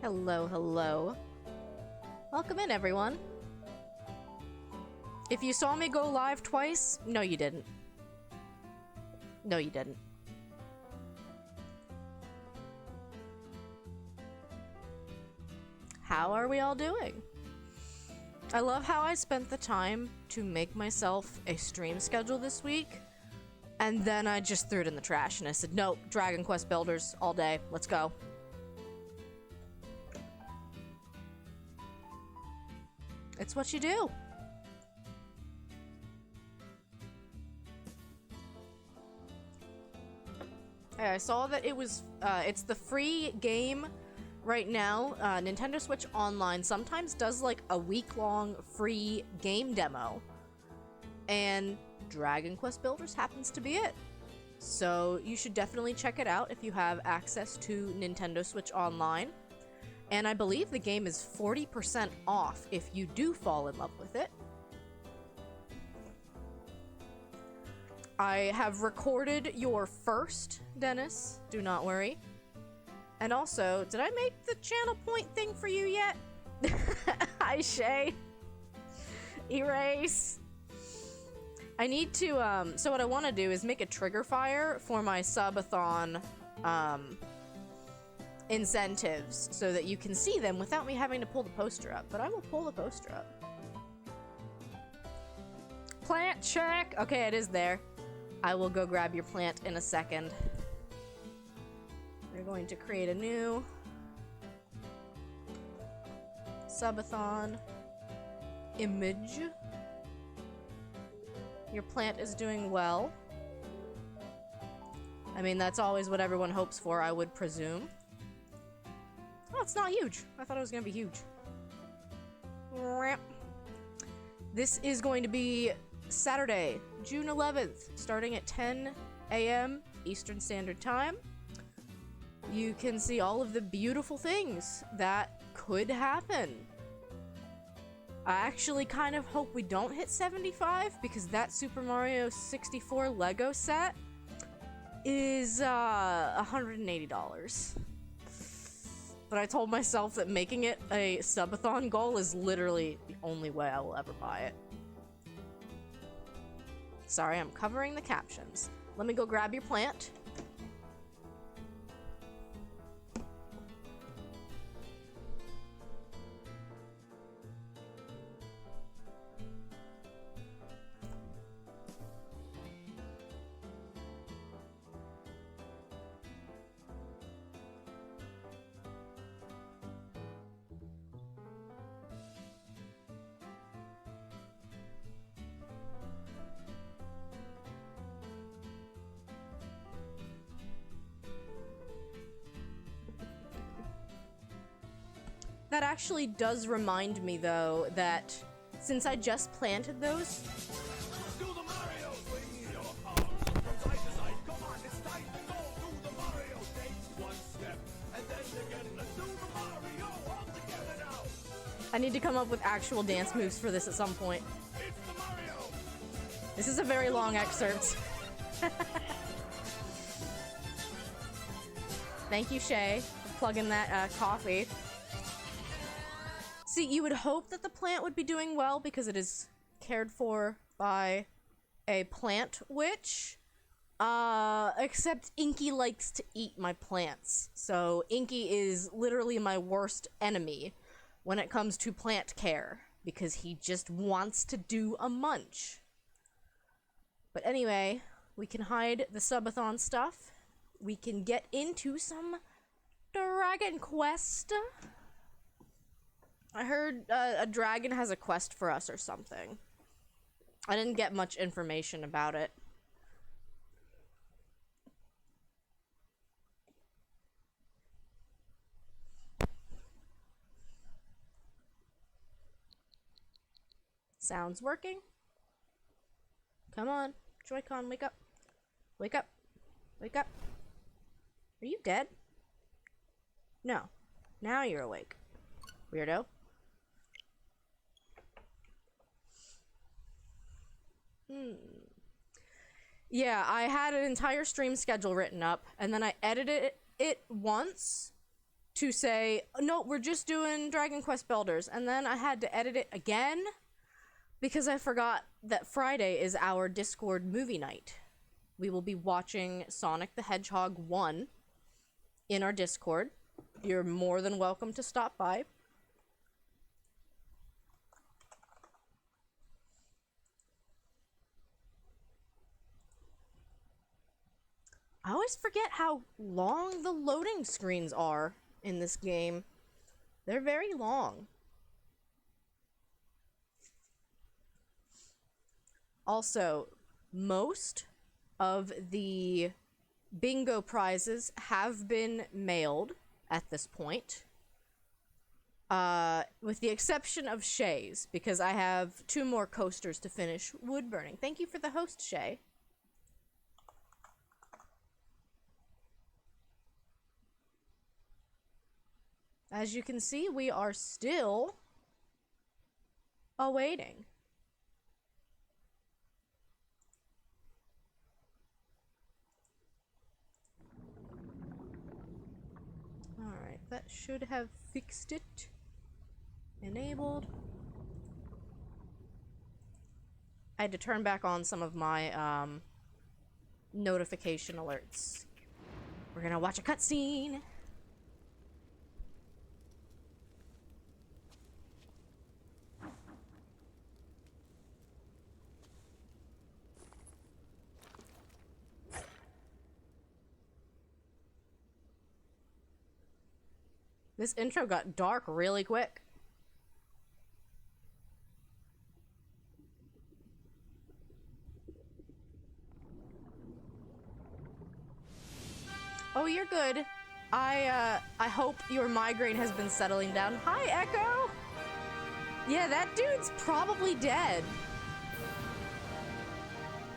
Hello, hello. Welcome in, everyone. If you saw me go live twice, no you didn't. No you didn't. How are we all doing? I love how I spent the time to make myself a stream schedule this week, and then I just threw it in the trash and I said, nope, Dragon Quest Builders all day, let's go. It's what you do. Hey, I saw that it was, it's the free game right now. Nintendo Switch Online sometimes does like a week-long free game demo. And Dragon Quest Builders happens to be it. So you should definitely check it out if you have access to Nintendo Switch Online. And I believe the game is 40% off if you do fall in love with it. I have recorded your first, Dennis. Do not worry. And also, did I make the channel point thing for you yet? Hi, Shay. Erase. I need to, so what I want to do is make a trigger fire for my subathon, incentives so that you can see them without me having to pull the poster up, but I will pull the poster up. Plant check! Okay, it is there. I will go grab your plant in a second. We're going to create a new subathon image. Your plant is doing well. I mean, that's always what everyone hopes for, I would presume. Oh, it's not huge. I thought it was gonna be huge. This is going to be Saturday, June 11th, starting at 10 a.m. Eastern Standard Time. You can see all of the beautiful things that could happen. I actually kind of hope we don't hit 75 because that Super Mario 64 Lego set is $180. But I told myself that making it a subathon goal is literally the only way I will ever buy it. Sorry, I'm covering the captions. Let me go grab your plant. That actually does remind me, though, that since I just planted those... Do the Mario! Swing your arms from side to side. Come on, it's time to go. Do the Mario. Take one step, and then again. Let's do the Mario all together now. I need to come up with actual dance moves for this at some point. It's the Mario. This is a very long excerpt. Thank you, Shay, for plugging that coffee. See, you would hope that the plant would be doing well because it is cared for by a plant witch. Except Inky likes to eat my plants. So Inky is literally my worst enemy when it comes to plant care because he just wants to do a munch. But anyway, we can hide the subathon stuff. We can get into some Dragon Quest. I heard a dragon has a quest for us or something. I didn't get much information about it. Sounds working. Come on, Joy-Con, wake up. Wake up. Wake up. Are you dead? No. Now you're awake. Weirdo. Yeah, I had an entire stream schedule written up, and then I edited it once to say, no, we're just doing Dragon Quest Builders, and then I had to edit it again because I forgot that Friday is our Discord movie night. We will be watching Sonic the Hedgehog 1 in our Discord. You're more than welcome to stop by. I always forget how long the loading screens are in this game. They're very long. Also, most of the bingo prizes have been mailed at this point. With the exception of Shay's, because I have 2 more coasters to finish wood burning. Thank you for the host, Shay. As you can see, we are still awaiting. Alright, that should have fixed it. Enabled. I had to turn back on some of my notification alerts. We're gonna watch a cutscene. This intro got dark really quick. Oh, you're good. I hope your migraine has been settling down. Hi, Echo! Yeah, that dude's probably dead.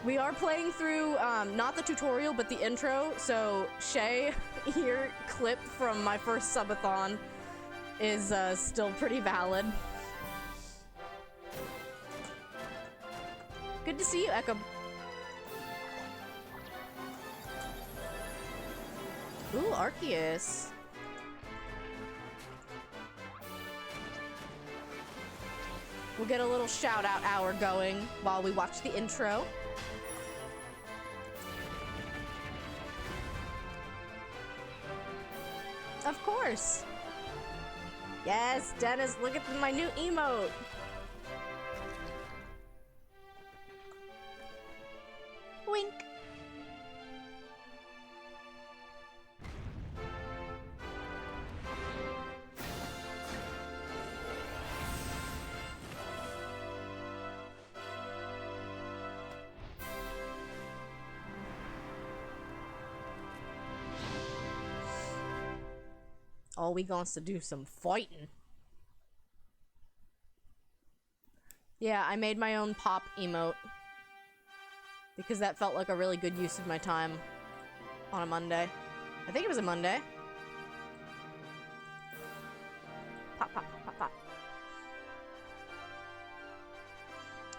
We are playing through, not the tutorial, but the intro, so Shay, your clip from my first subathon is, still pretty valid. Good to see you, Echo. Ooh, Arceus. We'll get a little shout-out hour going while we watch the intro. Of course. Yes, Dennis, look at my new emote. Wink. Oh, we wants to do some fighting. Yeah, I made my own pop emote. Because that felt like a really good use of my time on a Monday. I think it was a Monday. Pop, pop, pop, pop,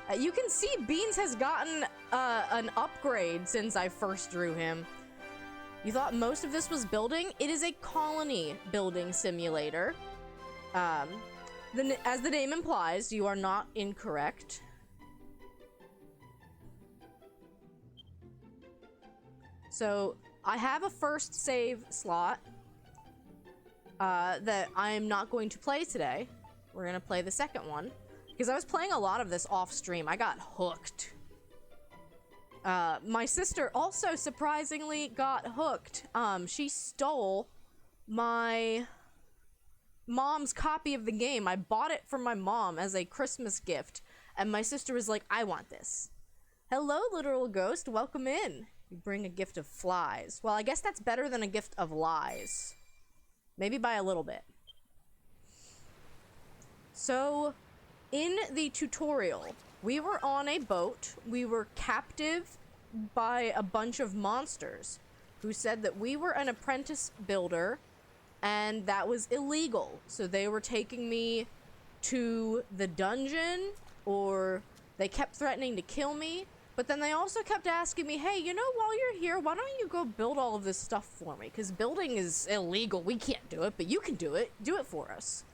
pop. You can see Beans has gotten an upgrade since I first drew him. You thought most of this was building? It is a colony building simulator. As the name implies, you are not incorrect. So, I have a first save slot that I'm not going to play today. We're gonna play the second one. Because I was playing a lot of this off stream. I got hooked. My sister also surprisingly got hooked. She stole my mom's copy of the game. I bought it for my mom as a Christmas gift, and my sister was like, I want this. Hello, literal ghost, welcome in. You bring a gift of flies. Well, I guess that's better than a gift of lies. Maybe by a little bit. So, in the tutorial, we were on a boat. We were captive by a bunch of monsters who said that we were an apprentice builder and that was illegal. So they were taking me to the dungeon, or they kept threatening to kill me. But then they also kept asking me, hey, you know, while you're here, why don't you go build all of this stuff for me? Because building is illegal. We can't do it, but you can do it. Do it for us.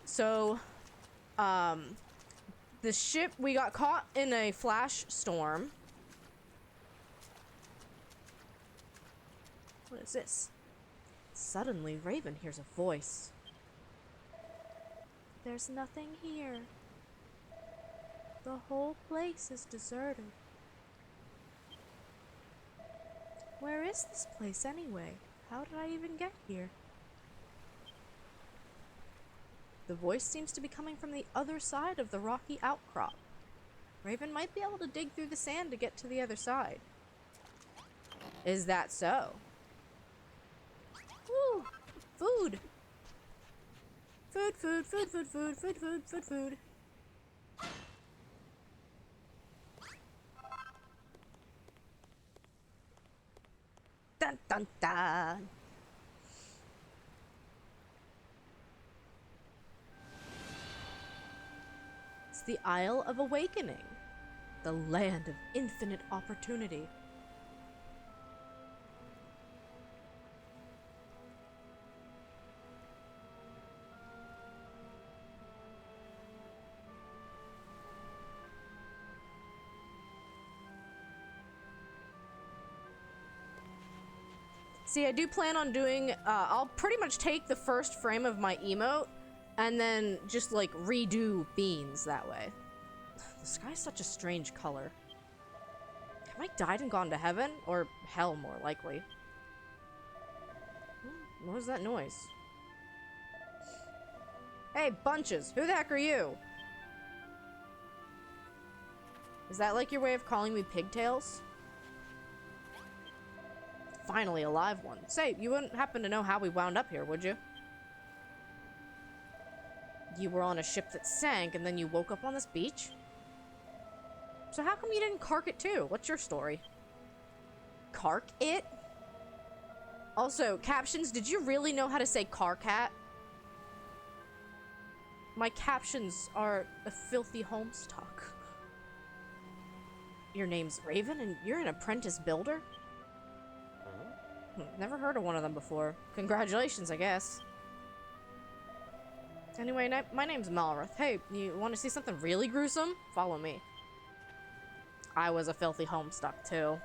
So, the ship, we got caught in a flash storm. What is this? Suddenly, Raven hears a voice. There's nothing here. The whole place is deserted. Where is this place anyway? How did I even get here? The voice seems to be coming from the other side of the rocky outcrop. Raven might be able to dig through the sand to get to the other side. Is that so? Woo! Food! Food, food, food, food, food, food, food, food, food. Dun dun dun! It's the Isle of Awakening, the land of infinite opportunity. See, I do plan on doing, I'll pretty much take the first frame of my emote and then just, like, redo beans that way. The sky's such a strange color. Have I died and gone to heaven? Or hell, more likely. What was that noise? Hey, Bunches, who the heck are you? Is that like your way of calling me pigtails? Finally, a live one. Say, you wouldn't happen to know how we wound up here, would you? You were on a ship that sank, and then you woke up on this beach? So how come you didn't cark it too? What's your story? Cark it? Also, captions, did you really know how to say carcat? My captions are a filthy homestuck. Your name's Raven, and you're an apprentice builder? Never heard of one of them before. Congratulations, I guess. Anyway, my name's Malrith. Hey, you want to see something really gruesome? Follow me. I was a filthy homestuck, too.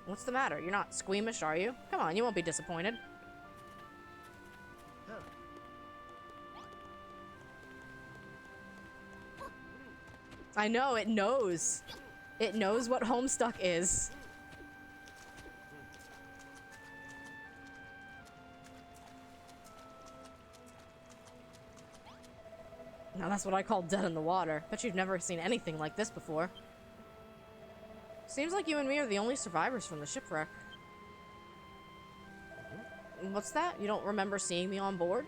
What's the matter? You're not squeamish, are you? Come on, you won't be disappointed. I know, it knows. It knows what homestuck is. Now that's what I call dead in the water. Bet you've never seen anything like this before. Seems like you and me are the only survivors from the shipwreck. What's that? You don't remember seeing me on board?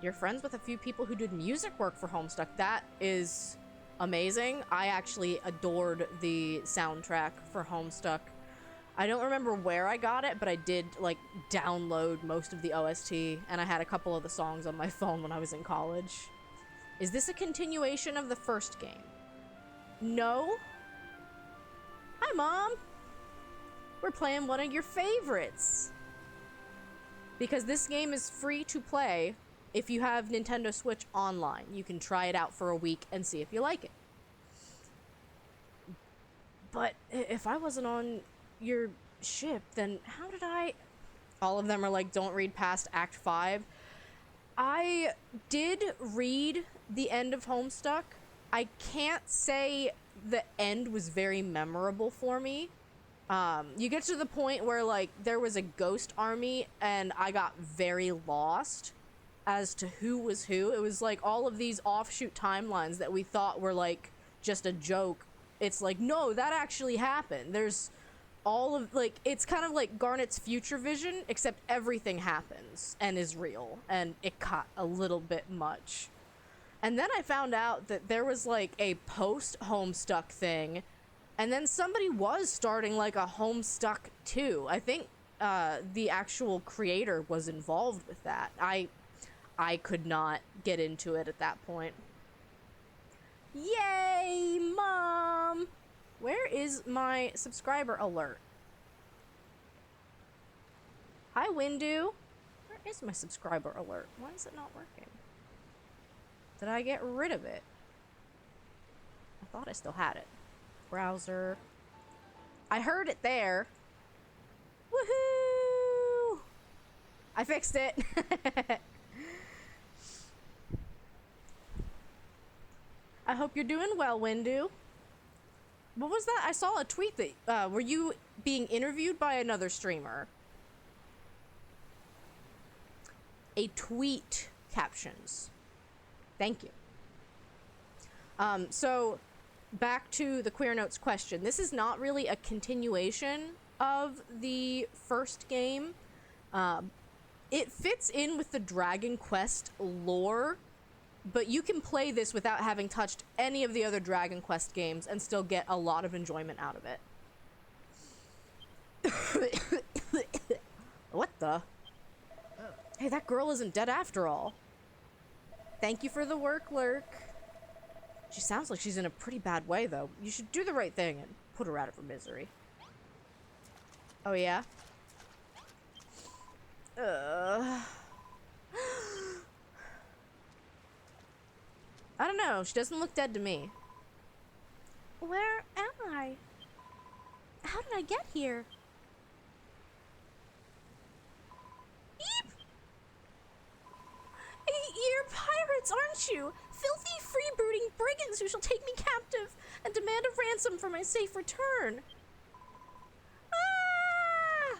You're friends with a few people who did music work for Homestuck. That is amazing. I actually adored the soundtrack for Homestuck. I don't remember where I got it, but I did, like, download most of the OST, and I had a couple of the songs on my phone when I was in college. Is this a continuation of the first game? No? Hi, Mom! We're playing one of your favorites! Because this game is free to play if you have Nintendo Switch Online. You can try it out for a week and see if you like it. But if I wasn't on your ship, then how did I... All of them are like, don't read past Act 5. I did read the end of Homestuck. I can't say the end was very memorable for me. You get to the point where, like, there was a ghost army, and I got very lost as to who was who. It was like all of these offshoot timelines that we thought were, like, just a joke. It's like, no, that actually happened. There's all of, like, it's kind of like Garnet's future vision, except everything happens and is real, and it got a little bit much. And then I found out that there was, like, a post-Homestuck thing, and then somebody was starting, like, a Homestuck 2. I think the actual creator was involved with that. I I could not get into it at that point. Yay, Mom! Where is my subscriber alert? Hi, Windu. Where is my subscriber alert? Why is it not working? Did I get rid of it? I thought I still had it. Browser. I heard it there. Woohoo! I fixed it. I hope you're doing well, Windu. What was that? I saw a tweet that, were you being interviewed by another streamer? A tweet captions. Thank you. So, back to the Queer Notes question. This is not really a continuation of the first game. It fits in with the Dragon Quest lore, but you can play this without having touched any of the other Dragon Quest games and still get a lot of enjoyment out of it. What the? Hey, that girl isn't dead after all. Thank you for the work, Lurk. She sounds like she's in a pretty bad way, though. You should do the right thing and put her out of her misery. Oh, yeah? I don't know. She doesn't look dead to me. Where am I? How did I get here? Beep! You're pirates, aren't you? Filthy, freebooting brigands who shall take me captive and demand a ransom for my safe return. Ah!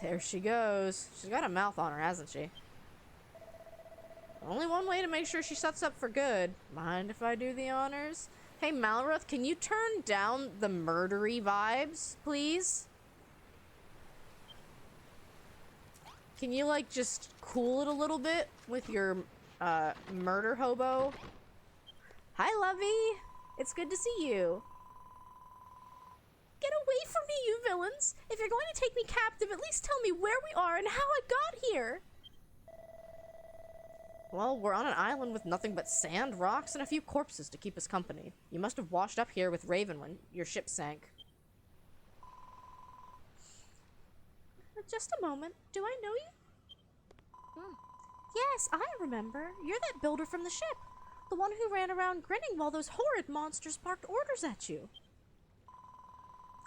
There she goes. She's got a mouth on her, hasn't she? Only one way to make sure she shuts up for good. Mind if I do the honors? Hey, Malroth, can you turn down the murdery vibes, please? Can you, like, just cool it a little bit with your, murder hobo? Hi, Lovey! It's good to see you. Get away from me, you villains! If you're going to take me captive, at least tell me where we are and how I got here! Well, we're on an island with nothing but sand, rocks, and a few corpses to keep us company. You must have washed up here with Raven when your ship sank. Just a moment. Do I know you? Yes, I remember. You're that builder from the ship. The one who ran around grinning while those horrid monsters barked orders at you.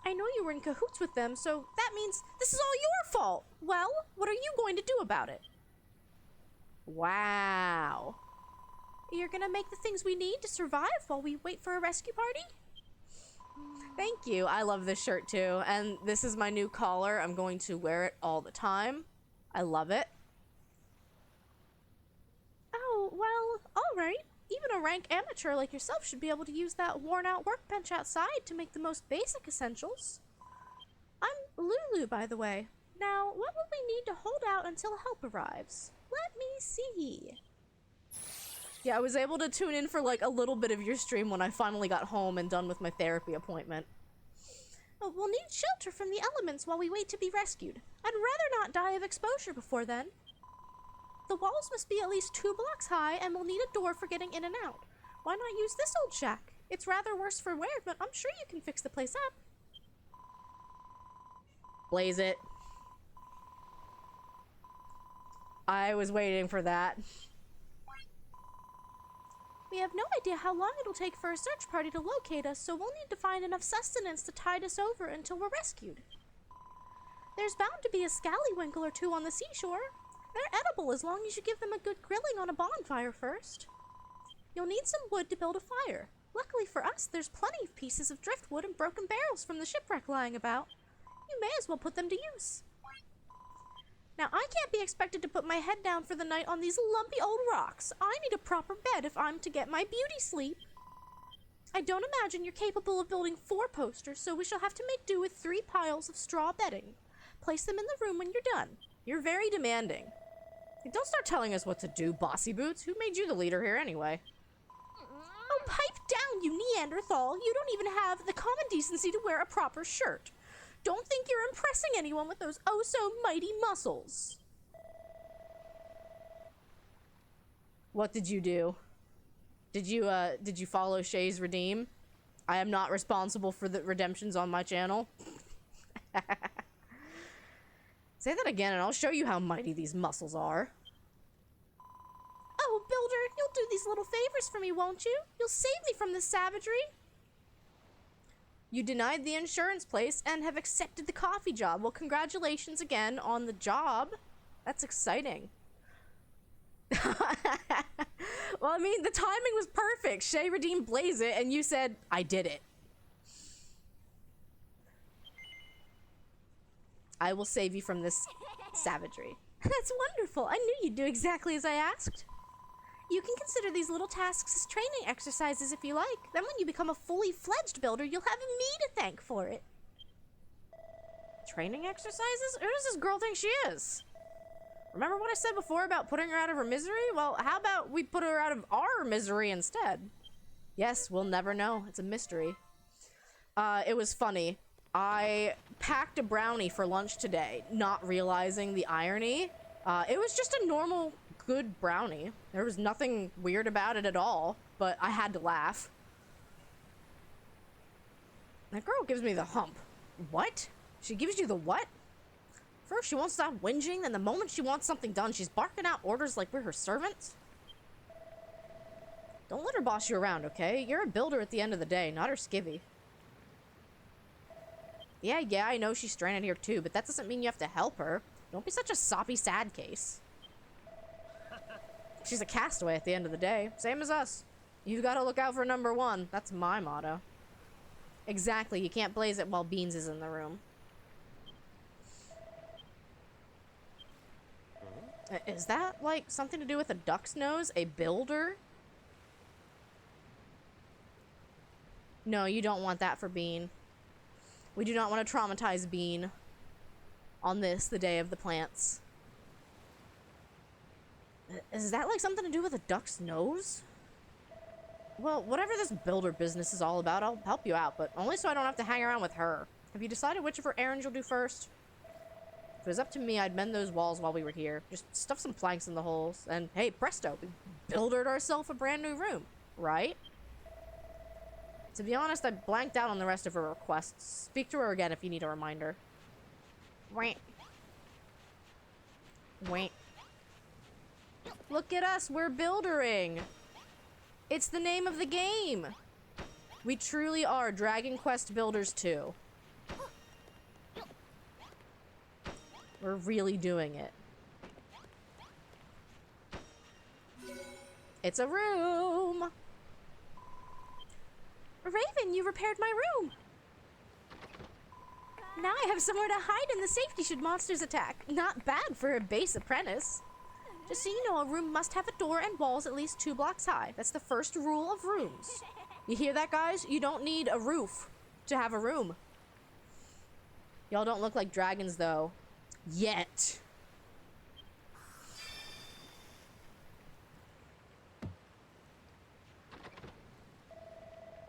I know you were in cahoots with them, so that means this is all your fault. Well, what are you going to do about it? Wow. You're gonna make the things we need to survive while we wait for a rescue party? Thank you. I love this shirt too. And this is my new collar. I'm going to wear it all the time. I love it. Oh, well, alright. Even a rank amateur like yourself should be able to use that worn-out workbench outside to make the most basic essentials. I'm Lulu, by the way. Now, what will we need to hold out until help arrives? Let me see. Yeah, I was able to tune in for like a little bit of your stream when I finally got home and done with my therapy appointment. Oh, we'll need shelter from the elements while we wait to be rescued. I'd rather not die of exposure before then. The walls must be at least 2 blocks high, and we'll need a door for getting in and out. Why not use this old shack? It's rather worse for wear, but I'm sure you can fix the place up. Blaze it. I was waiting for that. We have no idea how long it'll take for a search party to locate us, so we'll need to find enough sustenance to tide us over until we're rescued. There's bound to be a scallywinkle or two on the seashore. They're edible as long as you give them a good grilling on a bonfire first. You'll need some wood to build a fire. Luckily for us, there's plenty of pieces of driftwood and broken barrels from the shipwreck lying about. You may as well put them to use. Now, I can't be expected to put my head down for the night on these lumpy old rocks. I need a proper bed if I'm to get my beauty sleep. I don't imagine you're capable of building 4 posters, so we shall have to make do with 3 piles of straw bedding. Place them in the room when you're done. You're very demanding. Hey, don't start telling us what to do, Bossy Boots. Who made you the leader here anyway? Oh, pipe down, you Neanderthal. You don't even have the common decency to wear a proper shirt. Don't think you're impressing anyone with those oh-so-mighty muscles. What did you do? Did you follow Shay's redeem? I am not responsible for the redemptions on my channel. Say that again and I'll show you how mighty these muscles are. Oh, Builder, you'll do these little favors for me, won't you? You'll save me from this savagery. You denied the insurance place and have accepted the coffee job. Well, congratulations again on the job. That's exciting. Well, I mean, the timing was perfect. Shay redeemed Blaze It, and you said, I did it. I will save you from this savagery. That's wonderful. I knew you'd do exactly as I asked. You can consider these little tasks as training exercises if you like. Then when you become a fully fledged builder, you'll have me to thank for it. Training exercises? Who does this girl think she is? Remember what I said before about putting her out of her misery? Well, how about we put her out of our misery instead? Yes, we'll never know. It's a mystery. It was funny. I packed a brownie for lunch today, not realizing the irony. It was just a normal, good brownie. There was nothing weird about it at all, but I had to laugh. That girl gives me the hump. What? She gives you the what? First, she won't stop whinging, then the moment she wants something done, she's barking out orders like we're her servants. Don't let her boss you around, okay? You're a builder at the end of the day, not her skivvy. Yeah, I know she's stranded here too, but that doesn't mean you have to help her. Don't be such a soppy sad case. She's a castaway at the end of the day, same as us. You've got to look out for number one. That's my motto. Exactly, you can't blaze it while Beans is in the room. Is that, like, something to do with a duck's nose? A builder? No, you don't want that for Bean. We do not want to traumatize Bean on this, the day of the plants. Is that, like, something to do with a duck's nose? Well, whatever this builder business is all about, I'll help you out, but only so I don't have to hang around with her. Have you decided which of her errands you'll do first? If it was up to me, I'd mend those walls while we were here. Just stuff some planks in the holes. And hey, presto, we buildered ourselves a brand new room, right? To be honest, I blanked out on the rest of her requests. Speak to her again if you need a reminder. Wait. Wait. Look at us, we're buildering. It's the name of the game. We truly are Dragon Quest Builders 2. We're really doing it. It's a room! Raven, you repaired my room! Now I have somewhere to hide in the safety should monsters attack. Not bad for a base apprentice. Just so you know, a room must have a door and walls at least 2 blocks high. That's the first rule of rooms. You hear that, guys? You don't need a roof to have a room. Y'all don't look like dragons, though. Yet.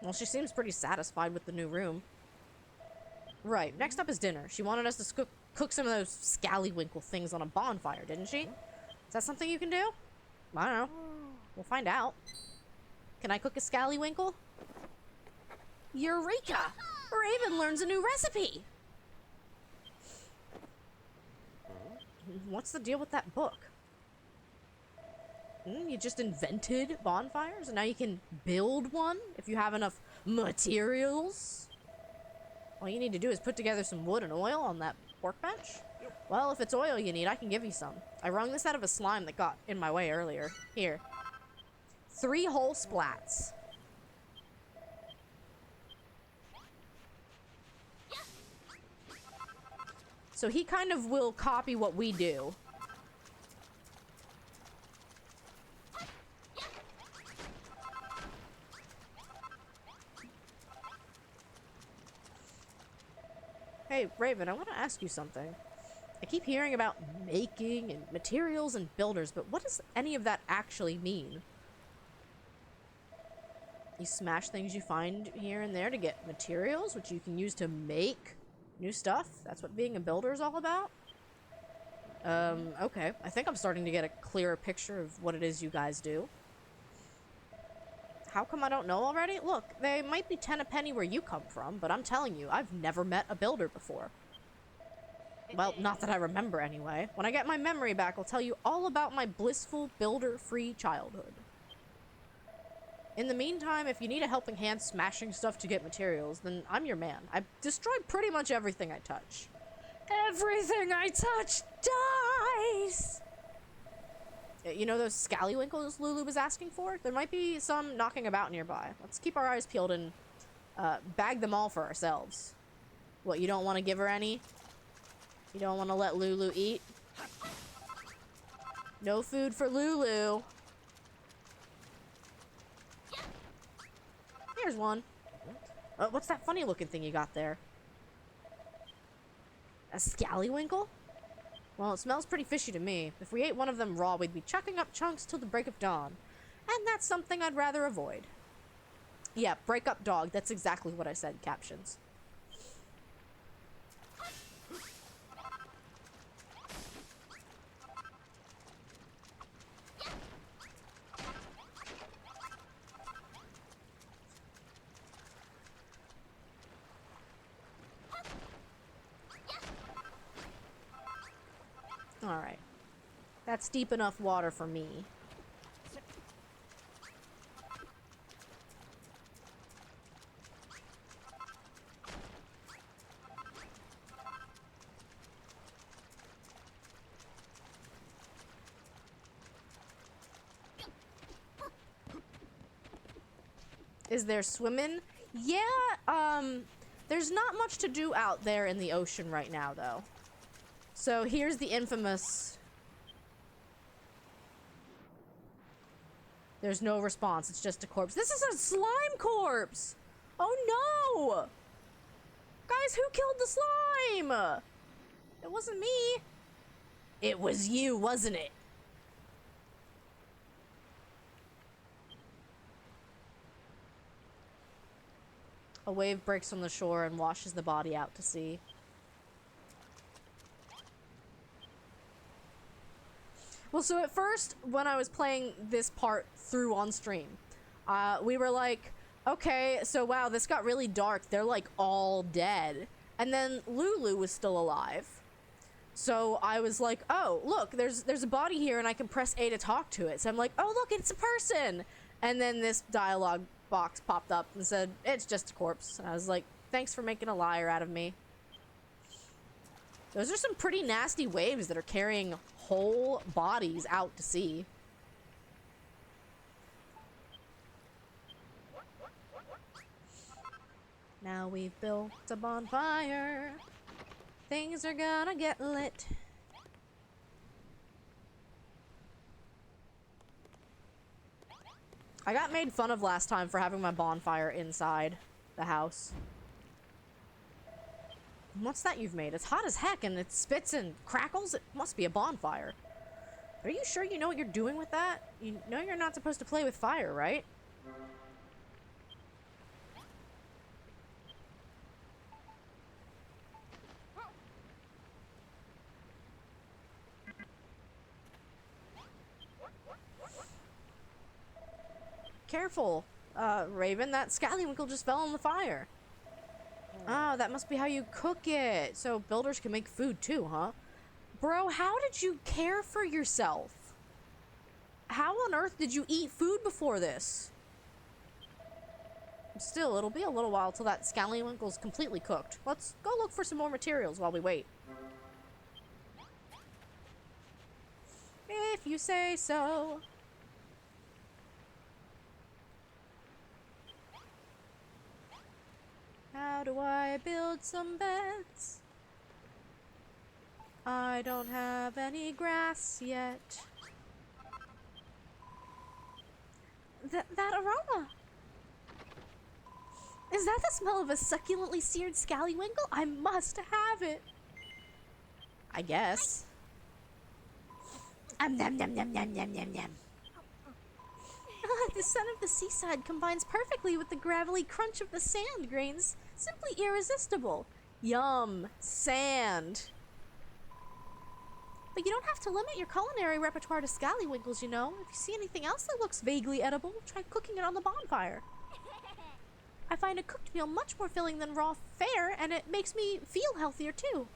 Well, she seems pretty satisfied with the new room. Right, next up is dinner. She wanted us to cook some of those scallywinkle things on a bonfire, didn't she? Is that something you can do? I don't know. We'll find out. Can I cook a scallywinkle? Eureka! Raven learns a new recipe! What's the deal with that book? You just invented bonfires and now you can build one if you have enough materials? All you need to do is put together some wood and oil on that workbench. Well, if it's oil you need, I can give you some. I wrung this out of a slime that got in my way earlier. Here. 3 whole splats. So he kind of will copy what we do. Hey, Raven, I want to ask you something. I keep hearing about making and materials and builders, but what does any of that actually mean? You smash things you find here and there to get materials, which you can use to make new stuff? That's what being a builder is all about? Okay. I think I'm starting to get a clearer picture of what it is you guys do. How come I don't know already? Look, they might be 10 a penny where you come from, but I'm telling you, I've never met a builder before. Well, not that I remember anyway. When I get my memory back, I'll tell you all about my blissful, builder-free childhood. In the meantime, if you need a helping hand smashing stuff to get materials, then I'm your man. I've destroyed pretty much everything I touch. Everything I touch dies! You know those scallywinkles Lulu was asking for? There might be some knocking about nearby. Let's keep our eyes peeled and bag them all for ourselves. What, you don't want to give her any? You don't want to let Lulu eat? No food for Lulu. Here's one. What's that funny looking thing you got there? A scallywinkle? Well, it smells pretty fishy to me. If we ate one of them raw, we'd be chucking up chunks till the break of dawn. And that's something I'd rather avoid. Yeah, break up dog. That's exactly what I said, captions. Alright. That's deep enough water for me. Is there swimming? Yeah, there's not much to do out there in the ocean right now, though. So here's the infamous... There's no response, it's just a corpse. This is a slime corpse! Oh no! Guys, who killed the slime? It wasn't me. It was you, wasn't it? A wave breaks on the shore and washes the body out to sea. Well, so at first, when I was playing this part through on stream, we were like, okay, so wow, this got really dark. They're like all dead. And then Lulu was still alive. So I was like, oh, look, there's a body here and I can press A to talk to it. So I'm like, oh, look, it's a person. And then this dialogue box popped up and said, it's just a corpse. And I was like, thanks for making a liar out of me. Those are some pretty nasty waves that are carrying whole bodies out to sea. Now we've built a bonfire. Things are gonna get lit. I got made fun of last time for having my bonfire inside the house. What's that you've made? It's hot as heck and it spits and crackles. It must be a bonfire. Are you sure you know what you're doing with that? You know you're not supposed to play with fire, right? Careful, Raven. That scallywinkle just fell in the fire. Oh, that must be how you cook it. So builders can make food too, huh? Bro, how did you care for yourself? How on earth did you eat food before this? Still, it'll be a little while till that scallywinkle's completely cooked. Let's go look for some more materials while we wait. If you say so. How do I build some beds? I don't have any grass yet. That aroma! Is that the smell of a succulently seared scallywinkle? I must have it. I guess. Nom nom nom nom nom nom nom. The scent of the seaside combines perfectly with the gravelly crunch of the sand grains. Simply irresistible. Yum. Sand. But you don't have to limit your culinary repertoire to scallywinkles, you know. If you see anything else that looks vaguely edible, try cooking it on the bonfire. I find a cooked meal much more filling than raw fare, and it makes me feel healthier too.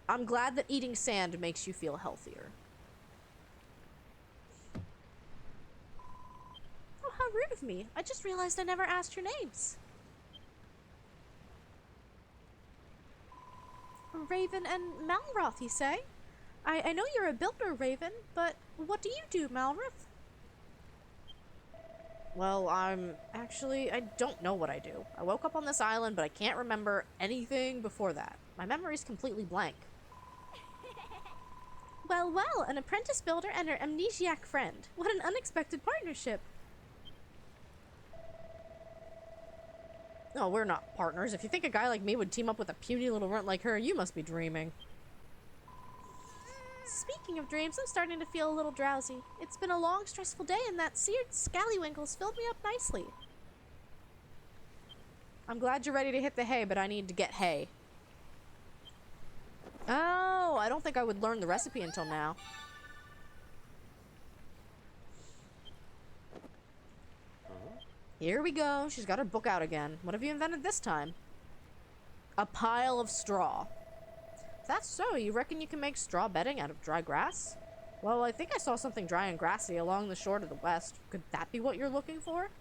I'm glad that eating sand makes you feel healthier. Oh, how rude of me. I just realized I never asked your names. Raven and Malroth, you say? I know you're a builder, Raven, but what do you do, Malroth? Well, I don't know what I do. I woke up on this island, but I can't remember anything before that. My memory's completely blank. Well, an apprentice builder and her amnesiac friend. What an unexpected partnership. No, we're not partners. If you think a guy like me would team up with a puny little runt like her, you must be dreaming. Speaking of dreams, I'm starting to feel a little drowsy. It's been a long, stressful day, and that seared scallywinkles filled me up nicely. I'm glad you're ready to hit the hay, but I need to get hay. Oh, I don't think I would learn the recipe until now. Here we go. She's got her book out again. What have you invented this time? A pile of straw. If that's so, you reckon you can make straw bedding out of dry grass? Well, I think I saw something dry and grassy along the shore to the west. Could that be what you're looking for?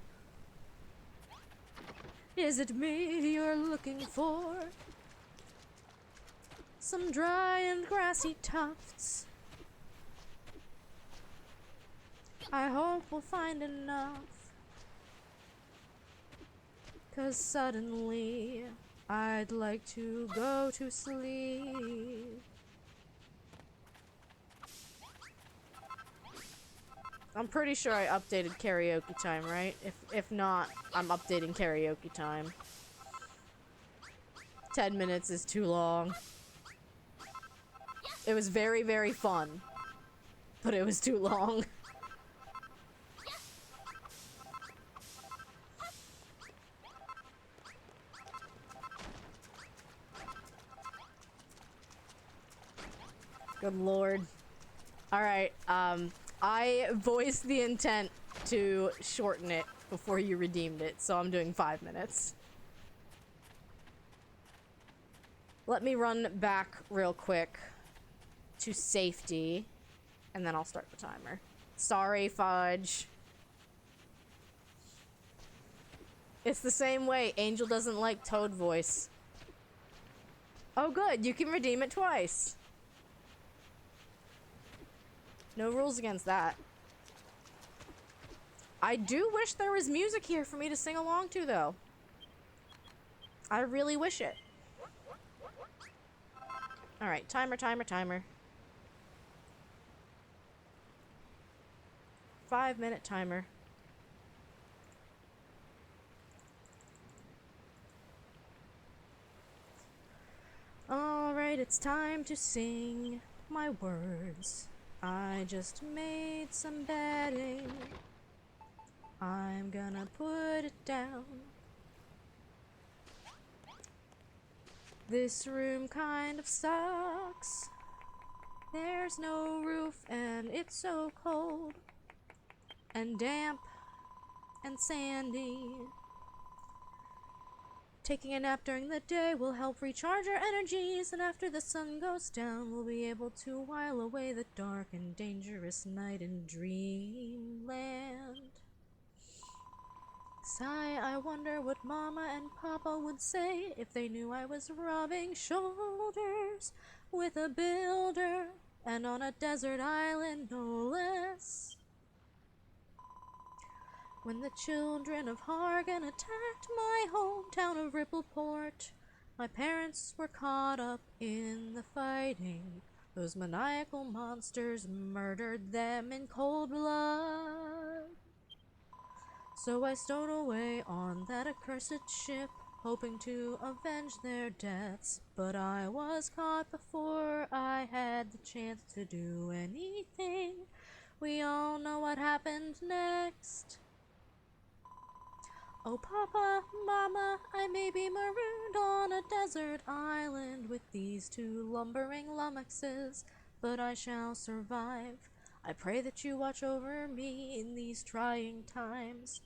Is it me you're looking for? Some dry and grassy tufts. I hope we'll find enough. 'Cause suddenly I'd like to go to sleep. I'm pretty sure I updated karaoke time, right? If not, I'm updating karaoke time. 10 minutes is too long. It was very, very fun, but it was too long. Good lord. Alright, I voiced the intent to shorten it before you redeemed it, so I'm doing 5 minutes. Let me run back real quick to safety, and then I'll start the timer. Sorry, Fudge. It's the same way. Angel doesn't like Toad voice. Oh good, you can redeem it twice. No rules against that. I do wish there was music here for me to sing along to, though. I really wish it. Alright, timer. 5-minute timer. Alright, it's time to sing my words. I just made some bedding. I'm gonna put it down. This room kind of sucks. There's no roof and it's so cold and damp and sandy. Taking a nap during the day will help recharge our energies, and after the sun goes down, we'll be able to while away the dark and dangerous night in dreamland. Sigh, I wonder what Mama and Papa would say if they knew I was rubbing shoulders with a builder, and on a desert island no less. When the children of Hargan attacked my hometown of Rippleport, my parents were caught up in the fighting. Those maniacal monsters murdered them in cold blood. So I stowed away on that accursed ship, hoping to avenge their deaths. But I was caught before I had the chance to do anything. We all know what happened next. Oh, Papa, Mama, I may be marooned on a desert island with these two lumbering lummoxes, but I shall survive. I pray that you watch over me in these trying times.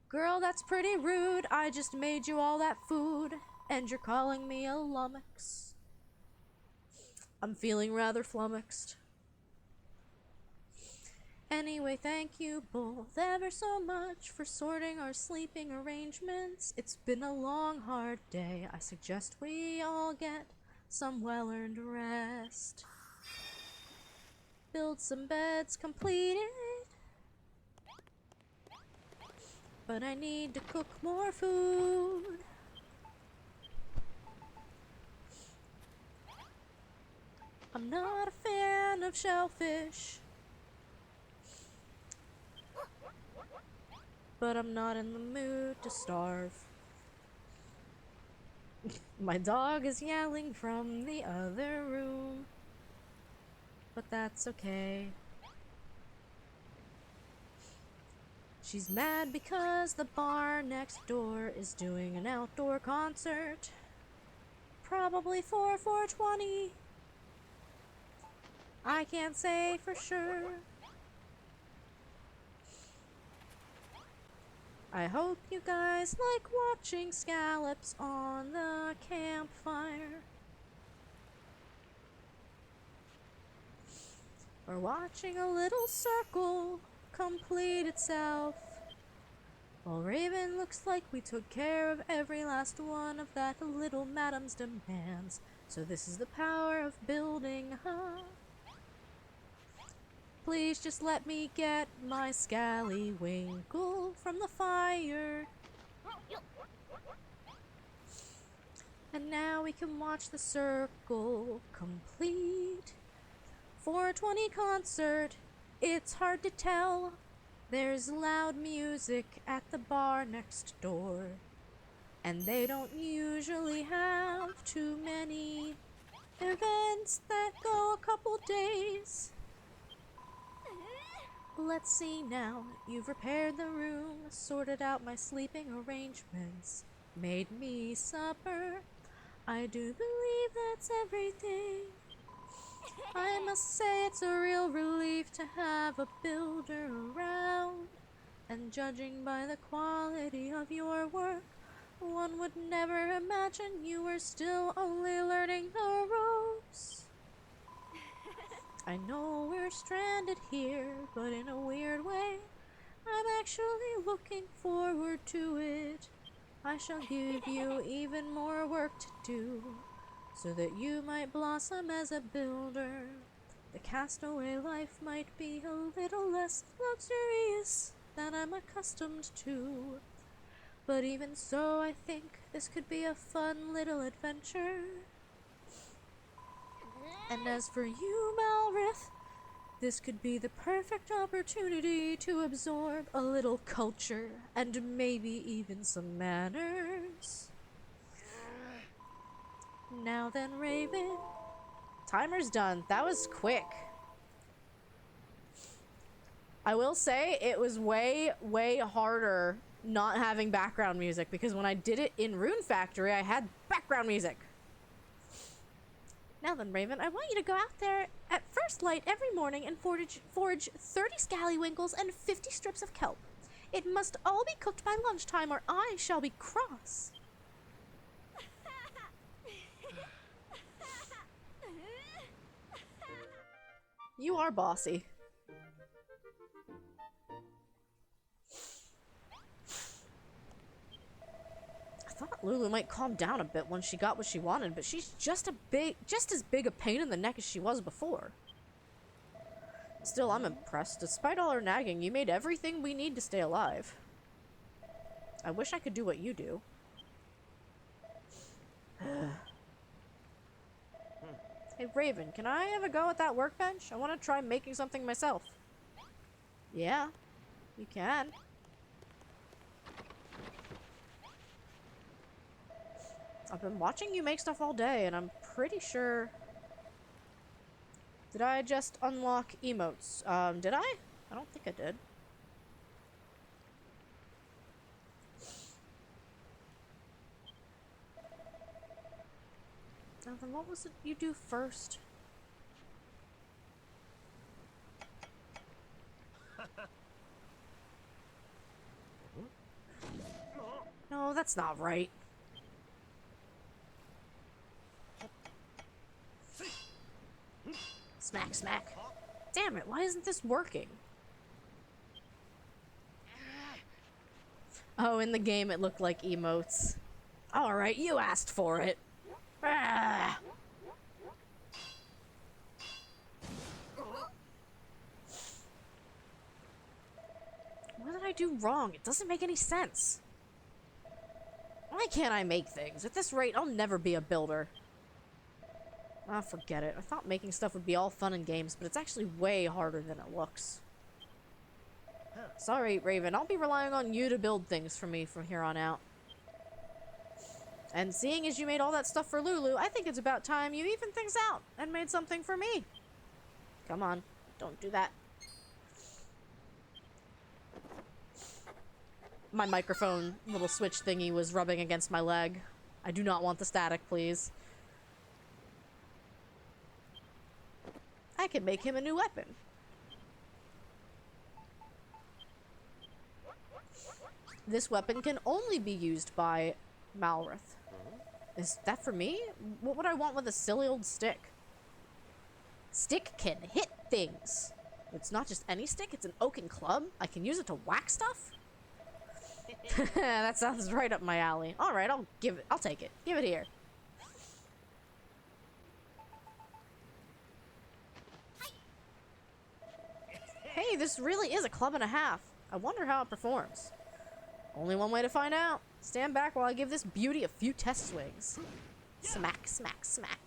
Girl, that's pretty rude. I just made you all that food, and you're calling me a lummox. I'm feeling rather flummoxed. Anyway, thank you both ever so much for sorting our sleeping arrangements. It's been a long, hard day. I suggest we all get some well-earned rest. Build some beds, completed. But I need to cook more food. I'm not a fan of shellfish, but I'm not in the mood to starve. My dog is yelling from the other room, but that's okay. She's mad because the bar next door is doing an outdoor concert. Probably for 420. I can't say for sure. I hope you guys like watching scallops on the campfire. Or watching a little circle complete itself. Well, Raven, looks like we took care of every last one of that little madam's demands. So this is the power of building, huh? Please just let me get my scallywinkle from the fire. And now we can watch the circle complete. 420 concert, it's hard to tell. There's loud music at the bar next door. And they don't usually have too many events that go a couple days. Let's see now, you've repaired the room, sorted out my sleeping arrangements, made me supper. I do believe that's everything. I must say it's a real relief to have a builder around. And judging by the quality of your work, one would never imagine you were still only learning the ropes. I know we're stranded here, but in a weird way, I'm actually looking forward to it. I shall give you even more work to do, so that you might blossom as a builder. The castaway life might be a little less luxurious than I'm accustomed to. But even so, I think this could be a fun little adventure. And as for you, Malrith, this could be the perfect opportunity to absorb a little culture and maybe even some manners. Now then, Raven. Timer's done. That was quick. I will say it was way, way harder not having background music, because when I did it in Rune Factory, I had background music. Now then, Raven, I want you to go out there at first light every morning and forage 30 scallywinkles and 50 strips of kelp. It must all be cooked by lunchtime or I shall be cross. You are bossy. I thought Lulu might calm down a bit once she got what she wanted, but she's just as big a pain in the neck as she was before. Still, I'm impressed. Despite all her nagging, you made everything we need to stay alive. I wish I could do what you do. Hey, Raven, can I have a go at that workbench? I want to try making something myself. Yeah, you can. I've been watching you make stuff all day, and I'm pretty sure... Did I just unlock emotes? Did I? I don't think I did. Then what was it you do first? No, that's not right. Smack, smack. Damn it, why isn't this working? Oh, in the game it looked like emotes. Alright, you asked for it. Ah. What did I do wrong? It doesn't make any sense. Why can't I make things? At this rate, I'll never be a builder. Ah, forget it. I thought making stuff would be all fun and games, but it's actually way harder than it looks. Sorry, Raven. I'll be relying on you to build things for me from here on out. And seeing as you made all that stuff for Lulu, I think it's about time you evened things out and made something for me. Come on. Don't do that. My microphone little switch thingy was rubbing against my leg. I do not want the static, please. I can make him a new weapon. This weapon can only be used by Malrith. Is that for me? What would I want with a silly old stick? Stick can hit things. It's not just any stick, it's an oaken club. I can use it to whack stuff? That sounds right up my alley. Alright, I'll take it. Give it here. Hey, this really is a club and a half. I wonder how it performs. Only one way to find out. Stand back while I give this beauty a few test swings. Smack, smack, smack.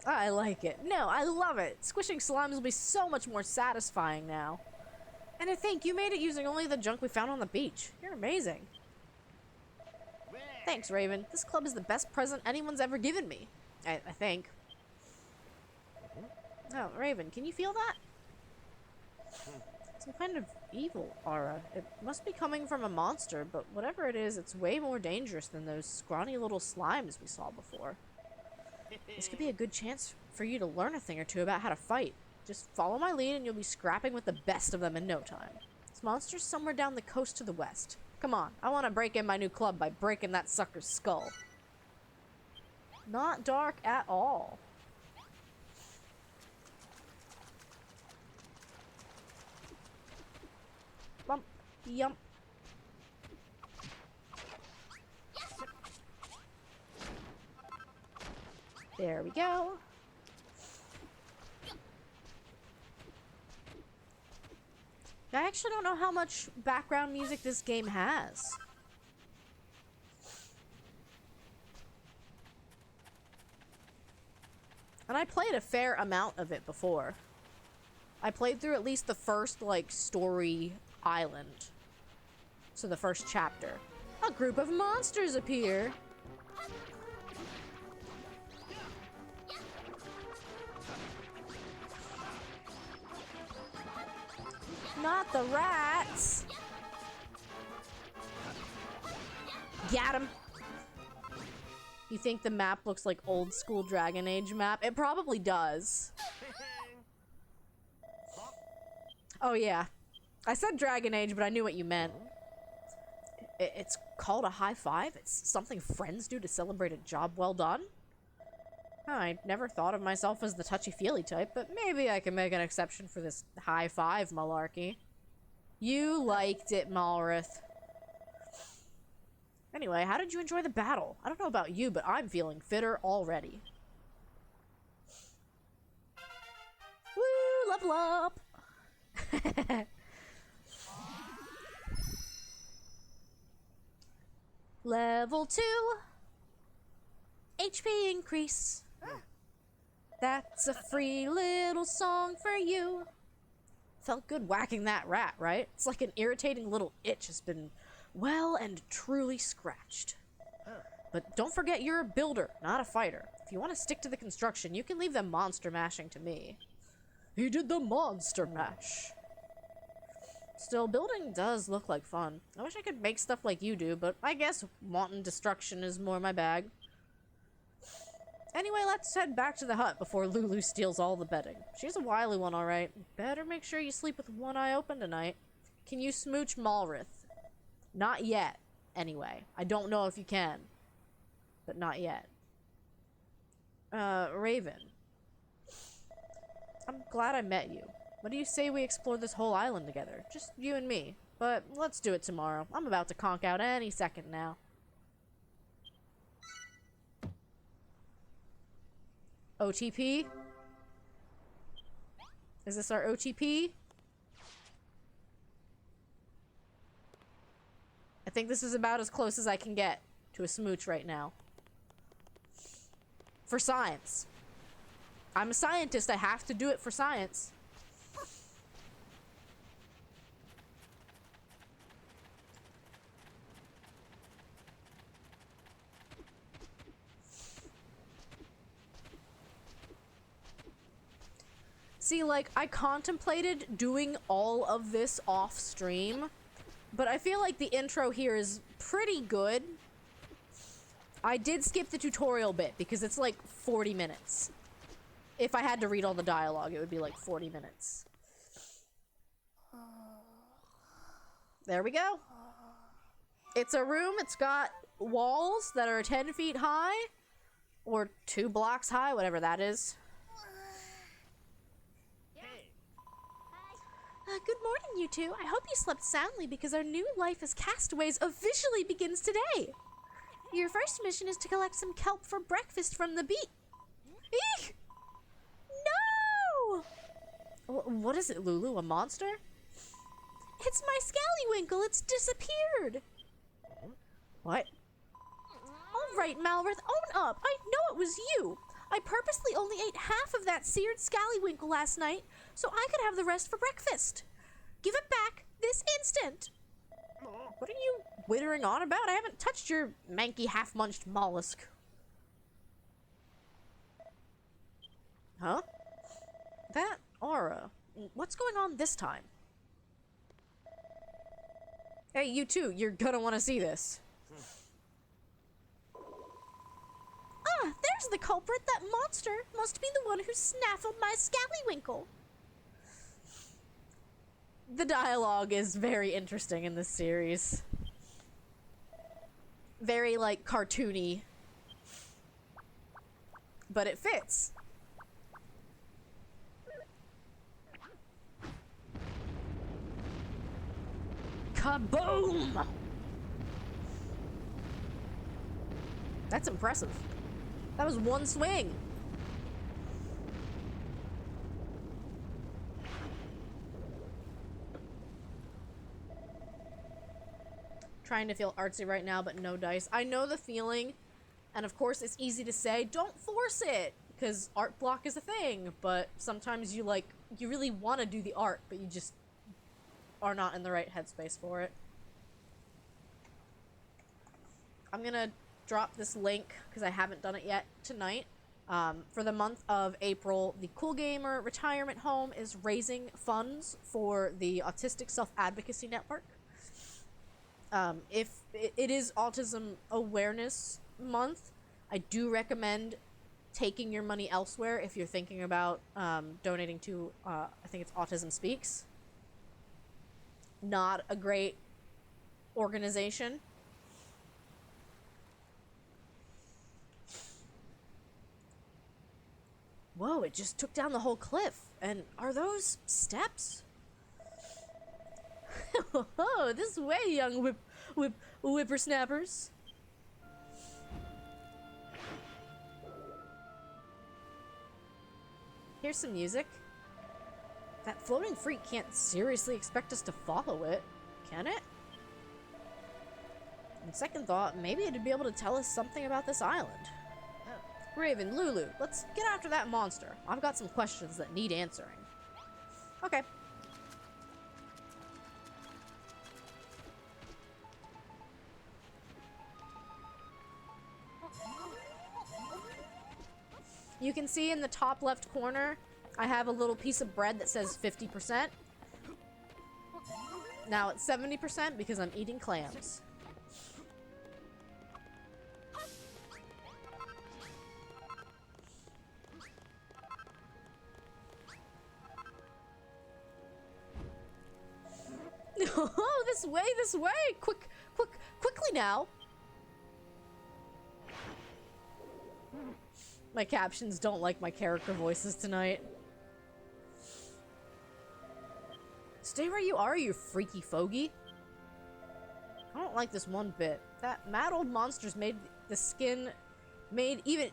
I like it. No, I love it. Squishing slimes will be so much more satisfying now. And to think, you made it using only the junk we found on the beach. You're amazing. Thanks, Raven. This club is the best present anyone's ever given me. I think. Oh, Raven, can you feel that? Some kind of evil aura. It must be coming from a monster, but whatever it is, it's way more dangerous than those scrawny little slimes we saw before. This could be a good chance for you to learn a thing or two about how to fight. Just follow my lead and you'll be scrapping with the best of them in no time. This monster's somewhere down the coast to the west. Come on, I want to break in my new club by breaking that sucker's skull. Not dark at all. Bump. Yump. There we go. I actually don't know how much background music this game has. And I played a fair amount of it before. I played through at least the first, like, story island. So the first chapter. A group of monsters appear. Not the rats. Got him. You think the map looks like old school Dragon Age map? It probably does. Oh yeah. I said Dragon Age, but I knew what you meant. It's called a high five? It's something friends do to celebrate a job well done? I never thought of myself as the touchy-feely type, but maybe I can make an exception for this high five malarkey. You liked it, Malrith. Anyway, how did you enjoy the battle? I don't know about you, but I'm feeling fitter already. Woo! Level up! Level 2. HP increase. That's a free little song for you. Felt good whacking that rat, right? It's like an irritating little itch has been well and truly scratched. But don't forget you're a builder, not a fighter. If you want to stick to the construction, you can leave the monster mashing to me. He did the monster mash. Still, building does look like fun. I wish I could make stuff like you do, but I guess wanton destruction is more my bag. Anyway, let's head back to the hut before Lulu steals all the bedding. She's a wily one, alright. Better make sure you sleep with one eye open tonight. Can you smooch Malrith? Not yet, anyway. I don't know if you can. But not yet. Raven. I'm glad I met you. What do you say we explore this whole island together? Just you and me. But let's do it tomorrow. I'm about to conk out any second now. OTP? Is this our OTP? I think this is about as close as I can get to a smooch right now. For science. I'm a scientist. I have to do it for science. See, like, I contemplated doing all of this off stream, but I feel like the intro here is pretty good. I did skip the tutorial bit because it's like 40 minutes. If I had to read all the dialogue, it would be like 40 minutes. There we go. It's a room. It's got walls that are 10 feet high, or 2 blocks high, whatever that is. Good morning, you two. I hope you slept soundly because our new life as castaways officially begins today. Your first mission is to collect some kelp for breakfast from the beach. Eek! No! What is it, Lulu? A monster? It's my scallywinkle. It's disappeared. What? All right, Malrith, own up. I know it was you. I purposely only ate half of that seared scallywinkle last night so I could have the rest for breakfast. Give it back this instant. What are you wittering on about? I haven't touched your manky half-munched mollusk. Huh? That aura. What's going on this time? Hey, you two, you're gonna want to see this. Ah, there's the culprit. That monster must be the one who snaffled my scallywinkle. The dialogue is very interesting in this series. Very, like, cartoony. But it fits. Kaboom! That's impressive. That was one swing. Trying to feel artsy right now, but no dice. I know the feeling, and of course it's easy to say, don't force it, because art block is a thing, but sometimes you really want to do the art, but you just are not in the right headspace for it. I'm gonna drop this link, because I haven't done it yet, tonight. For the month of April, the Cool Gamer Retirement Home is raising funds for the Autistic Self-Advocacy Network. If it is Autism Awareness Month, I do recommend taking your money elsewhere if you're thinking about donating to, I think it's Autism Speaks. Not a great organization. Whoa, it just took down the whole cliff. And are those steps? Oh, this way, young whippersnappers. Here's some music. That floating freak can't seriously expect us to follow it, can it? On second thought, maybe it'd be able to tell us something about this island. Raven, Lulu, let's get after that monster. I've got some questions that need answering. Okay. You can see in the top left corner, I have a little piece of bread that says 50%. Now it's 70% because I'm eating clams. Oh, this way, this way! Quickly now! My captions don't like my character voices tonight. Stay where you are, you freaky fogey. I don't like this one bit. That mad old monster's made the skin, even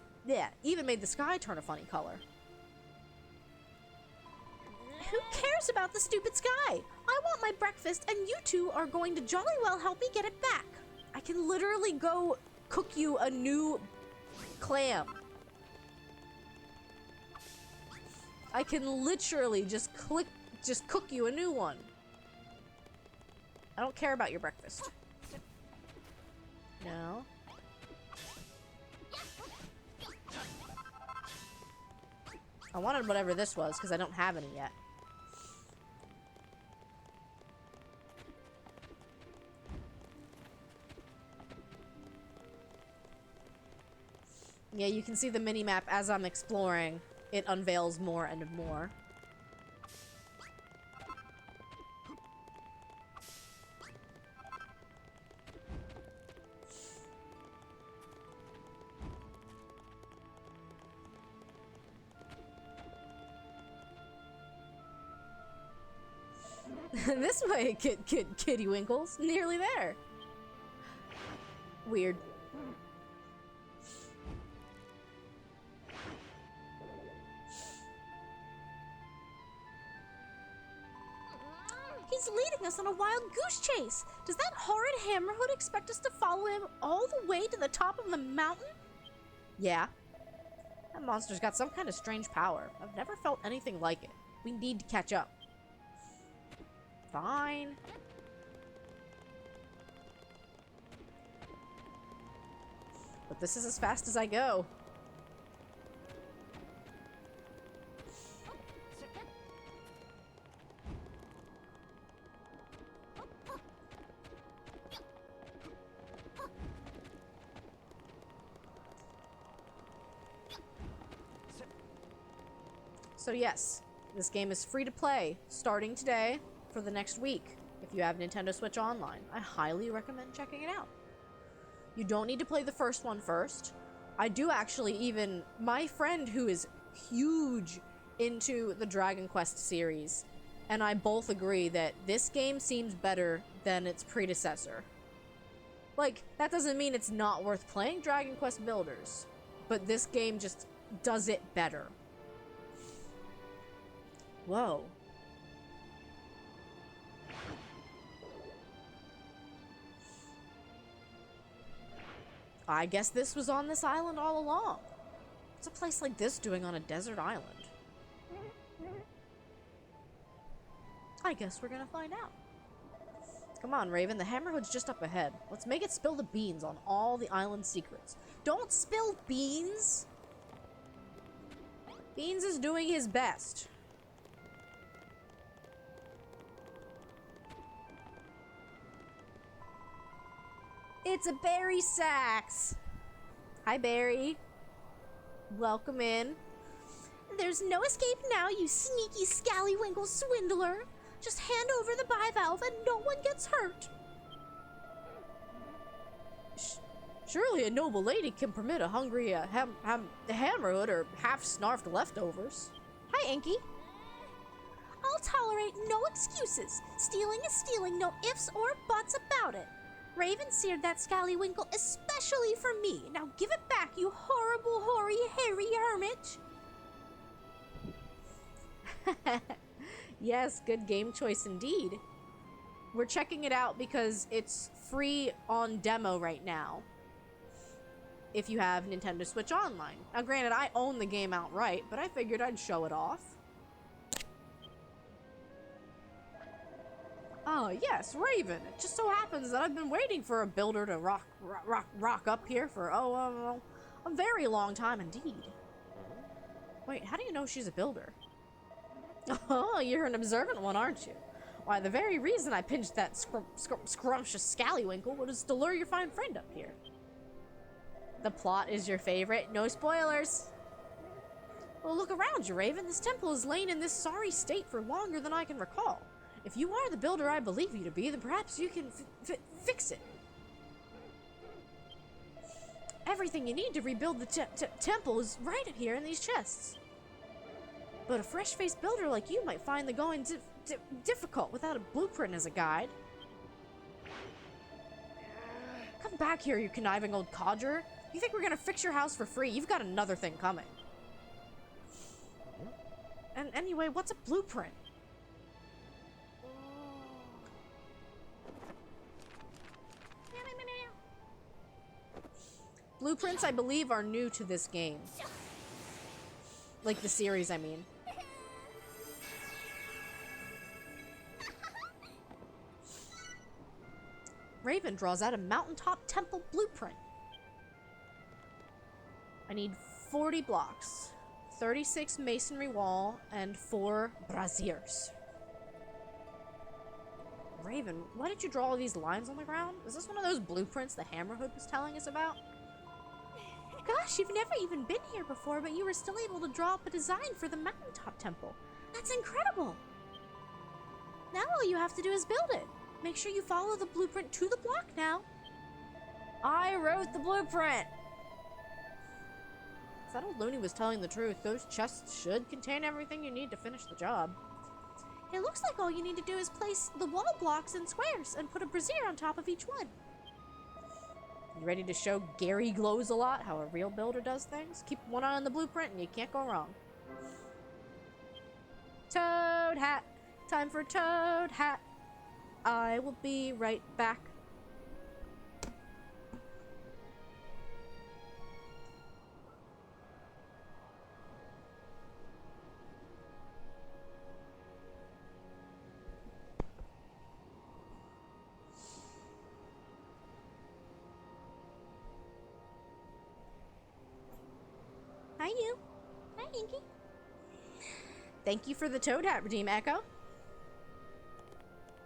made the sky turn a funny color. Who cares about the stupid sky? I want my breakfast, and you two are going to jolly well help me get it back. I can literally go cook you a new clam. I can literally just cook you a new one. I don't care about your breakfast. No. I wanted whatever this was because I don't have any yet. Yeah, you can see the mini-map as I'm exploring. It unveils more and more. This way, Kitty Winkles. Nearly there. Weird. He's leading us on a wild goose chase. Does that horrid hammerhood expect us to follow him all the way to the top of the mountain? Yeah. That monster's got some kind of strange power. I've never felt anything like it. We need to catch up. Fine. But this is as fast as I go. So yes, this game is free to play starting today for the next week. If you have Nintendo Switch Online, I highly recommend checking it out. You don't need to play the first one first. I do actually even, my friend who is huge into the Dragon Quest series, and I both agree that this game seems better than its predecessor. Like, that doesn't mean it's not worth playing Dragon Quest Builders, but this game just does it better. Whoa. I guess this was on this island all along. What's a place like this doing on a desert island? I guess we're gonna find out. Come on, Raven, the Hammerhood's just up ahead. Let's make it spill the beans on all the island's secrets. Don't spill beans! Beans is doing his best. It's a Berry Sax! Hi, Barry. Welcome in. There's no escape now, you sneaky scallywinkle swindler. Just hand over the bivalve and no one gets hurt. Surely a noble lady can permit a hungry hammerhood or half-snarfed leftovers. Hi, Inky. I'll tolerate no excuses. Stealing is stealing, no ifs or buts about it. Raven seared that scallywinkle especially for me. Now give it back, you horrible, hoary, hairy hermit. Yes, good game choice indeed. We're checking it out because it's free on demo right now. If you have Nintendo Switch Online. Now granted, I own the game outright, but I figured I'd show it off. Oh, yes, Raven. It just so happens that I've been waiting for a builder to rock up here for, a very long time indeed. Wait, how do you know she's a builder? Oh, you're an observant one, aren't you? Why, the very reason I pinched that scrumptious scallywinkle was to lure your fine friend up here. The plot is your favorite. No spoilers. Well, look around you, Raven. This temple has lain in this sorry state for longer than I can recall. If you are the builder I believe you to be, then perhaps you can fix it. Everything you need to rebuild the temple is right here in these chests. But a fresh-faced builder like you might find the going difficult without a blueprint as a guide. Come back here, you conniving old codger. You think we're gonna fix your house for free? You've got another thing coming. And anyway, what's a blueprint? Blueprints, I believe, are new to this game. Like the series, I mean. Raven draws out a mountaintop temple blueprint. I need 40 blocks, 36 masonry wall, and 4 braziers. Raven, why did you draw all these lines on the ground? Is this one of those blueprints the Hammerhood was telling us about? Gosh, you've never even been here before, but you were still able to draw up a design for the mountaintop temple. That's incredible! Now all you have to do is build it. Make sure you follow the blueprint to the block now. I wrote the blueprint! If that old loony was telling the truth, those chests should contain everything you need to finish the job. It looks like all you need to do is place the wall blocks in squares and put a brazier on top of each one. You ready to show Gary Glows a lot how a real builder does things? Keep one eye on the blueprint and you can't go wrong. Toad Hat! Time for Toad Hat! I will be right back. Hi, you. Hi, Inky. Thank you for the Toad Hat, Redeem Echo.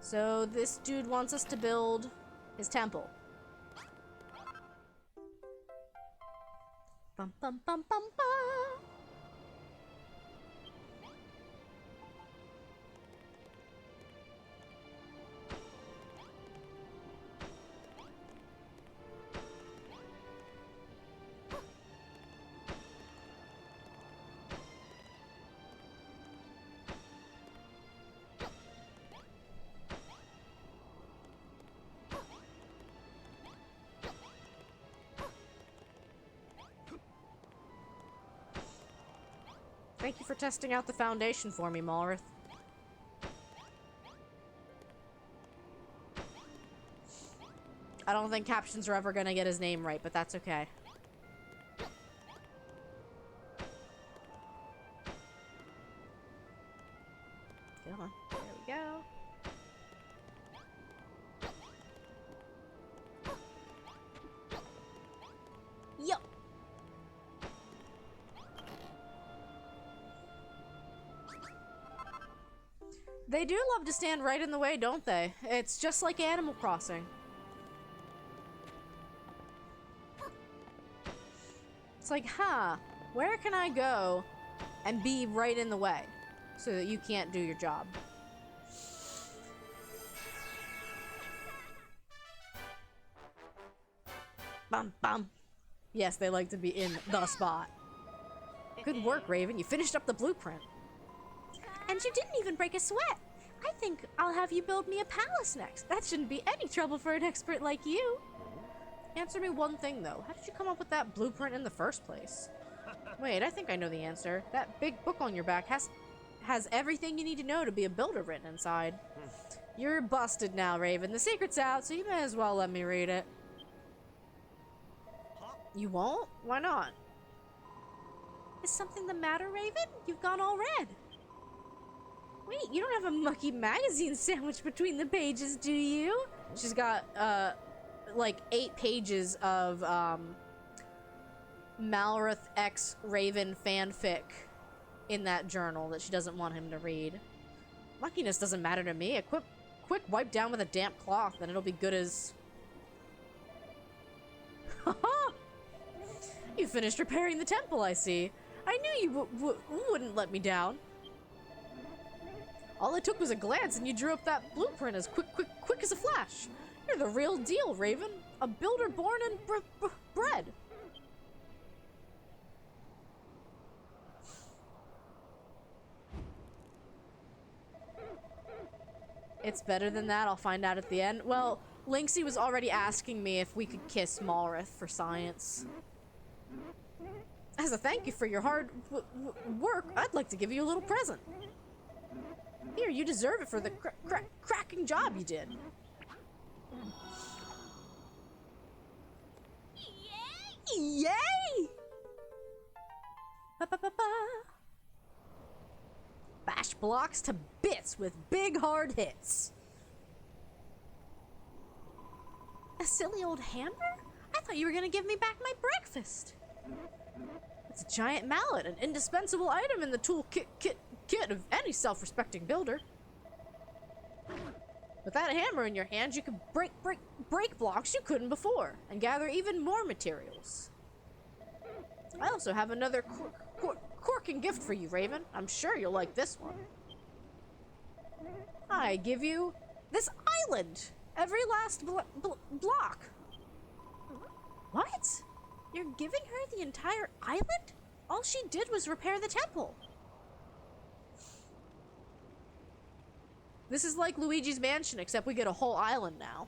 So this dude wants us to build his temple. Bum bum bum bum bum. Thank you for testing out the foundation for me, Malrith. I don't think captions are ever gonna get his name right, but that's okay. Come on. There we go. Yo! They do love to stand right in the way, don't they? It's just like Animal Crossing. It's like, huh, where can I go and be right in the way so that you can't do your job? Bum bum. Yes, they like to be in the spot. Good work, Raven. You finished up the blueprint. And you didn't even break a sweat. I think I'll have you build me a palace next. That shouldn't be any trouble for an expert like you. Answer me one thing, though. How did you come up with that blueprint in the first place? Wait, I think I know the answer. That big book on your back has everything you need to know to be a builder written inside. You're busted now, Raven. The secret's out, so you may as well let me read it. You won't? Why not? Is something the matter, Raven? You've gone all red. Wait, you don't have a mucky magazine sandwich between the pages, do you? She's got, like 8 pages of, Malrith X Raven fanfic in that journal that she doesn't want him to read. Muckiness doesn't matter to me. quick wipe down with a damp cloth, and it'll be good as... Haha! You finished repairing the temple, I see. I knew you wouldn't let me down. All it took was a glance and you drew up that blueprint as quick as a flash. You're the real deal, Raven. A builder born and bred. It's better than that, I'll find out at the end. Well, Lynxie was already asking me if we could kiss Malrith for science. As a thank you for your hard work, I'd like to give you a little present. Here, you deserve it for the cracking job you did. Yay! Yay! Ba-ba-ba-ba. Bash blocks to bits with big hard hits. A silly old hammer? I thought you were gonna give me back my breakfast. It's a giant mallet, an indispensable item in the tool kit of any self-respecting builder. With that hammer in your hands, you can break blocks you couldn't before, and gather even more materials. I also have another corking gift for you, Raven. I'm sure you'll like this one. I give you this island. Every last block. What? You're giving her the entire island? All she did was repair the temple. This is like Luigi's Mansion, except we get a whole island now.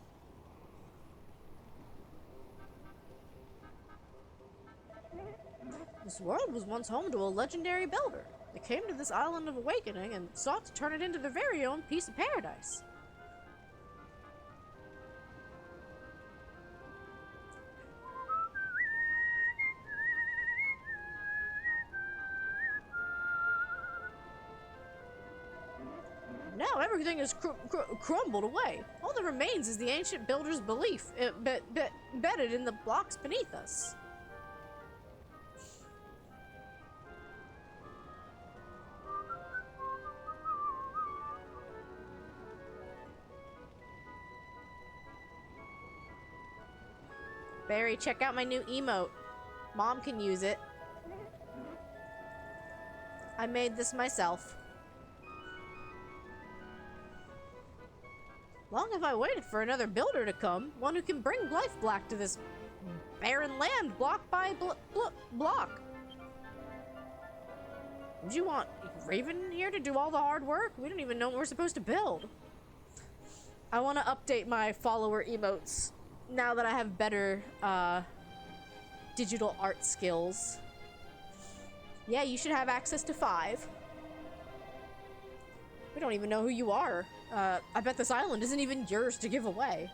This world was once home to a legendary builder. They came to this island of awakening and sought to turn it into their very own piece of paradise. Now everything is crumbled away. All that remains is the ancient builder's belief, embedded in the blocks beneath us. Barry, check out my new emote. Mom can use it. I made this myself. Long have I waited for another builder to come, one who can bring life back to this barren land, block by block. Would you want Raven here to do all the hard work? We don't even know what we're supposed to build. I want to update my follower emotes now that I have better digital art skills. Yeah, you should have access to 5. We don't even know who you are. I bet this island isn't even yours to give away.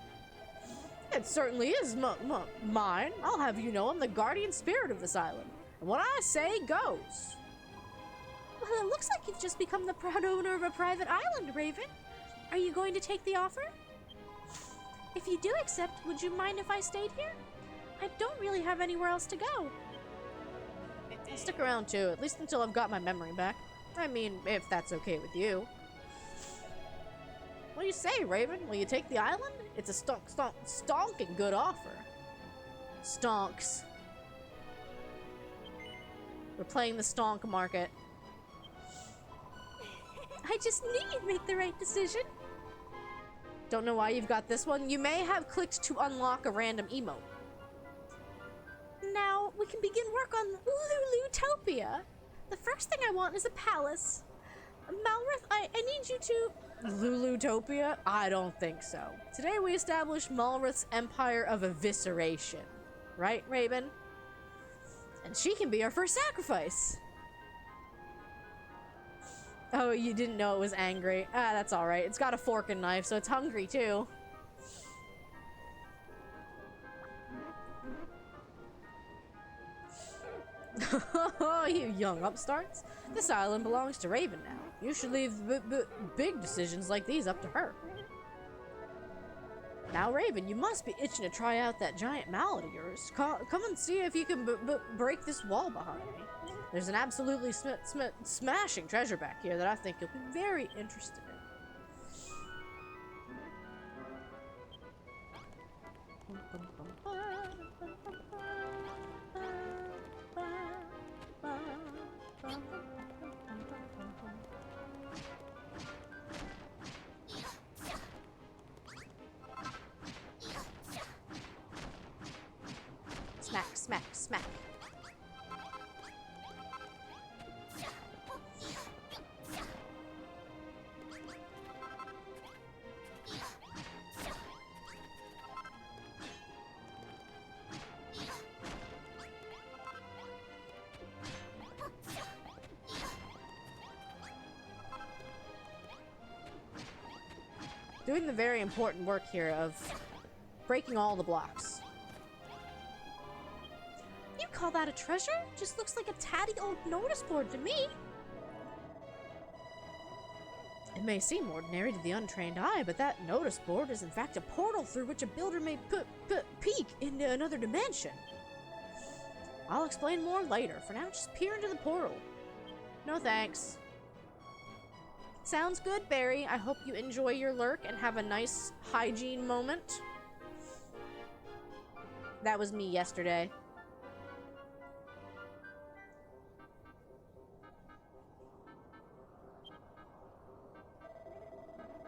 It certainly is mine. I'll have you know I'm the guardian spirit of this island. And what I say goes. Well, it looks like you've just become the proud owner of a private island, Raven. Are you going to take the offer? If you do accept, would you mind if I stayed here? I don't really have anywhere else to go. I'll stick around too, at least until I've got my memory back. I mean, if that's okay with you. What do you say, Raven? Will you take the island? It's a stonking good offer. Stonks. We're playing the stonk market. I just knew you'd make the right decision. Don't know why you've got this one. You may have clicked to unlock a random emote. Now, we can begin work on Lulutopia. The first thing I want is a palace. Malrith, I need you to... Lulutopia? I don't think so. Today we establish Malrith's empire of evisceration. Right, Raven? And she can be our first sacrifice. Oh, you didn't know it was angry. Ah, that's alright. It's got a fork and knife, so it's hungry too. You young upstarts. This island belongs to Raven now. You should leave big decisions like these up to her. Now, Raven, you must be itching to try out that giant mallet of yours. Come and see if you can break this wall behind me. There's an absolutely smashing treasure back here that I think you'll be very interested in. Smack, smack, smack. Doing the very important work here of breaking all the blocks. You call that a treasure? Just looks like a tatty old notice board to me. It may seem ordinary to the untrained eye, but that notice board is in fact a portal through which a builder may peek into another dimension. I'll explain more later. For now, just peer into the portal. No thanks. Sounds good, Barry. I hope you enjoy your lurk and have a nice hygiene moment. That was me yesterday.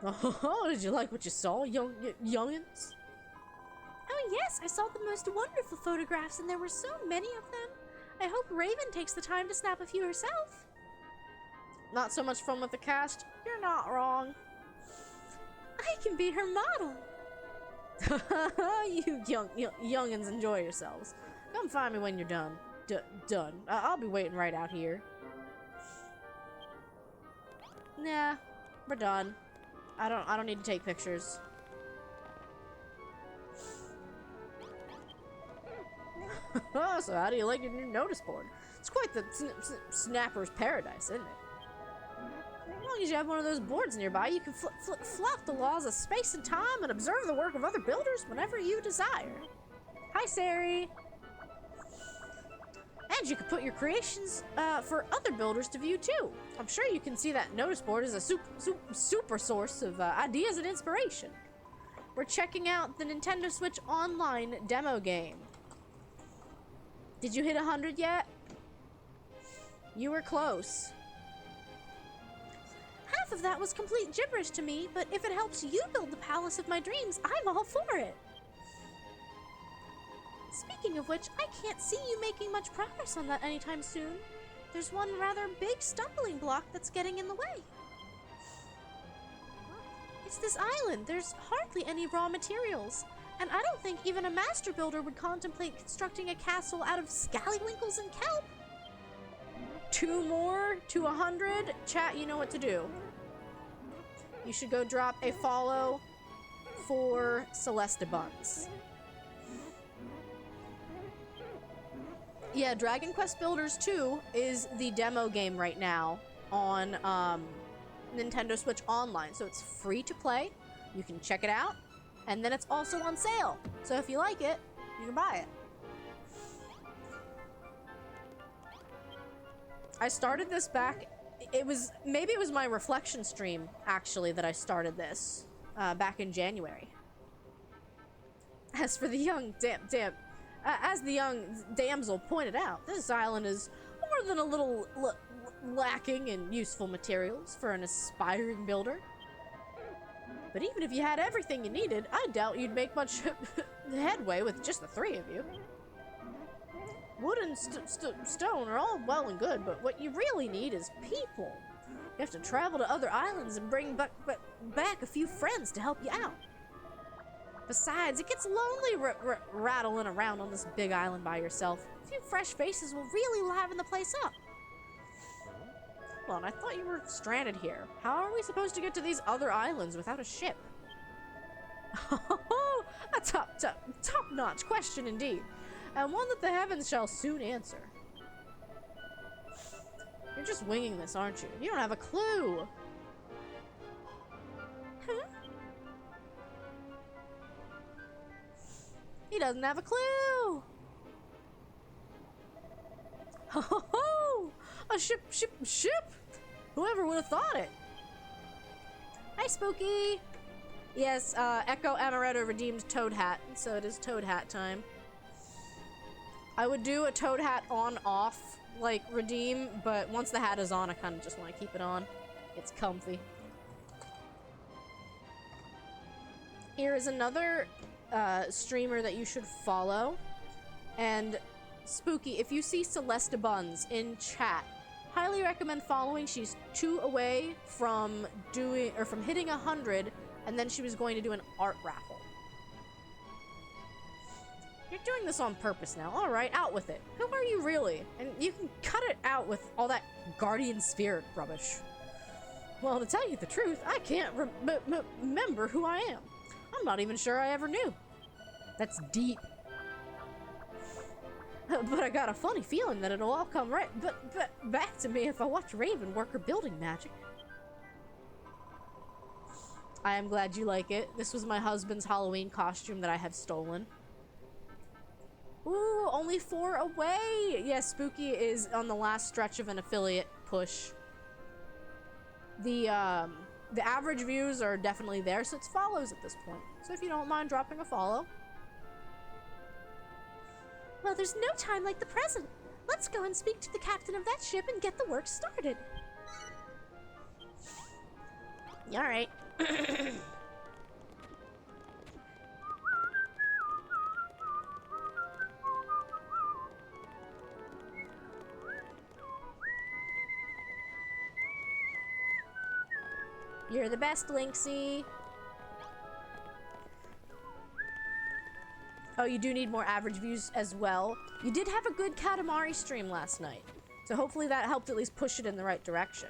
Oh, did you like what you saw, youngins? Oh yes, I saw the most wonderful photographs and there were so many of them. I hope Raven takes the time to snap a few herself. Not so much fun with the cast? You're not wrong. I can be her model. You youngins enjoy yourselves. Come find me when you're done. Done. I'll be waiting right out here. Nah, we're done. I don't need to take pictures. So how do you like your new notice board? It's quite the snapper's paradise, isn't it? As long as you have one of those boards nearby, you can flout the laws of space and time and observe the work of other builders whenever you desire. Hi, Sari. And you can put your creations for other builders to view too. I'm sure you can see that notice board is a super source of ideas and inspiration. We're checking out the Nintendo Switch Online demo game. Did you hit 100 yet? You were close. Half of that was complete gibberish to me, but if it helps you build the palace of my dreams, I'm all for it. Speaking of which, I can't see you making much progress on that anytime soon. There's one rather big stumbling block that's getting in the way. It's this island. There's hardly any raw materials, and I don't think even a master builder would contemplate constructing a castle out of scallywinkles and kelp. 2 more to 100. Chat, you know what to do. You should go drop a follow for Celeste Buns. Yeah, Dragon Quest Builders 2 is the demo game right now on Nintendo Switch Online. So it's free to play. You can check it out. And then it's also on sale. So if you like it, you can buy it. I started this back, maybe it was my reflection stream, actually, that I started this, back in January. As for the young as the young damsel pointed out, this island is more than a little lacking in useful materials for an aspiring builder. But even if you had everything you needed, I doubt you'd make much headway with just the 3 of you. Wood and stone are all well and good, but what you really need is people. You have to travel to other islands and bring back a few friends to help you out. Besides, it gets lonely rattling around on this big island by yourself. A few fresh faces will really liven the place up. Hold on, I thought you were stranded here. How are we supposed to get to these other islands without a ship? Oh, a top-notch question indeed. And one that the heavens shall soon answer. You're just winging this, aren't you? You don't have a clue. Huh? He doesn't have a clue. Oh, a ship. Whoever would have thought it? Hi, Spooky. Yes, Echo Amaretto redeemed Toad Hat, so it is Toad Hat time. I would do a Toad Hat on-off, like, redeem, but once the hat is on, I kind of just want to keep it on. It's comfy. Here is another streamer that you should follow. And Spooky, if you see Celesta Buns in chat, highly recommend following. She's 2 away from hitting 100, and then she was going to do an art raffle. You're doing this on purpose now. All right, out with it. Who are you really? And you can cut it out with all that guardian spirit rubbish. Well, to tell you the truth, I can't remember who I am. I'm not even sure I ever knew. That's deep. But I got a funny feeling that it'll all come right back to me if I watch Raven work her building magic. I am glad you like it. This was my husband's Halloween costume that I have stolen. Ooh, only 4 away! Yes, Spooky is on the last stretch of an affiliate push. The average views are definitely there, so it's follows at this point. So if you don't mind dropping a follow. Well, there's no time like the present. Let's go and speak to the captain of that ship and get the work started. Alright. You're the best, Lynxie. Oh, you do need more average views as well. You did have a good Katamari stream last night, so hopefully that helped at least push it in the right direction.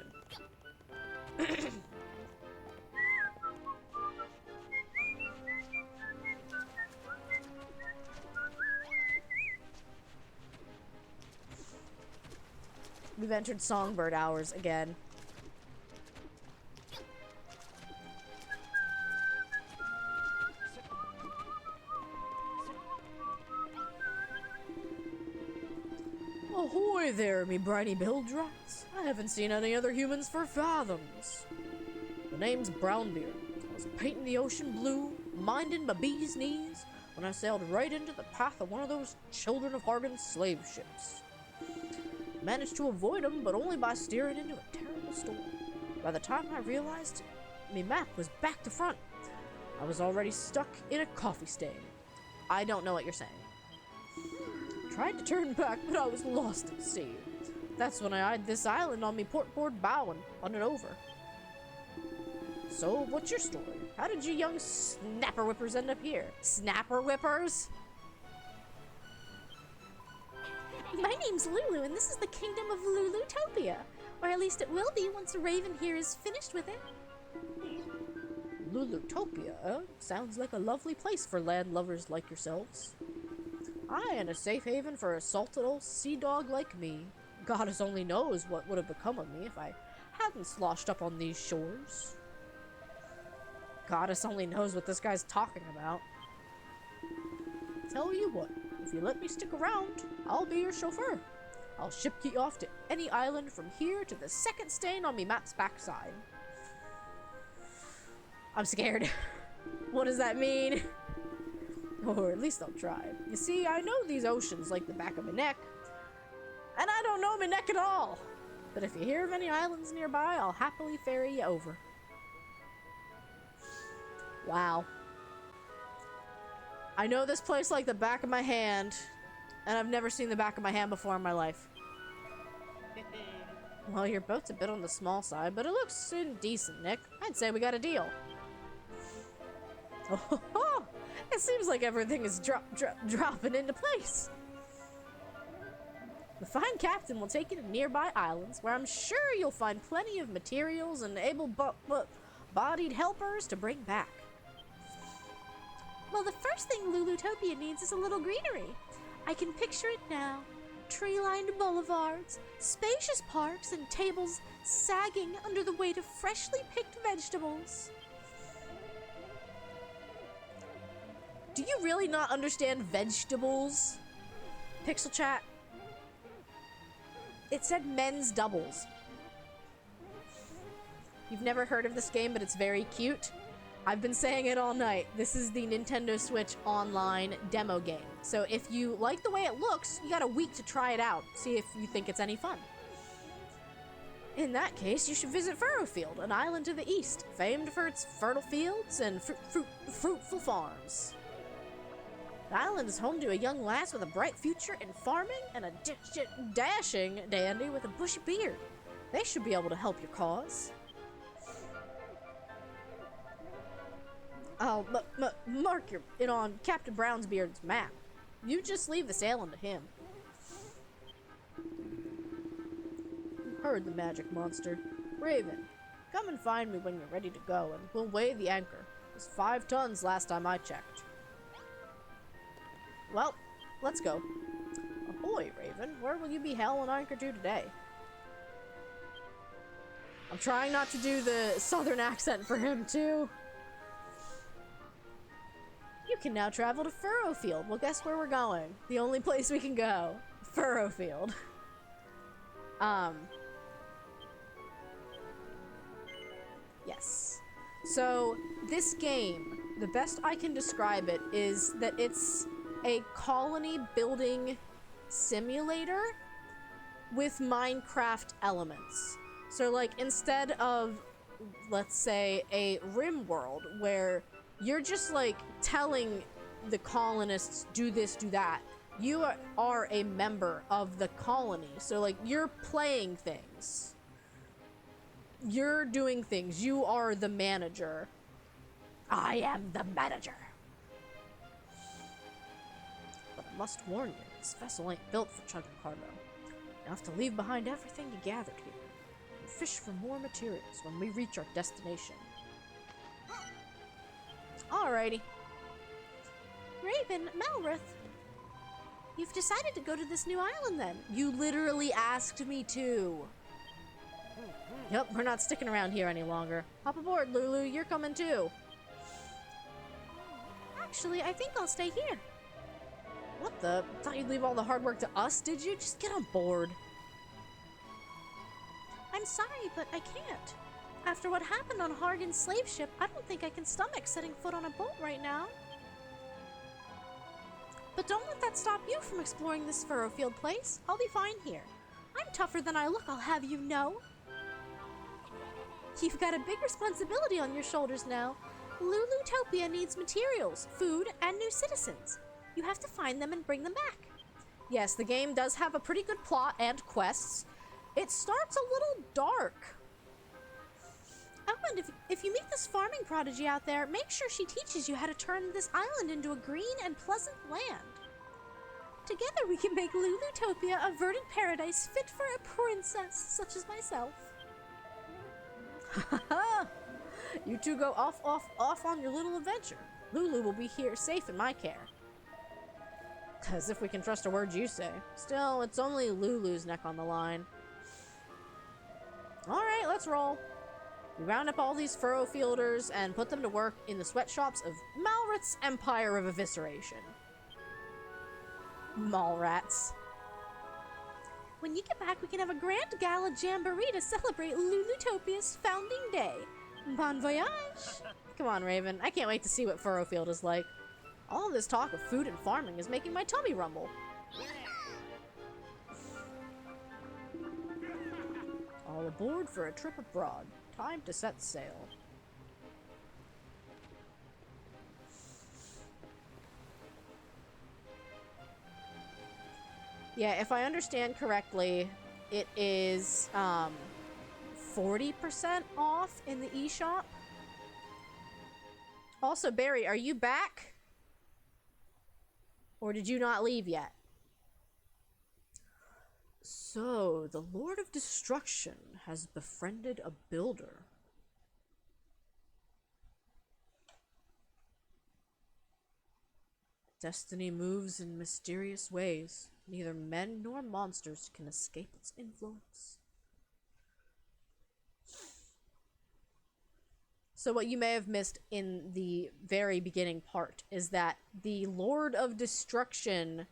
We've entered Songbird hours again. Ahoy there, me briny bilge-rats. I haven't seen any other humans for fathoms. The name's Brownbeard. I was painting the ocean blue, minding my bee's knees, when I sailed right into the path of one of those Children of Hargan slave ships. Managed to avoid them, but only by steering into a terrible storm. By the time I realized me map was back to front, I was already stuck in a coffee stain. I don't know what you're saying. Tried to turn back, but I was lost at sea. That's when I eyed this island on me portboard bow and spun it over. So, what's your story? How did you young snapper whippers end up here? Snapper whippers? My name's Lulu, and this is the kingdom of Lulutopia. Or at least it will be once Raven here is finished with it. Lulutopia? Sounds like a lovely place for land lovers like yourselves. Aye, and a safe haven for a salted old sea dog like me. Goddess only knows what would have become of me if I hadn't sloshed up on these shores. Goddess only knows what this guy's talking about. Tell you what, if you let me stick around, I'll be your chauffeur. I'll ship you off to any island from here to the second stain on me map's backside. I'm scared. What does that mean? Or at least I'll try. You see, I know these oceans like the back of my neck. And I don't know my neck at all. But if you hear of any islands nearby, I'll happily ferry you over. Wow. I know this place like the back of my hand. And I've never seen the back of my hand before in my life. Well, your boat's a bit on the small side, but it looks decent, Nick. I'd say we got a deal. Oh, it seems like everything is dropping into place. The fine captain will take you to nearby islands, where I'm sure you'll find plenty of materials and able-bodied helpers to bring back. Well, the first thing Lulutopia needs is a little greenery. I can picture it now. Tree-lined boulevards, spacious parks, and tables sagging under the weight of freshly picked vegetables. Do you really not understand vegetables? Pixel chat. It said men's doubles. You've never heard of this game, but it's very cute. I've been saying it all night. This is the Nintendo Switch Online demo game. So if you like the way it looks, you got a week to try it out. See if you think it's any fun. In that case, you should visit Furrowfield, an island to the east, famed for its fertile fields and fruitful farms. The island is home to a young lass with a bright future in farming and a dashing dandy with a bushy beard. They should be able to help your cause. I'll mark it on Captain Brownsbeard's map. You just leave the sailing to him. Heard the magic monster. Raven, come and find me when you're ready to go, and we'll weigh the anchor. It was 5 tons last time I checked. Well, let's go. Ahoy, Raven. Where will you be hauling anchor to today? I'm trying not to do the southern accent for him, too. You can now travel to Furrowfield. Well, guess where we're going? The only place we can go. Furrowfield. Yes. So, this game, the best I can describe it is that it's a colony building simulator with Minecraft elements. So, like, instead of, let's say, a rim world where you're just, like, telling the colonists, do this, do that, you are a member of the colony. So, like, you're playing things. You're doing things. You are the manager. I am the manager. But I must warn you, this vessel ain't built for chugging cargo. You have to leave behind everything you gathered here and fish for more materials when we reach our destination. Alrighty. Raven, Malrith, you've decided to go to this new island then. You literally asked me to. Yep, we're not sticking around here any longer. Hop aboard, Lulu. You're coming too. Actually, I think I'll stay here. What the? Thought you'd leave all the hard work to us, did you? Just get on board. I'm sorry, but I can't. After what happened on Hargan's slave ship, I don't think I can stomach setting foot on a boat right now. But don't let that stop you from exploring this Furrowfield place. I'll be fine here. I'm tougher than I look, I'll have you know. You've got a big responsibility on your shoulders now. Lulutopia needs materials, food, and new citizens. You have to find them and bring them back. Yes, the game does have a pretty good plot and quests. It starts a little dark. Oh, and if you meet this farming prodigy out there, make sure she teaches you how to turn this island into a green and pleasant land. Together we can make Lulutopia a verdant paradise fit for a princess such as myself. You two go off on your little adventure. Lulu will be here safe in my care. As if we can trust a word you say. Still, it's only Lulu's neck on the line. Alright, let's roll. We round up all these Furrowfielders and put them to work in the sweatshops of Malrith's Empire of Evisceration. Mallrats. When you get back, we can have a grand gala jamboree to celebrate Lulutopia's founding day. Bon voyage! Come on, Raven. I can't wait to see what Furrowfield is like. All this talk of food and farming is making my tummy rumble. All aboard for a trip abroad. Time to set sail. Yeah, if I understand correctly, it is 40% off in the eShop. Also, Barry, are you back? Or did you not leave yet? So, the Lord of Destruction has befriended a builder. Destiny moves in mysterious ways. Neither men nor monsters can escape its influence. So what you may have missed in the very beginning part is that the Lord of Destruction,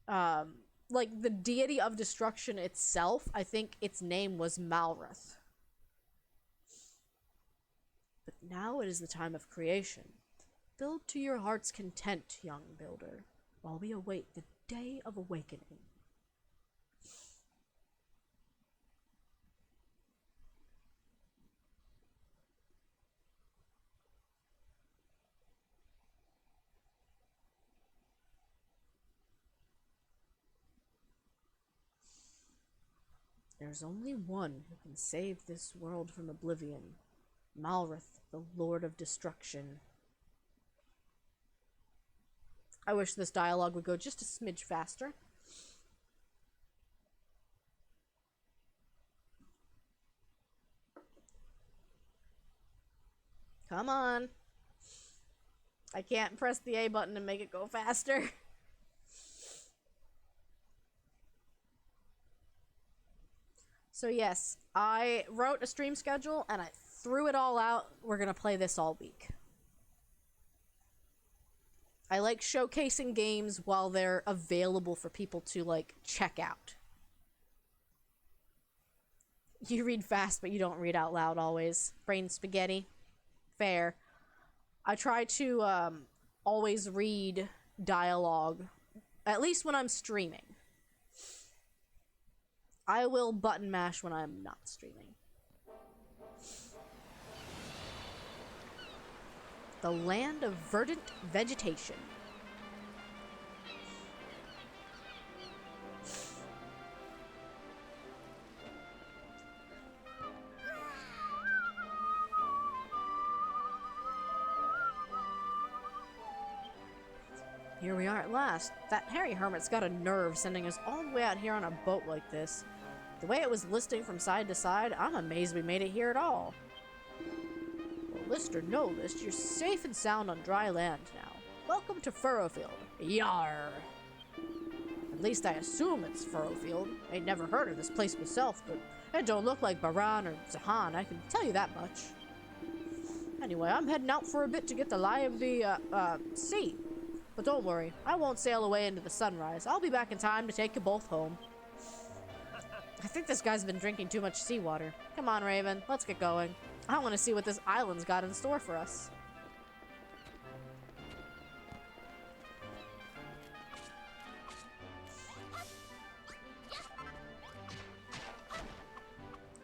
like the deity of destruction itself, I think its name was Malrith. But now it is the time of creation. Build to your heart's content, young builder, while we await the day of awakening. There's only one who can save this world from oblivion. Malrith, the Lord of Destruction. I wish this dialogue would go just a smidge faster. Come on. I can't press the A button and make it go faster. So yes, I wrote a stream schedule and I threw it all out. We're gonna play this all week. I like showcasing games while they're available for people to, like, check out. You read fast, but you don't read out loud always. Brain spaghetti. Fair. I try to, always read dialogue, at least when I'm streaming. I will button mash when I'm not streaming. The land of verdant vegetation. Here we are at last. That hairy hermit's got a nerve sending us all the way out here on a boat like this. The way it was listing from side to side, I'm amazed we made it here at all. Well, list or no list, you're safe and sound on dry land now. Welcome to Furrowfield. Yar! At least I assume it's Furrowfield. I'd never heard of this place myself, but it don't look like Baran or Zahan, I can tell you that much. Anyway, I'm heading out for a bit to get the lie of the, sea. But don't worry, I won't sail away into the sunrise. I'll be back in time to take you both home. I think this guy's been drinking too much seawater. Come on, Raven, let's get going. I want to see what this island's got in store for us.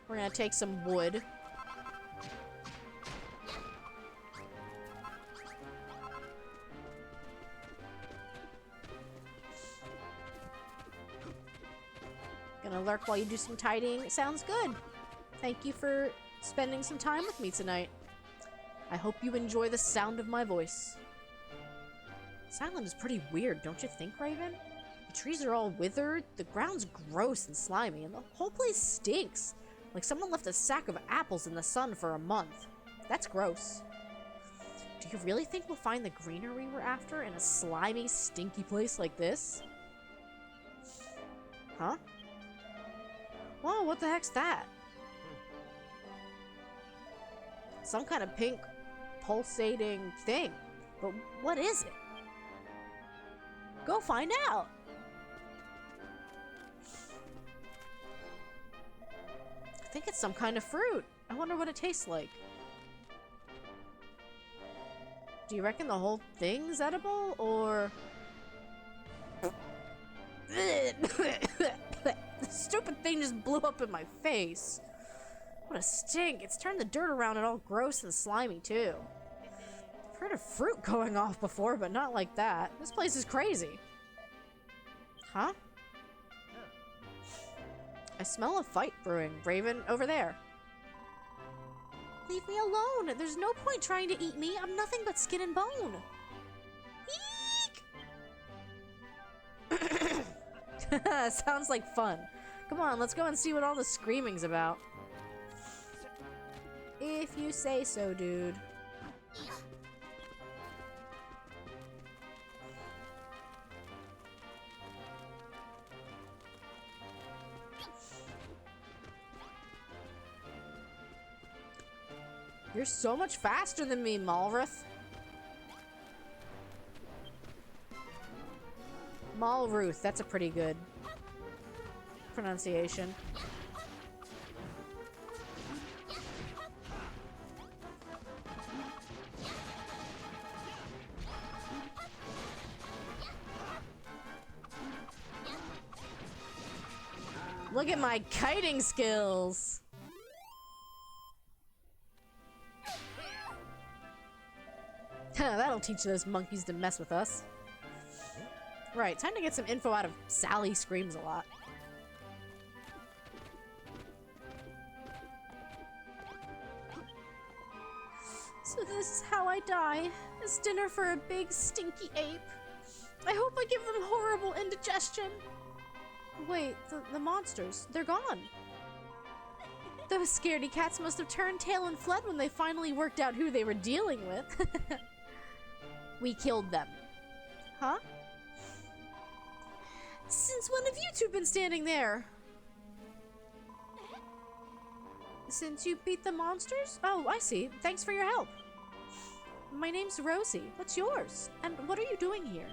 We're gonna take some wood. Gonna lurk while you do some tidying. Sounds good. Thank you for spending some time with me tonight. I hope you enjoy the sound of my voice. This island is pretty weird, don't you think, Raven? The trees are all withered, the ground's gross and slimy, and the whole place stinks. Like someone left a sack of apples in the sun for a month. That's gross. Do you really think we'll find the greenery we're after in a slimy, stinky place like this? Huh? Whoa, what the heck's that? Some kind of pink, pulsating thing. But what is it? Go find out! I think it's some kind of fruit. I wonder what it tastes like. Do you reckon the whole thing's edible, or... The stupid thing just blew up in my face. What a stink. It's turned the dirt around and all gross and slimy, too. I've heard of fruit going off before, but not like that. This place is crazy. Huh? I smell a fight brewing. Raven, over there. Leave me alone. There's no point trying to eat me. I'm nothing but skin and bone. Eek! Sounds like fun. Come on, let's go and see what all the screaming's about. If you say so, dude. You're so much faster than me, Malrith. Malruth, that's a pretty good pronunciation. Look at my kiting skills. That'll teach those monkeys to mess with us. Right, time to get some info out of Sally Screams a Lot. So this is how I die, as dinner for a big stinky ape. I hope I give them horrible indigestion. Wait, the monsters, they're gone. Those scaredy cats must have turned tail and fled when they finally worked out who they were dealing with. We killed them. Huh? Since when have you two been standing there? Since you beat the monsters? Oh, I see. Thanks for your help. My name's Rosie. What's yours? And what are you doing here?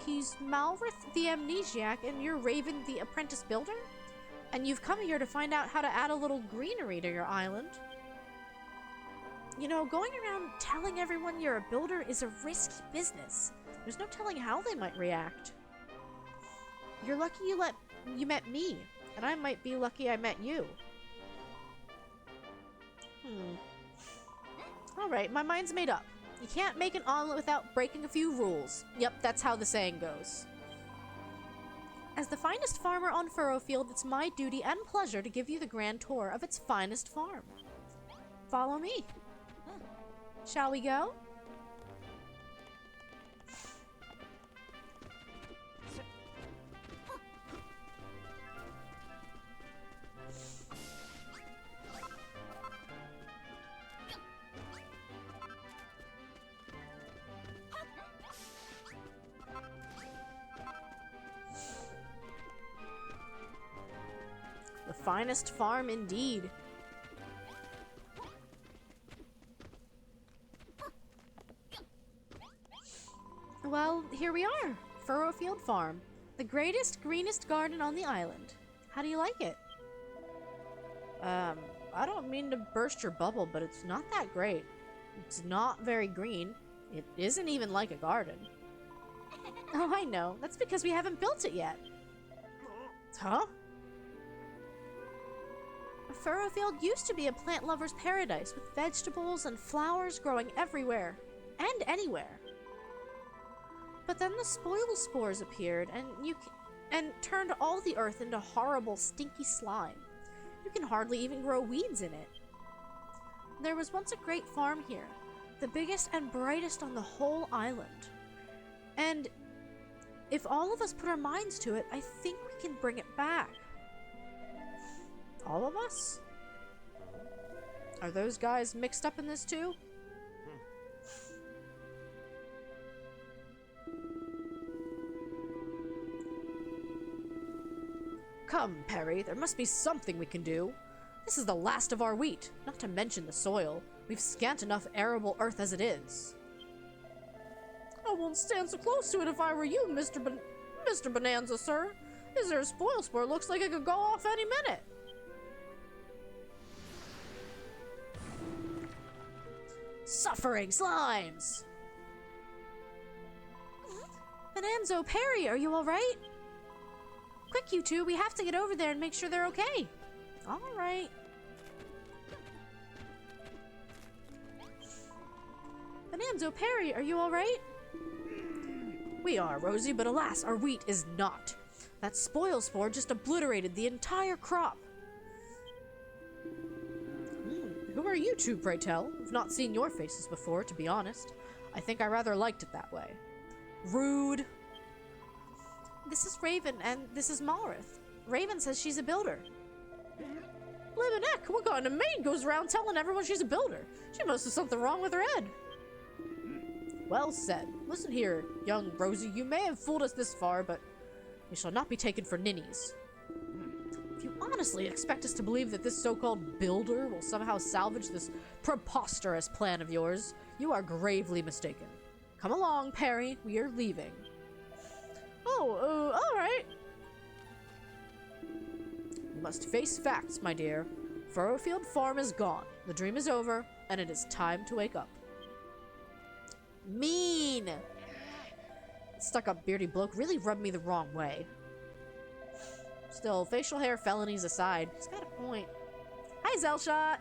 He's Malrith the Amnesiac, and you're Raven the Apprentice Builder? And you've come here to find out how to add a little greenery to your island? You know, going around telling everyone you're a builder is a risky business. There's no telling how they might react. You're lucky you met me, and I might be lucky I met you. Alright, my mind's made up. You can't make an omelet without breaking a few rules. Yep, that's how the saying goes. As the finest farmer on Furrowfield, it's my duty and pleasure to give you the grand tour of its finest farm. Follow me. Shall we go? The finest farm indeed. Well, here we are, Furrowfield Farm, the greatest, greenest garden on the island. How do you like it? I don't mean to burst your bubble, but it's not that great. It's not very green. It isn't even like a garden. Oh, I know. That's because we haven't built it yet. Huh? Furrowfield used to be a plant lover's paradise with vegetables and flowers growing everywhere and anywhere. But then the spoil spores appeared and turned all the earth into horrible, stinky slime. You can hardly even grow weeds in it. There was once a great farm here, the biggest and brightest on the whole island. And if all of us put our minds to it, I think we can bring it back. All of us? Are those guys mixed up in this too? Come, Perry, there must be something we can do. This is the last of our wheat, not to mention the soil. We've scant enough arable earth as it is. I won't stand so close to it if I were you, Mr. Bonanza, sir. Is there a spoil spore? Looks like it could go off any minute. Suffering slimes! Bonanzo, Perry, are you alright? Quick, you two, we have to get over there and make sure they're okay. Alright. Bonanzo, Perry, are you alright? We are, Rosie, but alas, our wheat is not. That spoil spore just obliterated the entire crop. Who are you two, pray tell? I've not seen your faces before, to be honest. I think I rather liked it that way. Rude. This is Raven, and this is Malrith. Raven says she's a builder. Living heck, what kind of maid goes around telling everyone she's a builder? She must have something wrong with her head. Well said. Listen here, young Rosie, you may have fooled us this far, but you shall not be taken for ninnies. If you honestly expect us to believe that this so-called builder will somehow salvage this preposterous plan of yours, you are gravely mistaken. Come along, Perry, we are leaving. Oh, alright. You must face facts, my dear. Furrowfield Farm is gone, the dream is over, and it is time to wake up. Mean! Stuck-up beardy bloke really rubbed me the wrong way. Still, facial hair felonies aside, he's got a point. Hi, Zelshot!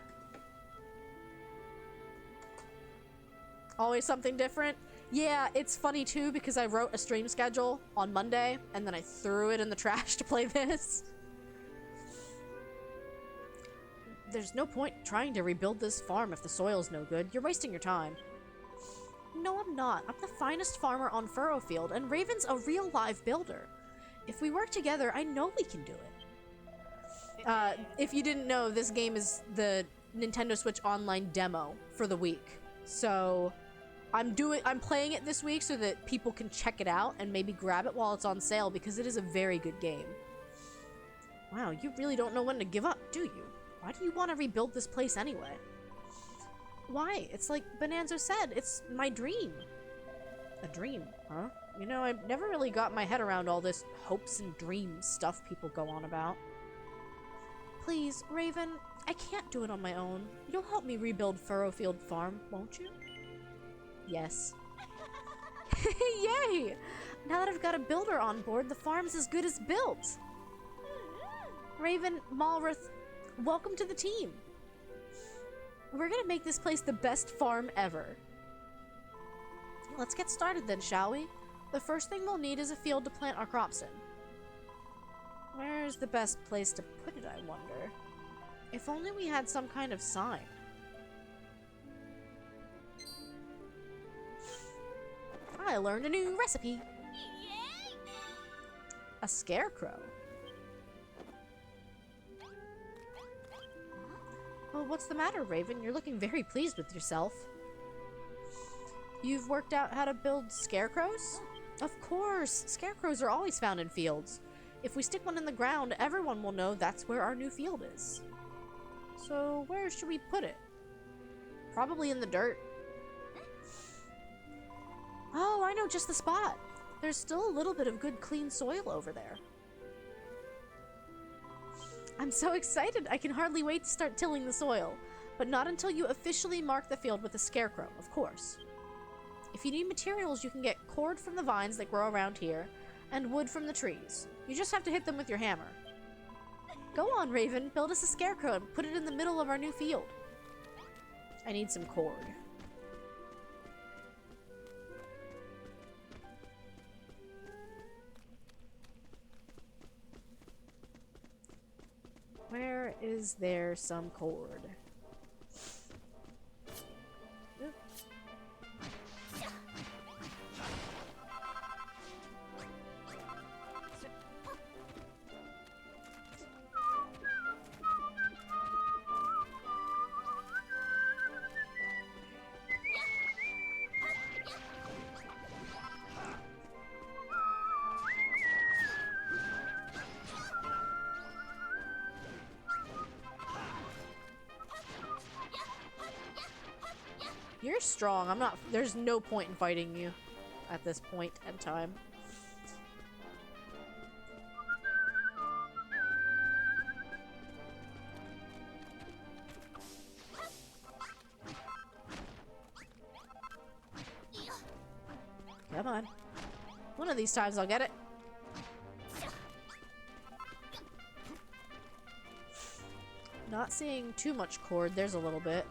Always something different? Yeah, it's funny too because I wrote a stream schedule on Monday and then I threw it in the trash to play this. There's no point trying to rebuild this farm if the soil's no good. You're wasting your time. No, I'm not. I'm the finest farmer on Furrowfield, and Raven's a real live builder. If we work together, I know we can do it. If you didn't know, this game is the Nintendo Switch Online demo for the week. So I'm playing it this week so that people can check it out and maybe grab it while it's on sale because it is a very good game. Wow, you really don't know when to give up, do you? Why do you want to rebuild this place anyway? Why? It's like Bonanza said, it's my dream. A dream, huh? You know, I've never really got my head around all this hopes and dreams stuff people go on about. Please, Raven, I can't do it on my own. You'll help me rebuild Furrowfield Farm, won't you? Yes. Yay! Now that I've got a builder on board, the farm's as good as built. Raven, Malrith, welcome to the team. We're gonna make this place the best farm ever. Let's get started then, shall we? The first thing we'll need is a field to plant our crops in. Where's the best place to put it, I wonder? If only we had some kind of sign. I learned a new recipe. A scarecrow. Well, what's the matter, Raven? You're looking very pleased with yourself. You've worked out how to build scarecrows? Of course! Scarecrows are always found in fields. If we stick one in the ground, everyone will know that's where our new field is. So, where should we put it? Probably in the dirt. Oh, I know just the spot. There's still a little bit of good, clean soil over there. I'm so excited, I can hardly wait to start tilling the soil. But not until you officially mark the field with a scarecrow, of course. If you need materials, you can get cord from the vines that grow around here, and wood from the trees. You just have to hit them with your hammer. Go on, Raven, build us a scarecrow and put it in the middle of our new field. I need some cord. Where is there some cord? Oop. You're strong. I'm not. There's no point in fighting you at this point in time. Come on. One of these times I'll get it. Not seeing too much cord. There's a little bit.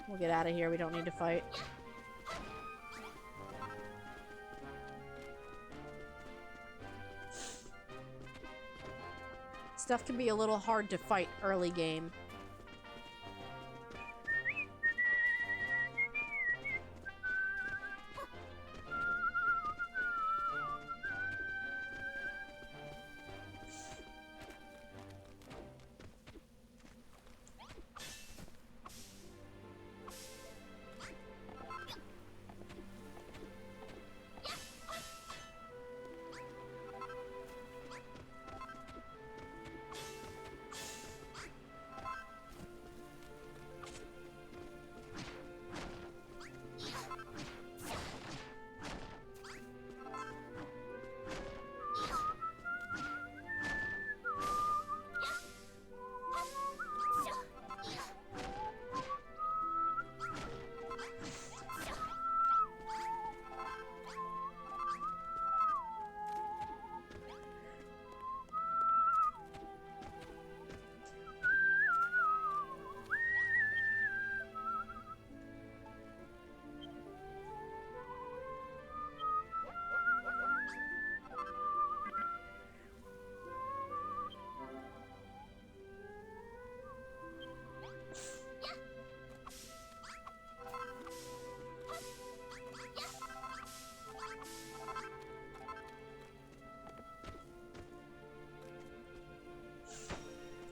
We'll get out of here. We don't need to fight. Stuff can be a little hard to fight early game.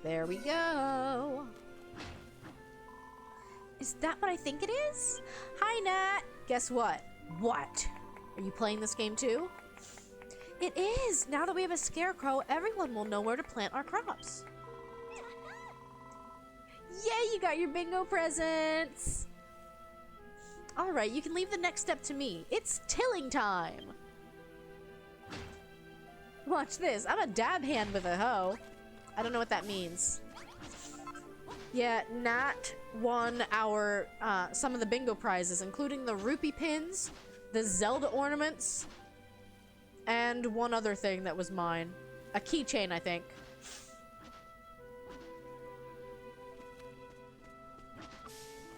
There we go. Is that what I think it is? Hi, Nat. Guess what? What? Are you playing this game too? It is! Now that we have a scarecrow, everyone will know where to plant our crops. Yay, you got your bingo presents! Alright, you can leave the next step to me. It's tilling time! Watch this. I'm a dab hand with a hoe. I don't know what that means. Yeah, Nat won our, some of the bingo prizes, including the rupee pins, the Zelda ornaments, and one other thing that was mine. A keychain, I think.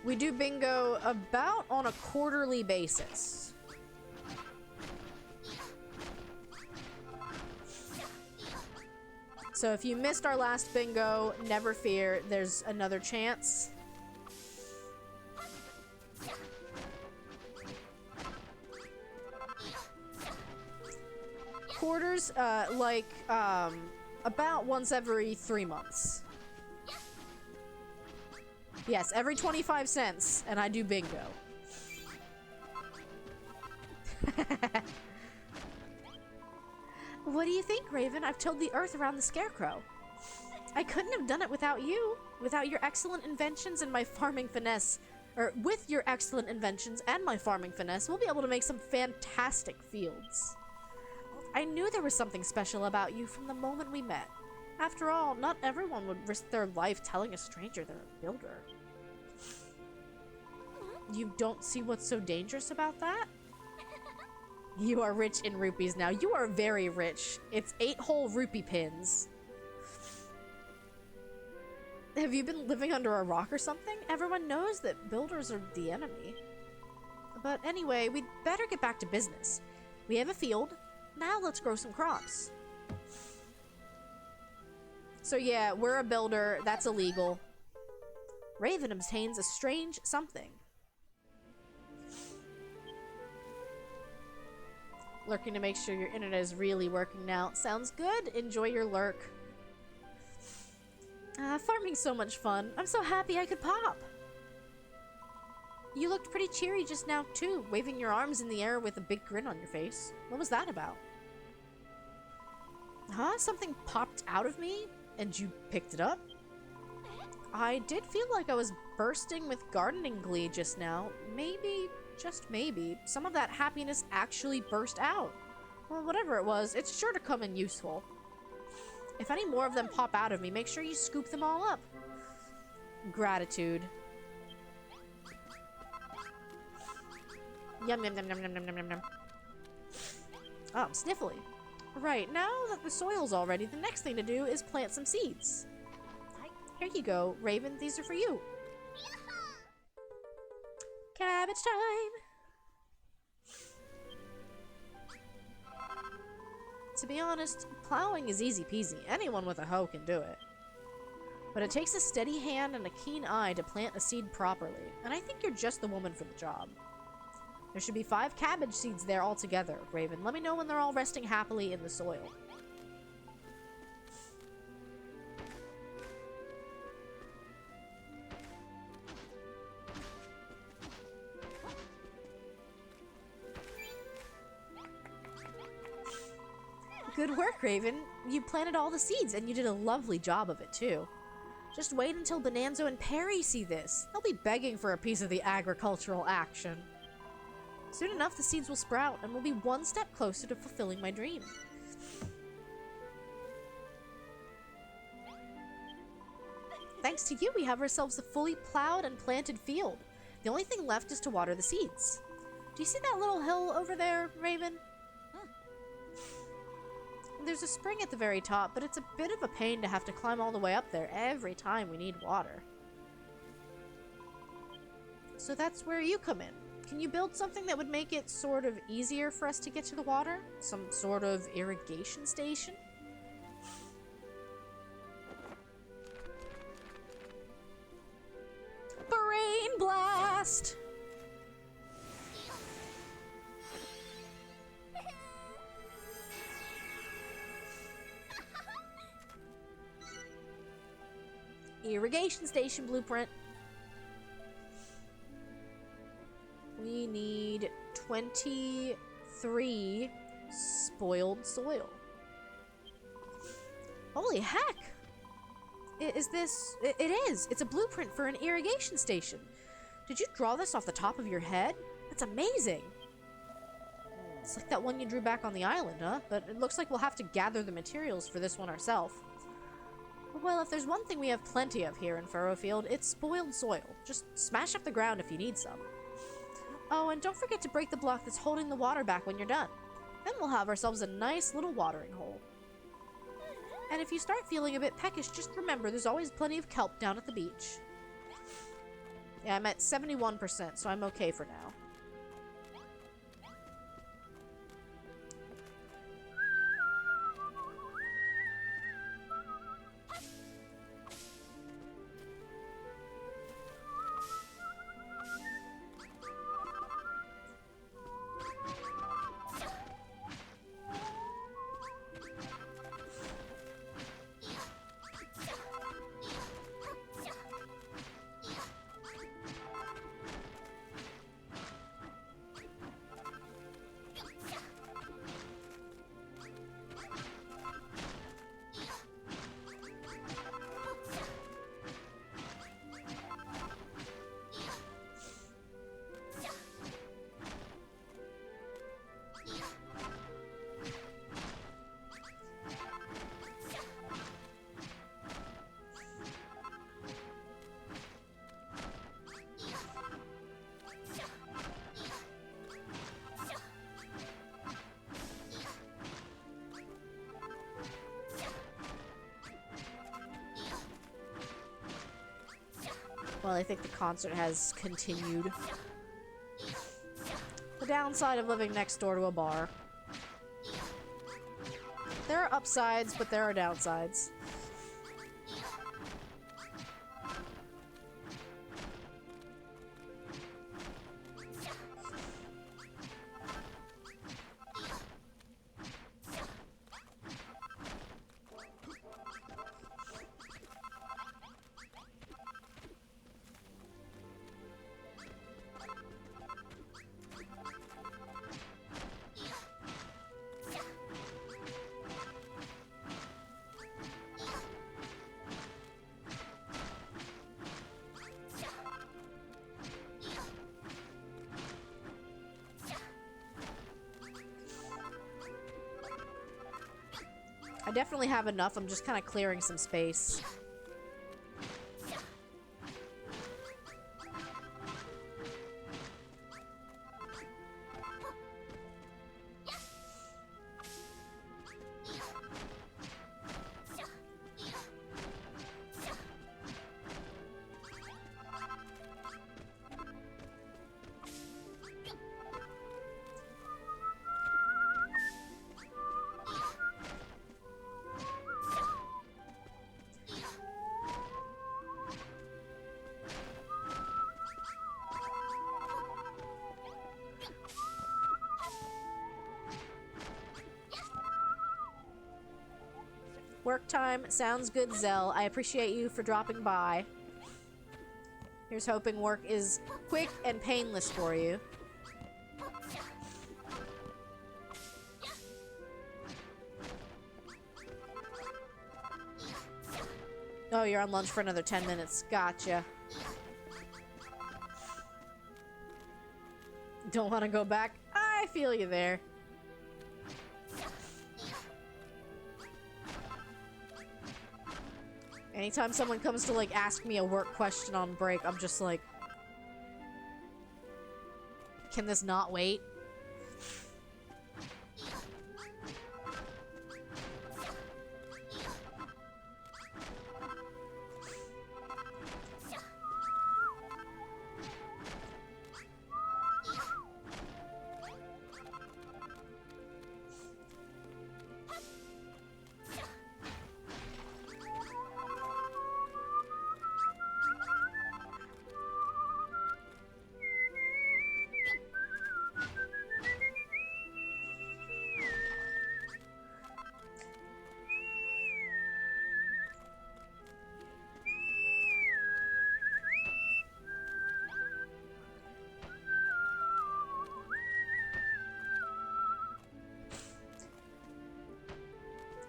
We do bingo about on a quarterly basis. So if you missed our last bingo, never fear, there's another chance. Quarters, about once every 3 months. Yes, every 25 cents, and I do bingo. What do you think, Raven? I've tilled the earth around the scarecrow. I couldn't have done it without you. Without your excellent inventions and my farming finesse. Or with your excellent inventions and my farming finesse, we'll be able to make some fantastic fields. I knew there was something special about you from the moment we met. After all, not everyone would risk their life telling a stranger they're a builder. You don't see what's so dangerous about that? You are rich in rupees now. You are very rich. It's 8 whole rupee pins. Have you been living under a rock or something? Everyone knows that builders are the enemy. But anyway, we'd better get back to business. We have a field. Now let's grow some crops. So yeah, we're a builder. That's illegal. Raven obtains a strange something. Lurking to make sure your internet is really working now. Sounds good. Enjoy your lurk. Farming's so much fun. I'm so happy I could pop. You looked pretty cheery just now, too, waving your arms in the air with a big grin on your face. What was that about? Huh? Something popped out of me, and you picked it up? I did feel like I was bursting with gardening glee just now. Maybe, just maybe, some of that happiness actually burst out. Well, whatever it was, it's sure to come in useful. If any more of them pop out of me, make sure you scoop them all up. Gratitude. Yum, yum, yum, yum, yum, yum, yum, yum. Oh, I'm sniffly. Right, now that the soil's all ready, the next thing to do is plant some seeds. Here you go, Raven. These are for you. Cabbage time! To be honest, plowing is easy peasy. Anyone with a hoe can do it. But it takes a steady hand and a keen eye to plant a seed properly, and I think you're just the woman for the job. There should be 5 cabbage seeds there altogether, Raven. Let me know when they're all resting happily in the soil. Good work, Raven. You planted all the seeds, and you did a lovely job of it, too. Just wait until Bonanzo and Perry see this. They'll be begging for a piece of the agricultural action. Soon enough, the seeds will sprout, and we'll be one step closer to fulfilling my dream. Thanks to you, we have ourselves a fully plowed and planted field. The only thing left is to water the seeds. Do you see that little hill over there, Raven? There's a spring at the very top, but it's a bit of a pain to have to climb all the way up there every time we need water. So that's where you come in. Can you build something that would make it sort of easier for us to get to the water? Some sort of irrigation station? Brain blast! irrigation station blueprint. We need 23 spoiled soil. Holy heck! Is this... It is! It's a blueprint for an irrigation station. Did you draw this off the top of your head? That's amazing! It's like that one you drew back on the island, huh? But it looks like we'll have to gather the materials for this one ourselves. Well, if there's one thing we have plenty of here in Furrowfield, it's spoiled soil. Just smash up the ground if you need some. Oh, and don't forget to break the block that's holding the water back when you're done. Then we'll have ourselves a nice little watering hole. And if you start feeling a bit peckish, just remember there's always plenty of kelp down at the beach. Yeah, I'm at 71%, so I'm okay for now. Well, I think the concert has continued. The downside of living next door to a bar. There are upsides, but there are downsides. I definitely have enough. I'm just kind of clearing some space. Work time. Sounds good, Zell. I appreciate you for dropping by. Here's hoping work is quick and painless for you. Oh, you're on lunch for another 10 minutes. Gotcha. Don't want to go back? I feel you there. Anytime someone comes to, like, ask me a work question on break, I'm just like... Can this not wait?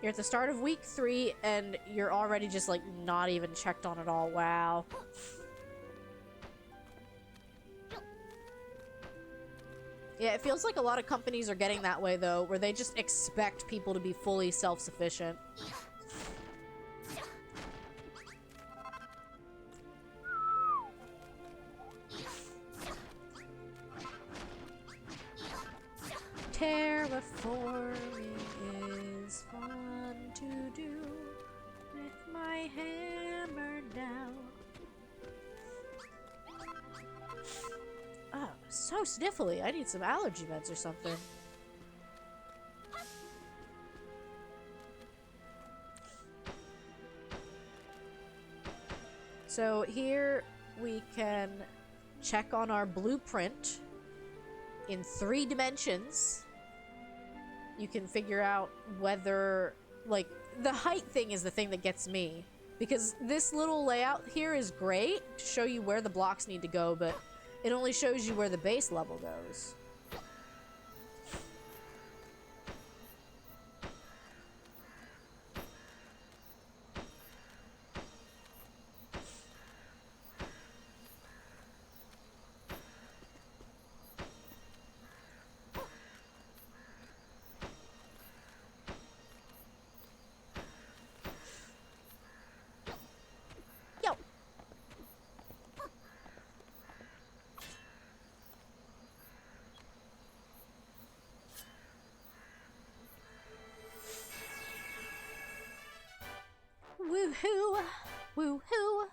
You're at the start of week 3, and you're already just, like, not even checked on at all. Wow. Yeah, it feels like a lot of companies are getting that way, though, where they just expect people to be fully self-sufficient. Terraforming is fun to do with my hammer now. Oh, so sniffly. I need some allergy meds or something. So here we can check on our blueprint in 3 dimensions. You can figure out whether, like, the height thing is the thing that gets me. Because this little layout here is great to show you where the blocks need to go, but it only shows you where the base level goes. Yo! Woohoo! Woohoo!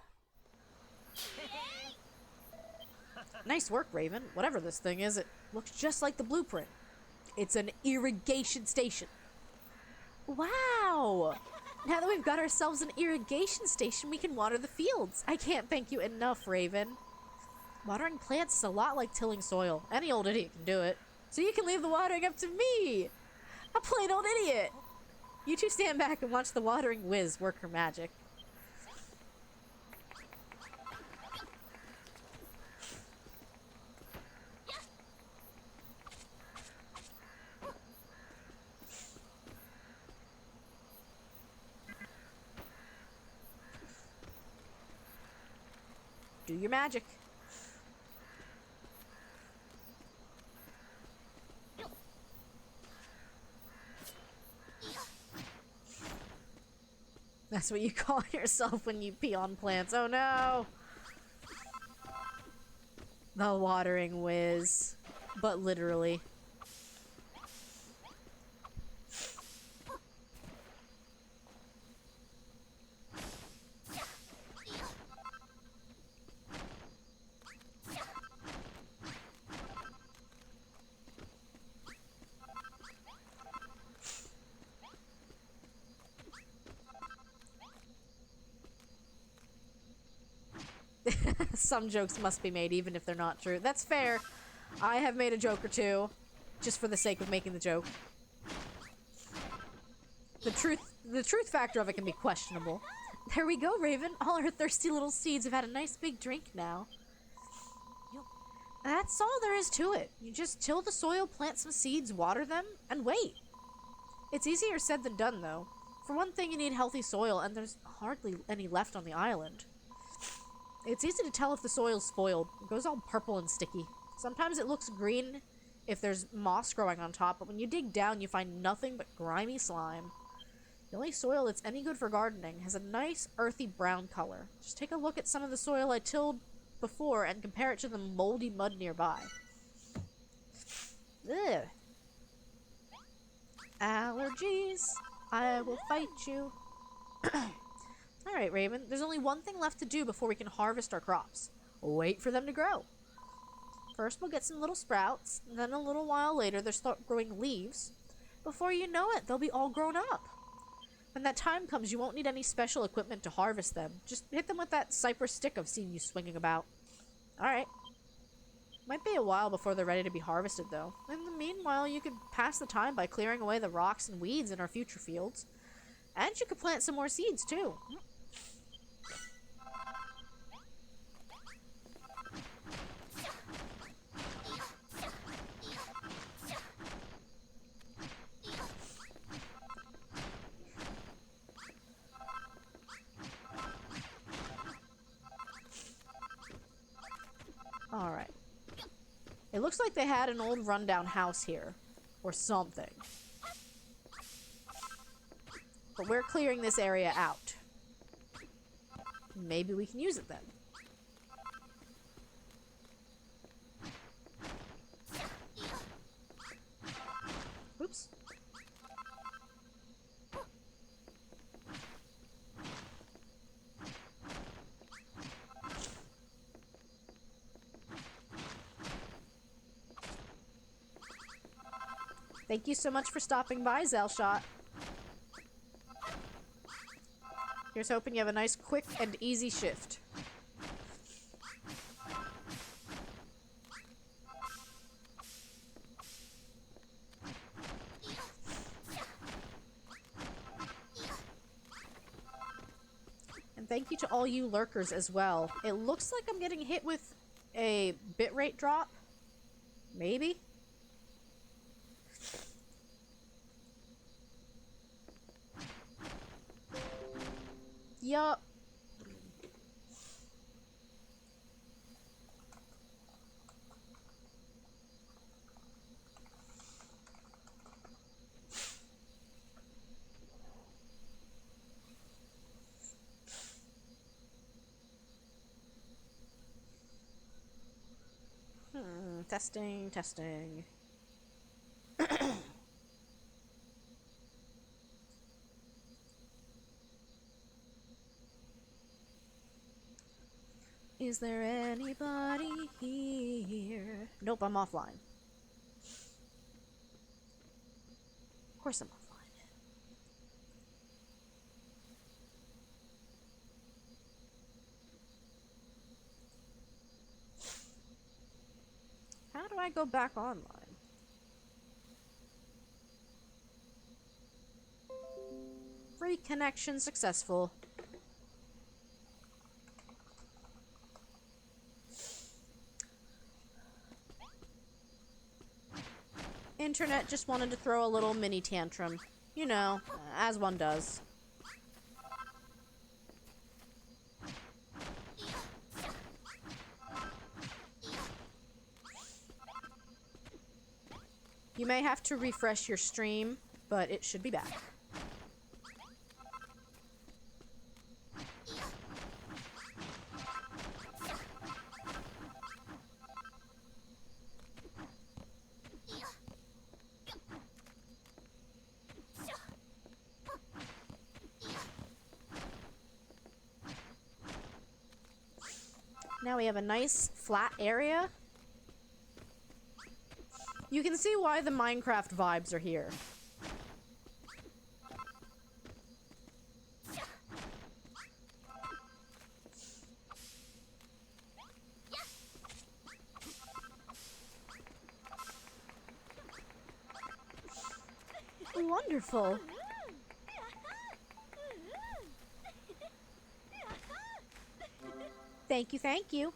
Nice work, Raven. Whatever this thing is, it looks just like the blueprint. It's an irrigation station. Wow! Now that we've got ourselves an irrigation station, we can water the fields. I can't thank you enough, Raven. Watering plants is a lot like tilling soil. Any old idiot can do it. So you can leave the watering up to me! A plain old idiot! You two stand back and watch the watering whiz work her magic. Do your magic. That's what you call yourself when you pee on plants. Oh no! The watering whiz. But literally. Some jokes must be made, even if they're not true. That's fair. I have made a joke or two, just for the sake of making the joke. The truth factor of it can be questionable. There we go, Raven. All our thirsty little seeds have had a nice big drink now. That's all there is to it. You just till the soil, plant some seeds, water them, and wait. It's easier said than done, though. For one thing, you need healthy soil, and there's hardly any left on the island. It's easy to tell if the soil's spoiled. It goes all purple and sticky. Sometimes it looks green if there's moss growing on top, but when you dig down, you find nothing but grimy slime. The only soil that's any good for gardening has a nice, earthy brown color. Just take a look at some of the soil I tilled before and compare it to the moldy mud nearby. Ugh. Allergies. I will fight you. Alright, Raven. There's only one thing left to do before we can harvest our crops. Wait for them to grow. First, we'll get some little sprouts, and then a little while later, they'll start growing leaves. Before you know it, they'll be all grown up. When that time comes, you won't need any special equipment to harvest them. Just hit them with that cypress stick I've seen you swinging about. Alright. Might be a while before they're ready to be harvested, though. In the meanwhile, you could pass the time by clearing away the rocks and weeds in our future fields. And you could plant some more seeds, too. Alright. It looks like they had an old rundown house here. Or something. But we're clearing this area out. Maybe we can use it then. Oops. Thank you so much for stopping by, Zelshot. Here's hoping you have a nice, quick, and easy shift. And thank you to all you lurkers as well. It looks like I'm getting hit with a bitrate drop. Maybe? Yup. Testing, testing. Is there anybody here? Nope, I'm offline. Of course I'm offline. How do I go back online? Reconnection successful. Internet just wanted to throw a little mini tantrum. You know, as one does. You may have to refresh your stream, but it should be back. Now we have a nice flat area. You can see why the Minecraft vibes are here. Wonderful. Thank you, thank you.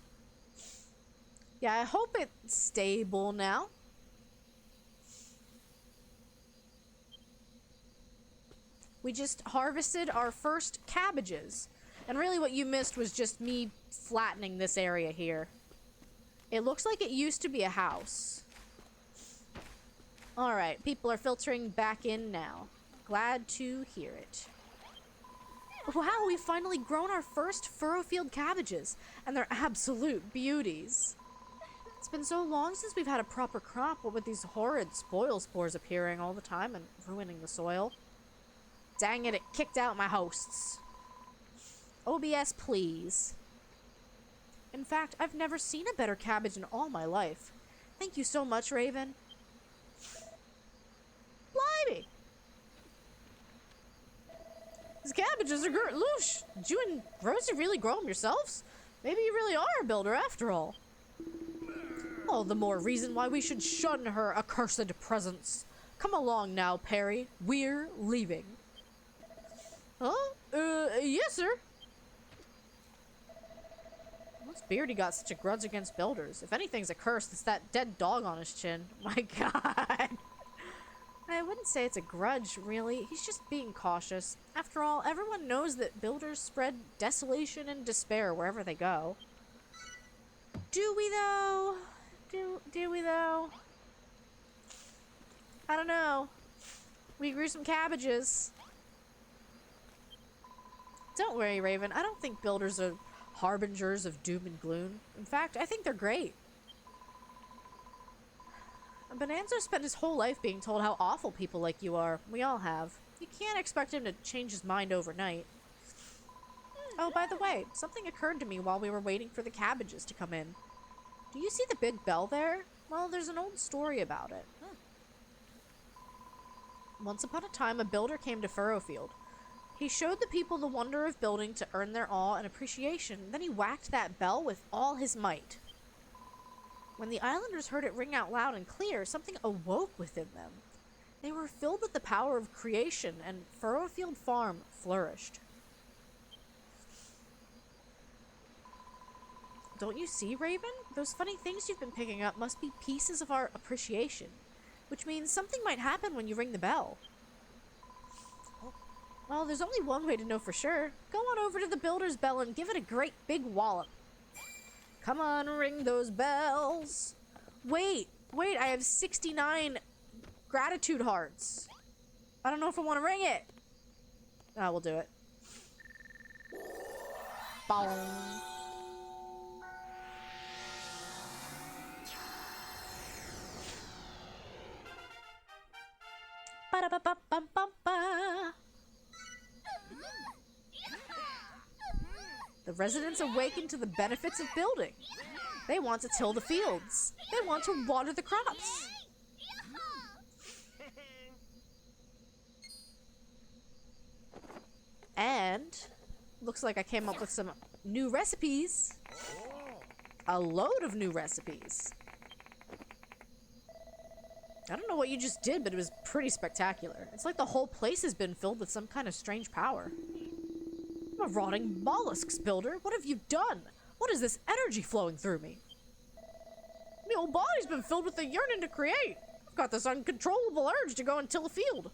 Yeah, I hope it's stable now. We just harvested our first cabbages. And really what you missed was just me flattening this area here. It looks like it used to be a house. Alright, people are filtering back in now. Glad to hear it. Wow, we've finally grown our first Furrowfield cabbages, and they're absolute beauties. It's been so long since we've had a proper crop, what with these horrid spoil spores appearing all the time and ruining the soil. Dang it, it kicked out my hosts. OBS, please. In fact, I've never seen a better cabbage in all my life. Thank you so much, Raven. Blimey! These cabbages are great. Loosh, did you and Rosie really grow them yourselves? Maybe you really are a builder after all. All the more reason why we should shun her accursed presence. Come along now, Perry. We're leaving. Huh? Yes, sir. What's Beardy got such a grudge against builders? If anything's a curse, it's that dead dog on his chin. My god. I wouldn't say it's a grudge, really. He's just being cautious. After all, everyone knows that builders spread desolation and despair wherever they go. Do we though? Do we though? I don't know. We grew some cabbages. Don't worry, Raven. I don't think builders are harbingers of doom and gloom. In fact, I think they're great. Bonanza spent his whole life being told how awful people like you are. We all have. You can't expect him to change his mind overnight. Oh, by the way, something occurred to me while we were waiting for the cabbages to come in. Do you see the big bell there? Well, there's an old story about it. Once upon a time, a builder came to Furrowfield. He showed the people the wonder of building to earn their awe and appreciation. Then he whacked that bell with all his might. When the islanders heard it ring out loud and clear, something awoke within them. They were filled with the power of creation, and Furrowfield Farm flourished. Don't you see, Raven? Those funny things you've been picking up must be pieces of our appreciation. Which means something might happen when you ring the bell. Well, there's only one way to know for sure. Go on over to the builder's bell and give it a great big wallop. Come on, ring those bells. Wait, I have 69 gratitude hearts. I don't know if I want to ring it. Ah, we'll do it. Bong. Ba-da-ba-ba-bum-bum-ba. The residents awaken to the benefits of building. They want to till the fields. They want to water the crops. And looks like I came up with some new recipes. A load of new recipes. I don't know what you just did, but it was pretty spectacular. It's like the whole place has been filled with some kind of strange power. I'm a rotting mollusks builder. What have you done? What is this energy flowing through me? My whole body's been filled with the yearning to create. I've got this uncontrollable urge to go and till a field.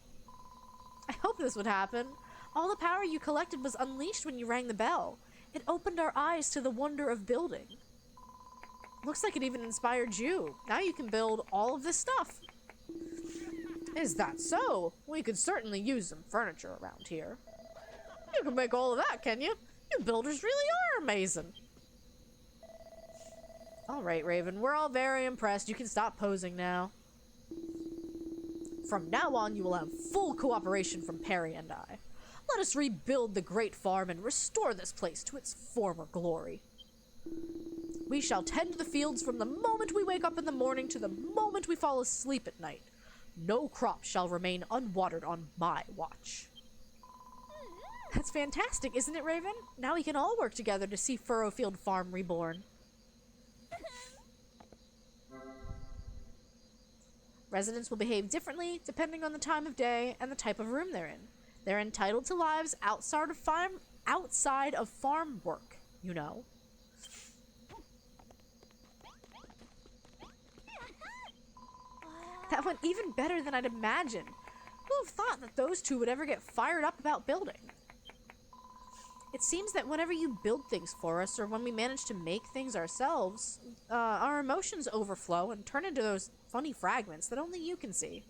I hoped this would happen. All the power you collected was unleashed when you rang the bell. It opened our eyes to the wonder of building. Looks like it even inspired you. Now you can build all of this stuff. Is that so? We could certainly use some furniture around here. You can make all of that, can you? You builders really are amazing. Alright, Raven, we're all very impressed. You can stop posing now. From now on, you will have full cooperation from Perry and I. Let us rebuild the great farm and restore this place to its former glory. We shall tend the fields from the moment we wake up in the morning to the moment we fall asleep at night. No crop shall remain unwatered on my watch. That's fantastic, isn't it, Raven? Now we can all work together to see Furrowfield Farm reborn. Residents will behave differently depending on the time of day and the type of room they're in. They're entitled to lives outside of farm work, you know. That went even better than I'd imagined. Who would have thought that those two would ever get fired up about building? It seems that whenever you build things for us, or when we manage to make things ourselves, our emotions overflow and turn into those funny fragments that only you can see.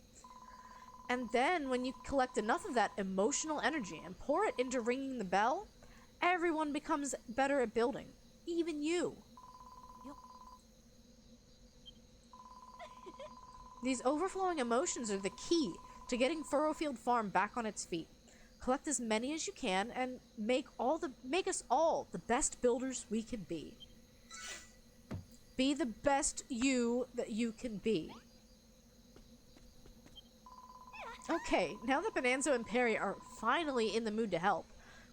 And then, when you collect enough of that emotional energy and pour it into ringing the bell, everyone becomes better at building. Even you. These overflowing emotions are the key to getting Furrowfield Farm back on its feet. Collect as many as you can and make us all the best builders we can be. Be the best you that you can be. Okay, now that Bonanza and Perry are finally in the mood to help,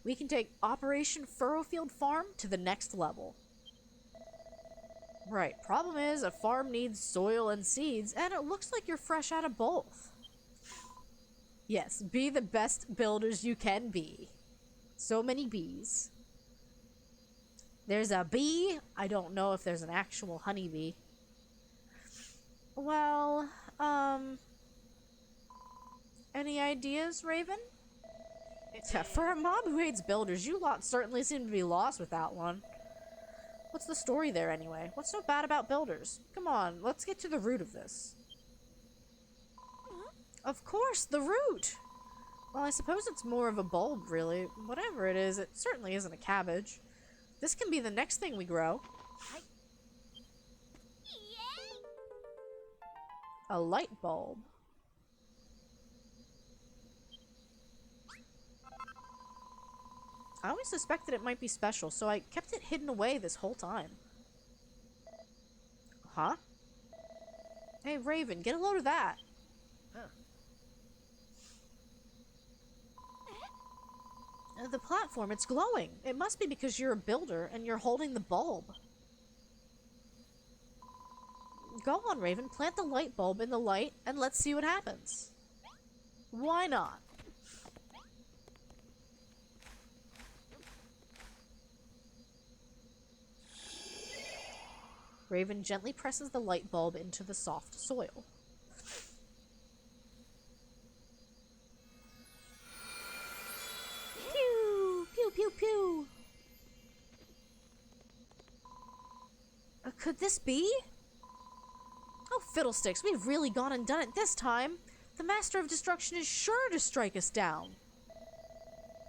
we can take Operation Furrowfield Farm to the next level. Right, problem is, a farm needs soil and seeds, and it looks like you're fresh out of both. Yes, be the best builders you can be. So many bees. There's a bee. I don't know if there's an actual honeybee. Well, any ideas, Raven? For a mob who hates builders, you lot certainly seem to be lost without one. What's the story there anyway? What's so bad about builders? Come on, let's get to the root of this. Of course, the root! Well, I suppose it's more of a bulb, really. Whatever it is, it certainly isn't a cabbage. This can be the next thing we grow. A light bulb. I always suspected it might be special, so I kept it hidden away this whole time. Huh? Hey, Raven, get a load of that. The platform, it's glowing. It must be because you're a builder and you're holding the bulb. Go on, Raven, plant the light bulb in the light and let's see what happens. Why not? Raven gently presses the light bulb into the soft soil. Pew! Pew, pew, pew! Could this be? Oh, fiddlesticks, we've really gone and done it this time. The Master of Destruction is sure to strike us down.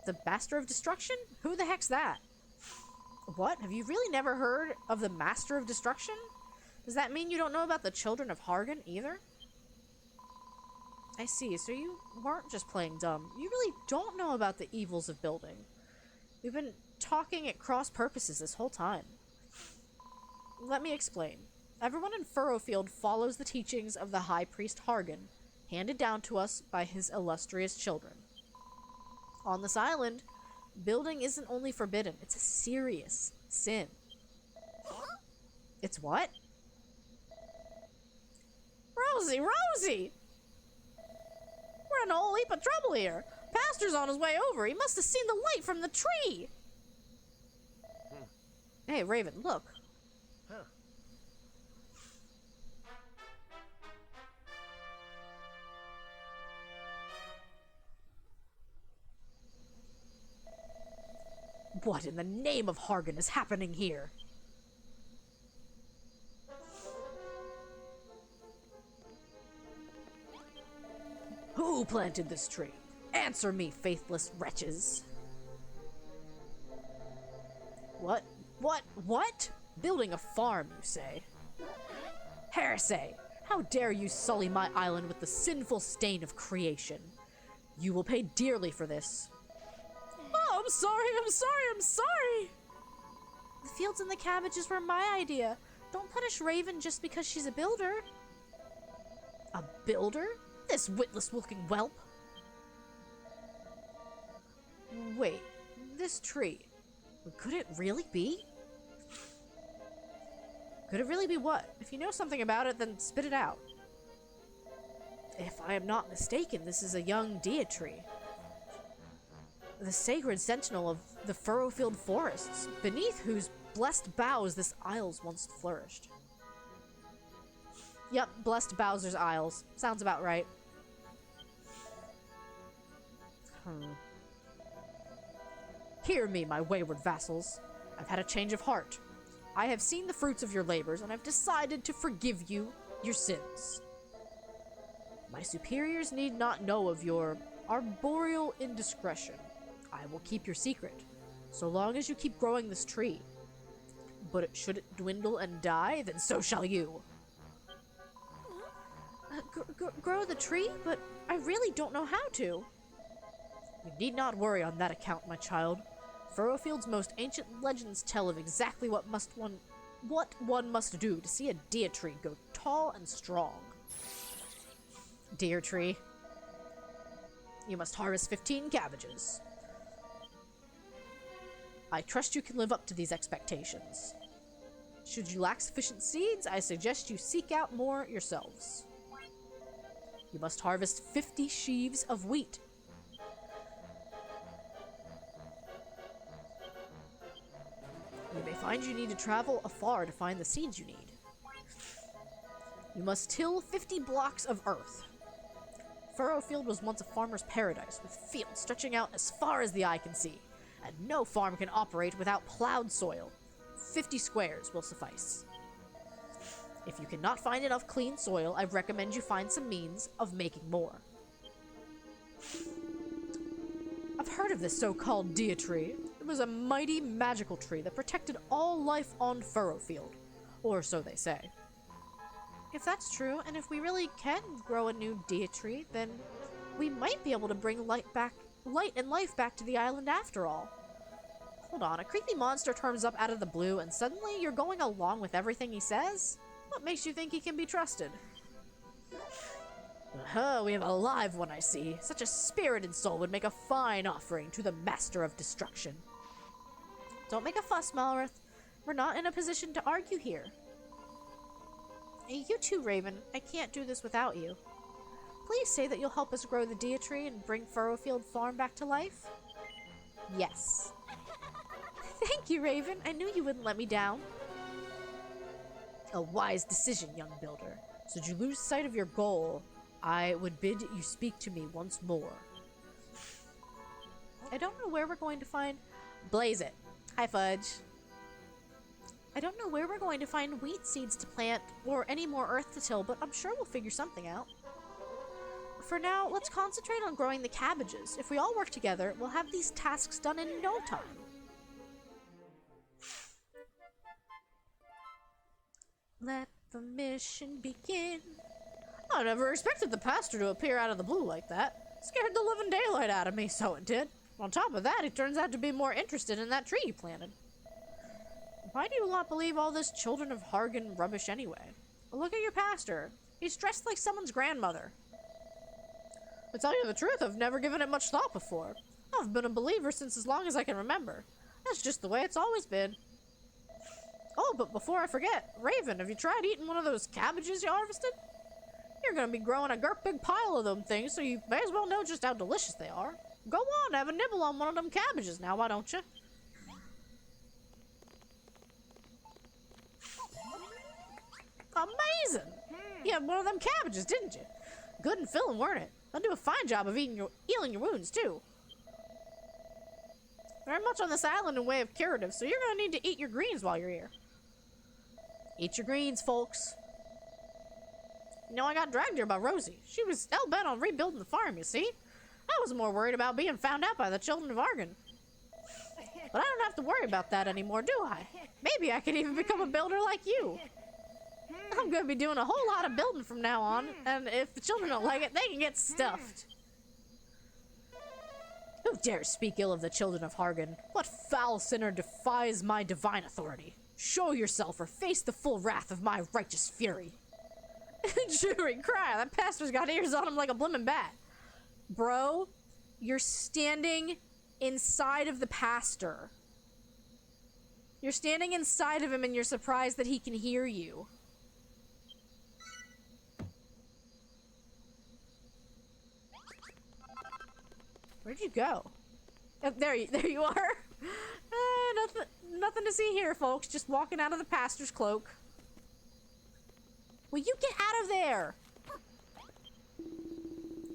The Master of Destruction? Who the heck's that? What? Have you really never heard of the Master of Destruction? Does that mean you don't know about the Children of Hargan either? I see, so you weren't just playing dumb. You really don't know about the evils of building. We've been talking at cross purposes this whole time. Let me explain. Everyone in Furrowfield follows the teachings of the High Priest Hargan, handed down to us by his illustrious children. On this island, building isn't only forbidden, it's a serious sin. It's what? Rosie! Rosie! We're in a whole heap of trouble here. Pastor's on his way over. He must have seen the light from the tree. Hey, Raven, look. What in the name of Hargan is happening here? Who planted this tree? Answer me, faithless wretches. What? What? Building a farm, you say? Heresy! How dare you sully my island with the sinful stain of creation? You will pay dearly for this. Oh, I'm sorry! The fields and the cabbages were my idea. Don't punish Raven just because she's a builder. A builder? This witless-looking whelp. Wait, this tree. Could it really be? Could it really be what? If you know something about it, then spit it out. If I am not mistaken, this is a young Dia tree. The sacred sentinel of the Furrowfield forests, beneath whose blessed boughs this isle's once flourished. Yep, blessed Bowser's Isles. Sounds about right. Hear me, my wayward vassals. I've had a change of heart. I have seen the fruits of your labors, and I've decided to forgive you your sins. My superiors need not know of your arboreal indiscretion. I will keep your secret, so long as you keep growing this tree. But should it dwindle and die, then so shall you. Grow the tree? But I really don't know how to. You need not worry on that account, my child. Furrowfield's most ancient legends tell of exactly what one must do to see a deer tree go tall and strong. Deer tree. You must harvest 15 cabbages. I trust you can live up to these expectations. Should you lack sufficient seeds, I suggest you seek out more yourselves. You must harvest 50 sheaves of wheat. You may find you need to travel afar to find the seeds you need. You must till 50 blocks of earth. Furrowfield was once a farmer's paradise, with fields stretching out as far as the eye can see, and no farm can operate without plowed soil. 50 squares will suffice. If you cannot find enough clean soil, I recommend you find some means of making more. I've heard of this so-called Dia tree. It was a mighty magical tree that protected all life on Furrowfield. Or so they say. If that's true, and if we really can grow a new Dia tree, then we might be able to bring light and life back to the island after all. Hold on, a creepy monster turns up out of the blue and suddenly you're going along with everything he says? What makes you think he can be trusted? We have a live one, I see. Such a spirited soul would make a fine offering to the Master of Destruction. Don't make a fuss, Malrith. We're not in a position to argue here. You too, Raven. I can't do this without you. Please say that you'll help us grow the Dia tree and bring Furrowfield Farm back to life. Yes. Thank you, Raven. I knew you wouldn't let me down. A wise decision, young builder. Should you lose sight of your goal, I would bid you speak to me once more. I don't know where we're going to find... Blaze it. Hi, Fudge. I don't know where we're going to find wheat seeds to plant or any more earth to till, but I'm sure we'll figure something out. For now, let's concentrate on growing the cabbages. If we all work together, we'll have these tasks done in no time. Let the mission begin. I never expected the pastor to appear out of the blue like that. Scared the living daylight out of me, so it did. On top of that, he turns out to be more interested in that tree you planted. Why do you not believe all this Children of Hargan rubbish anyway? Look at your pastor. He's dressed like someone's grandmother. To tell you the truth, I've never given it much thought before. I've been a believer since as long as I can remember. That's just the way it's always been. Oh, but before I forget, Raven, have you tried eating one of those cabbages you harvested? You're gonna be growing a great big pile of them things, so you may as well know just how delicious they are. Go on, have a nibble on one of them cabbages now, why don't you? Amazing! You had one of them cabbages, didn't you? Good and filling, weren't it? They'll do a fine job of healing your wounds, too. Very much on this island in way of curative, so you're gonna need to eat your greens while you're here. Eat your greens, folks. You know, I got dragged here by Rosie. She was hell-bent on rebuilding the farm, you see? I was more worried about being found out by the Children of Argon. But I don't have to worry about that anymore, do I? Maybe I could even become a builder like you. I'm gonna be doing a whole lot of building from now on, and if the children don't like it, they can get stuffed. Who dares speak ill of the Children of Hargan? What foul sinner defies my divine authority? Show yourself or face the full wrath of my righteous fury. Jury, cry. That pastor's got ears on him like a blimmin' bat. Bro, you're standing inside of the pastor. You're standing inside of him and you're surprised that he can hear you. Where'd you go? Oh, there you are. Nothing to see here, folks. Just walking out of the pastor's cloak. Will you get out of there?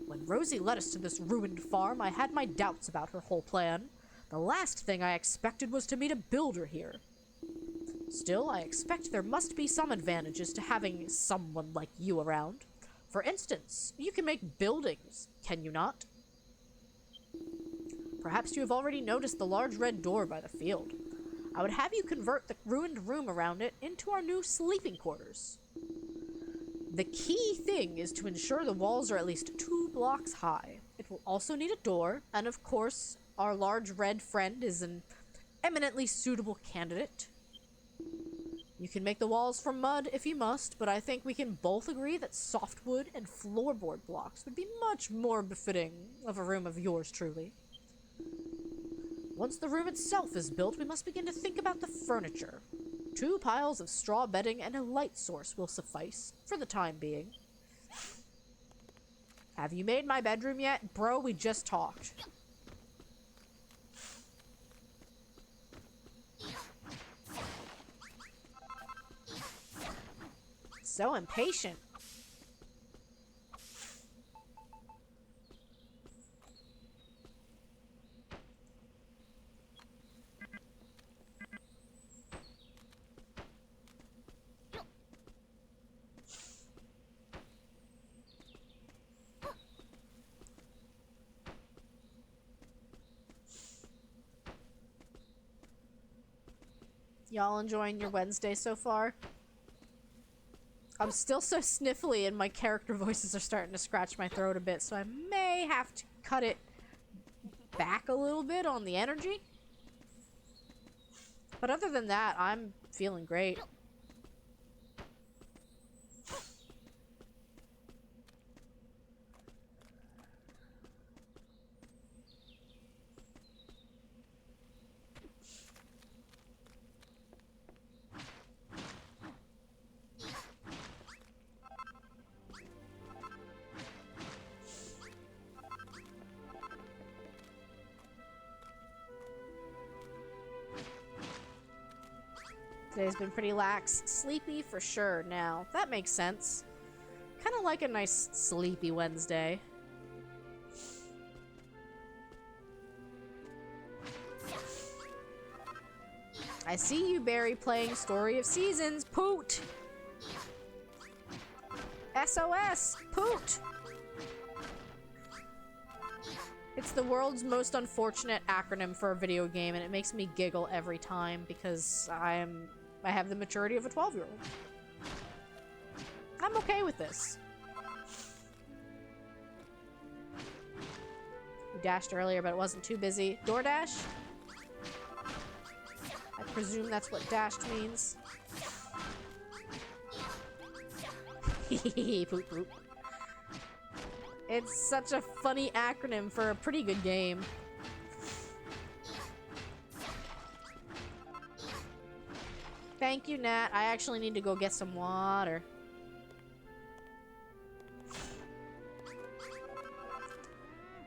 When Rosie led us to this ruined farm, I had my doubts about her whole plan. The last thing I expected was to meet a builder here. Still, I expect there must be some advantages to having someone like you around. For instance, you can make buildings, can you not? Perhaps you have already noticed the large red door by the field. I would have you convert the ruined room around it into our new sleeping quarters. The key thing is to ensure the walls are at least 2 blocks high. It will also need a door, and of course, our large red friend is an eminently suitable candidate. You can make the walls from mud if you must, but I think we can both agree that softwood and floorboard blocks would be much more befitting of a room of yours truly. Once the room itself is built, we must begin to think about the furniture. 2 piles of straw bedding and a light source will suffice, for the time being. Have you made my bedroom yet? Bro, we just talked. So impatient. Y'all enjoying your Wednesday so far? I'm still so sniffly and my character voices are starting to scratch my throat a bit, so I may have to cut it back a little bit on the energy. But other than that, I'm feeling great. Today's been pretty lax. Sleepy for sure now. That makes sense. Kind of like a nice sleepy Wednesday. I see you, Barry, playing Story of Seasons. Poot! SOS! Poot! It's the world's most unfortunate acronym for a video game, and it makes me giggle every time because I have the maturity of a 12-year-old. I'm okay with this. We dashed earlier, but it wasn't too busy. DoorDash? I presume that's what dashed means. Poop poop. It's such a funny acronym for a pretty good game. Thank you, Nat. I actually need to go get some water.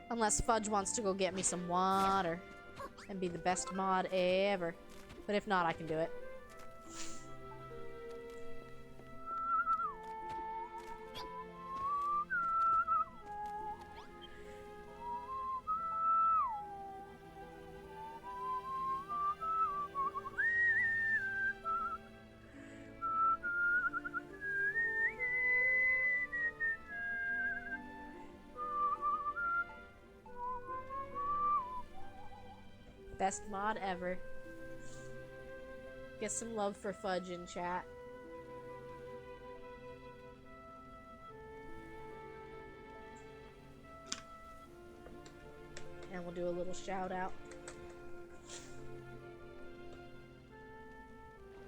Unless Fudge wants to go get me some water and be the best mod ever. But if not, I can do it. Best mod ever. Get some love for Fudge in chat. And we'll do a little shout out.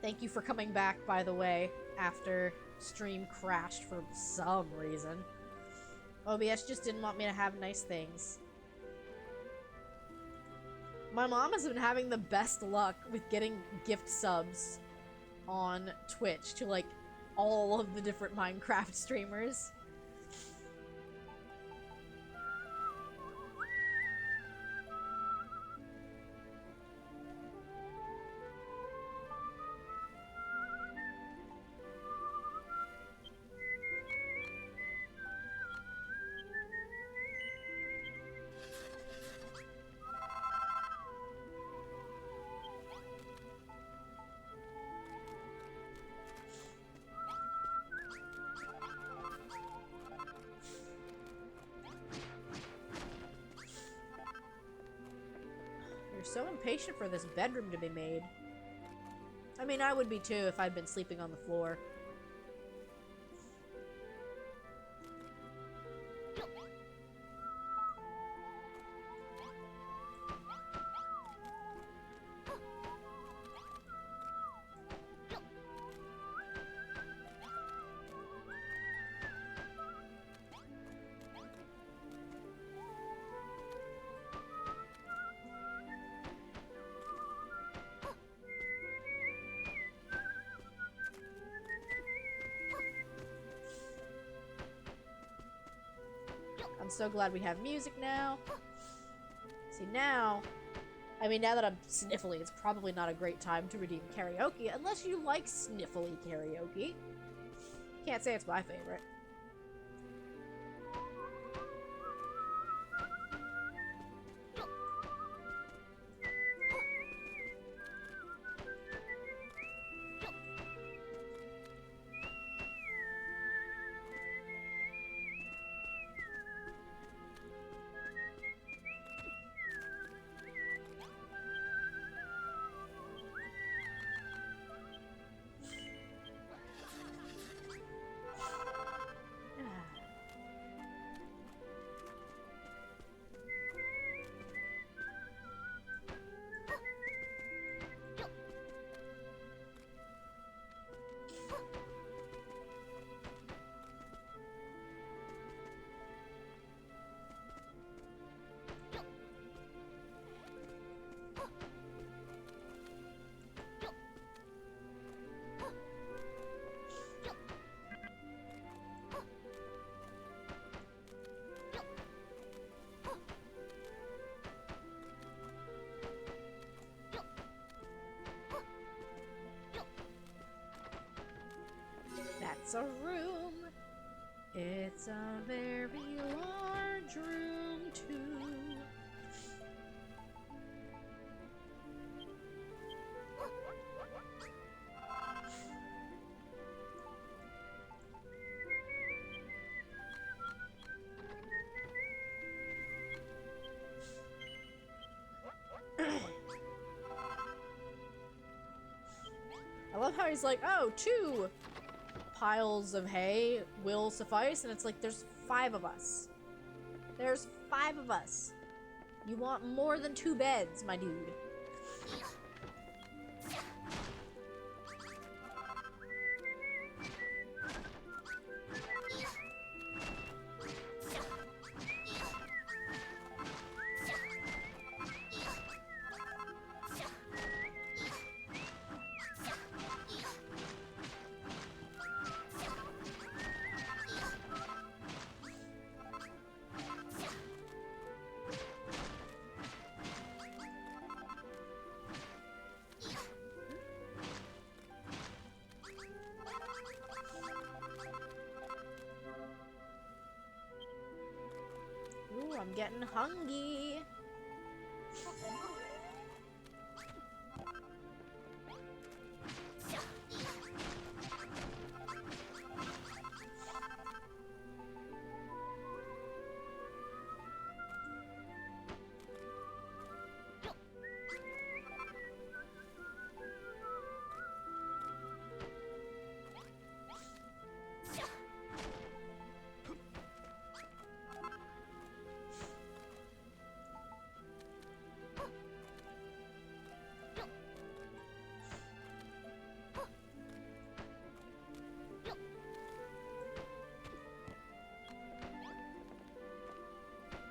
Thank you for coming back, by the way, after stream crashed for some reason. OBS just didn't want me to have nice things. My mom has been having the best luck with getting gift subs on Twitch to, like, all of the different Minecraft streamers. So impatient for this bedroom to be made. I mean, I would be too if I'd been sleeping on the floor. I'm so glad we have music now. See, now... I mean, now that I'm sniffly, it's probably not a great time to redeem karaoke, unless you like sniffly karaoke. Can't say it's my favorite. It's a room. It's a very large room, too. I love how he's like, oh, 2 piles of hay will suffice, and it's like, there's 5 of us. There's 5 of us. You want more than 2 beds, my dude. Ooh, I'm getting hungry.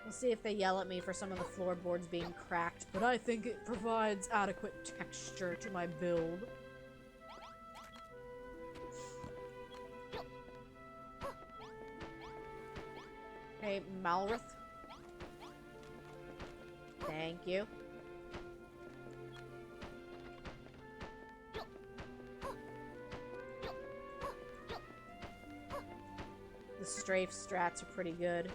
We'll see if they yell at me for some of the floorboards being cracked, but I think it provides adequate texture to my build. Hey, Malrith. Thank you. The strafe strats are pretty good.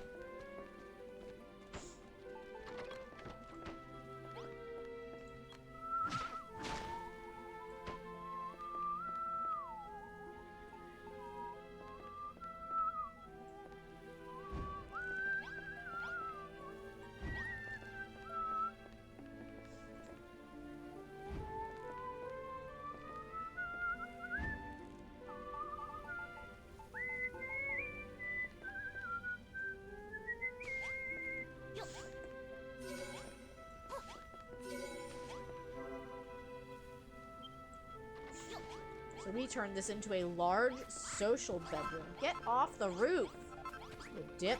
So we turned this into a large social bedroom. Get off the roof, you dip.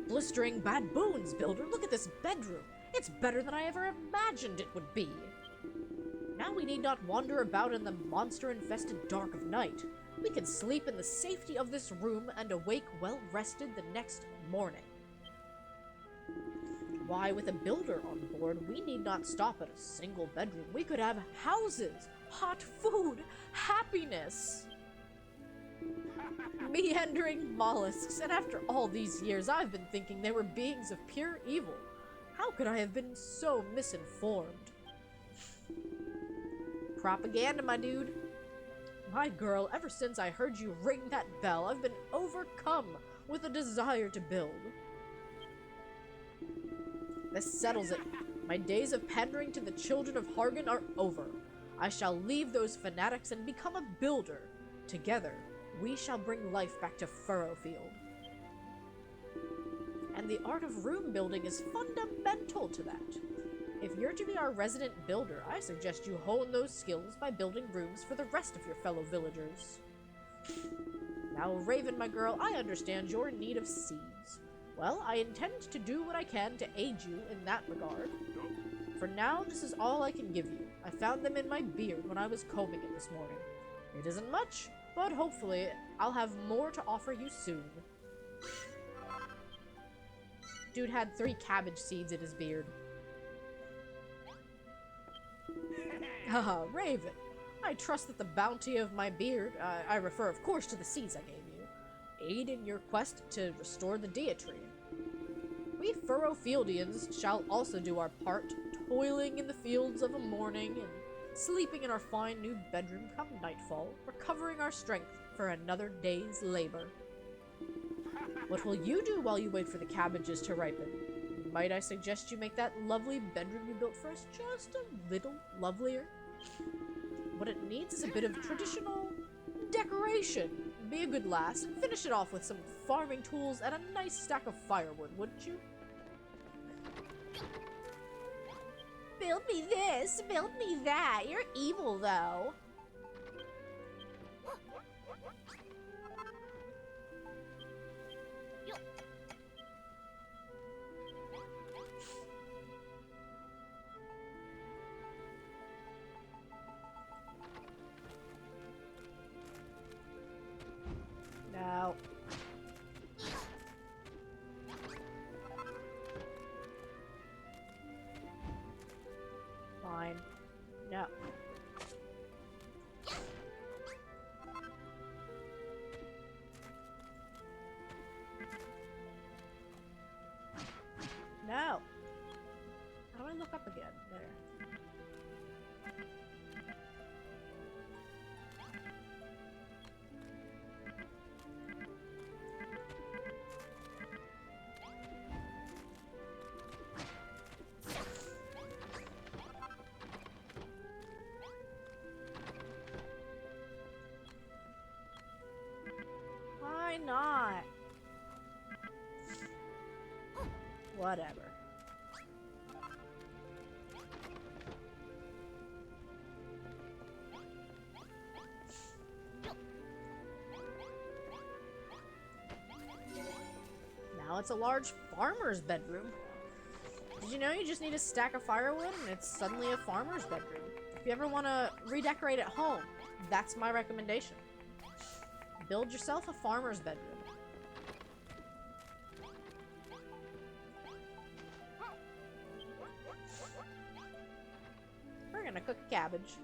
Blistering bad bones, builder. Look at this bedroom. It's better than I ever imagined it would be. Now we need not wander about in the monster-infested dark of night. We can sleep in the safety of this room and awake well-rested the next morning. Why, with a builder on board, we need not stop at a single bedroom. We could have houses, hot food, happiness. Meandering mollusks, and after all these years, I've been thinking they were beings of pure evil. How could I have been so misinformed? Propaganda, my dude. My girl, ever since I heard you ring that bell, I've been overcome with a desire to build. This settles it. My days of pandering to the children of Hargan are over. I shall leave those fanatics and become a builder. Together, we shall bring life back to Furrowfield. And the art of room building is fundamental to that. If you're to be our resident builder, I suggest you hone those skills by building rooms for the rest of your fellow villagers. Now, Raven, my girl, I understand your need of seeds. Well, I intend to do what I can to aid you in that regard. For now, this is all I can give you. I found them in my beard when I was combing it this morning. It isn't much, but hopefully I'll have more to offer you soon. Dude had 3 cabbage seeds in his beard. Haha, Raven. I trust that the bounty of my beard, I refer of course to the seeds I gave you, aid in your quest to restore the deity. We Furrowfieldians shall also do our part, toiling in the fields of a morning and sleeping in our fine new bedroom come nightfall, recovering our strength for another day's labor. What will you do while you wait for the cabbages to ripen? Might I suggest you make that lovely bedroom you built for us just a little lovelier? What it needs is a bit of traditional decoration. Be a good lass and finish it off with some farming tools and a nice stack of firewood, wouldn't you? Build me this, build me that. You're evil, though. No. Fine. No. No. How do I look up again? There. Why not? Whatever. Now it's a large farmer's bedroom. Did you know you just need a stack of firewood and it's suddenly a farmer's bedroom? If you ever want to redecorate at home, that's my recommendation. Build yourself a farmer's bedroom. We're gonna cook cabbage.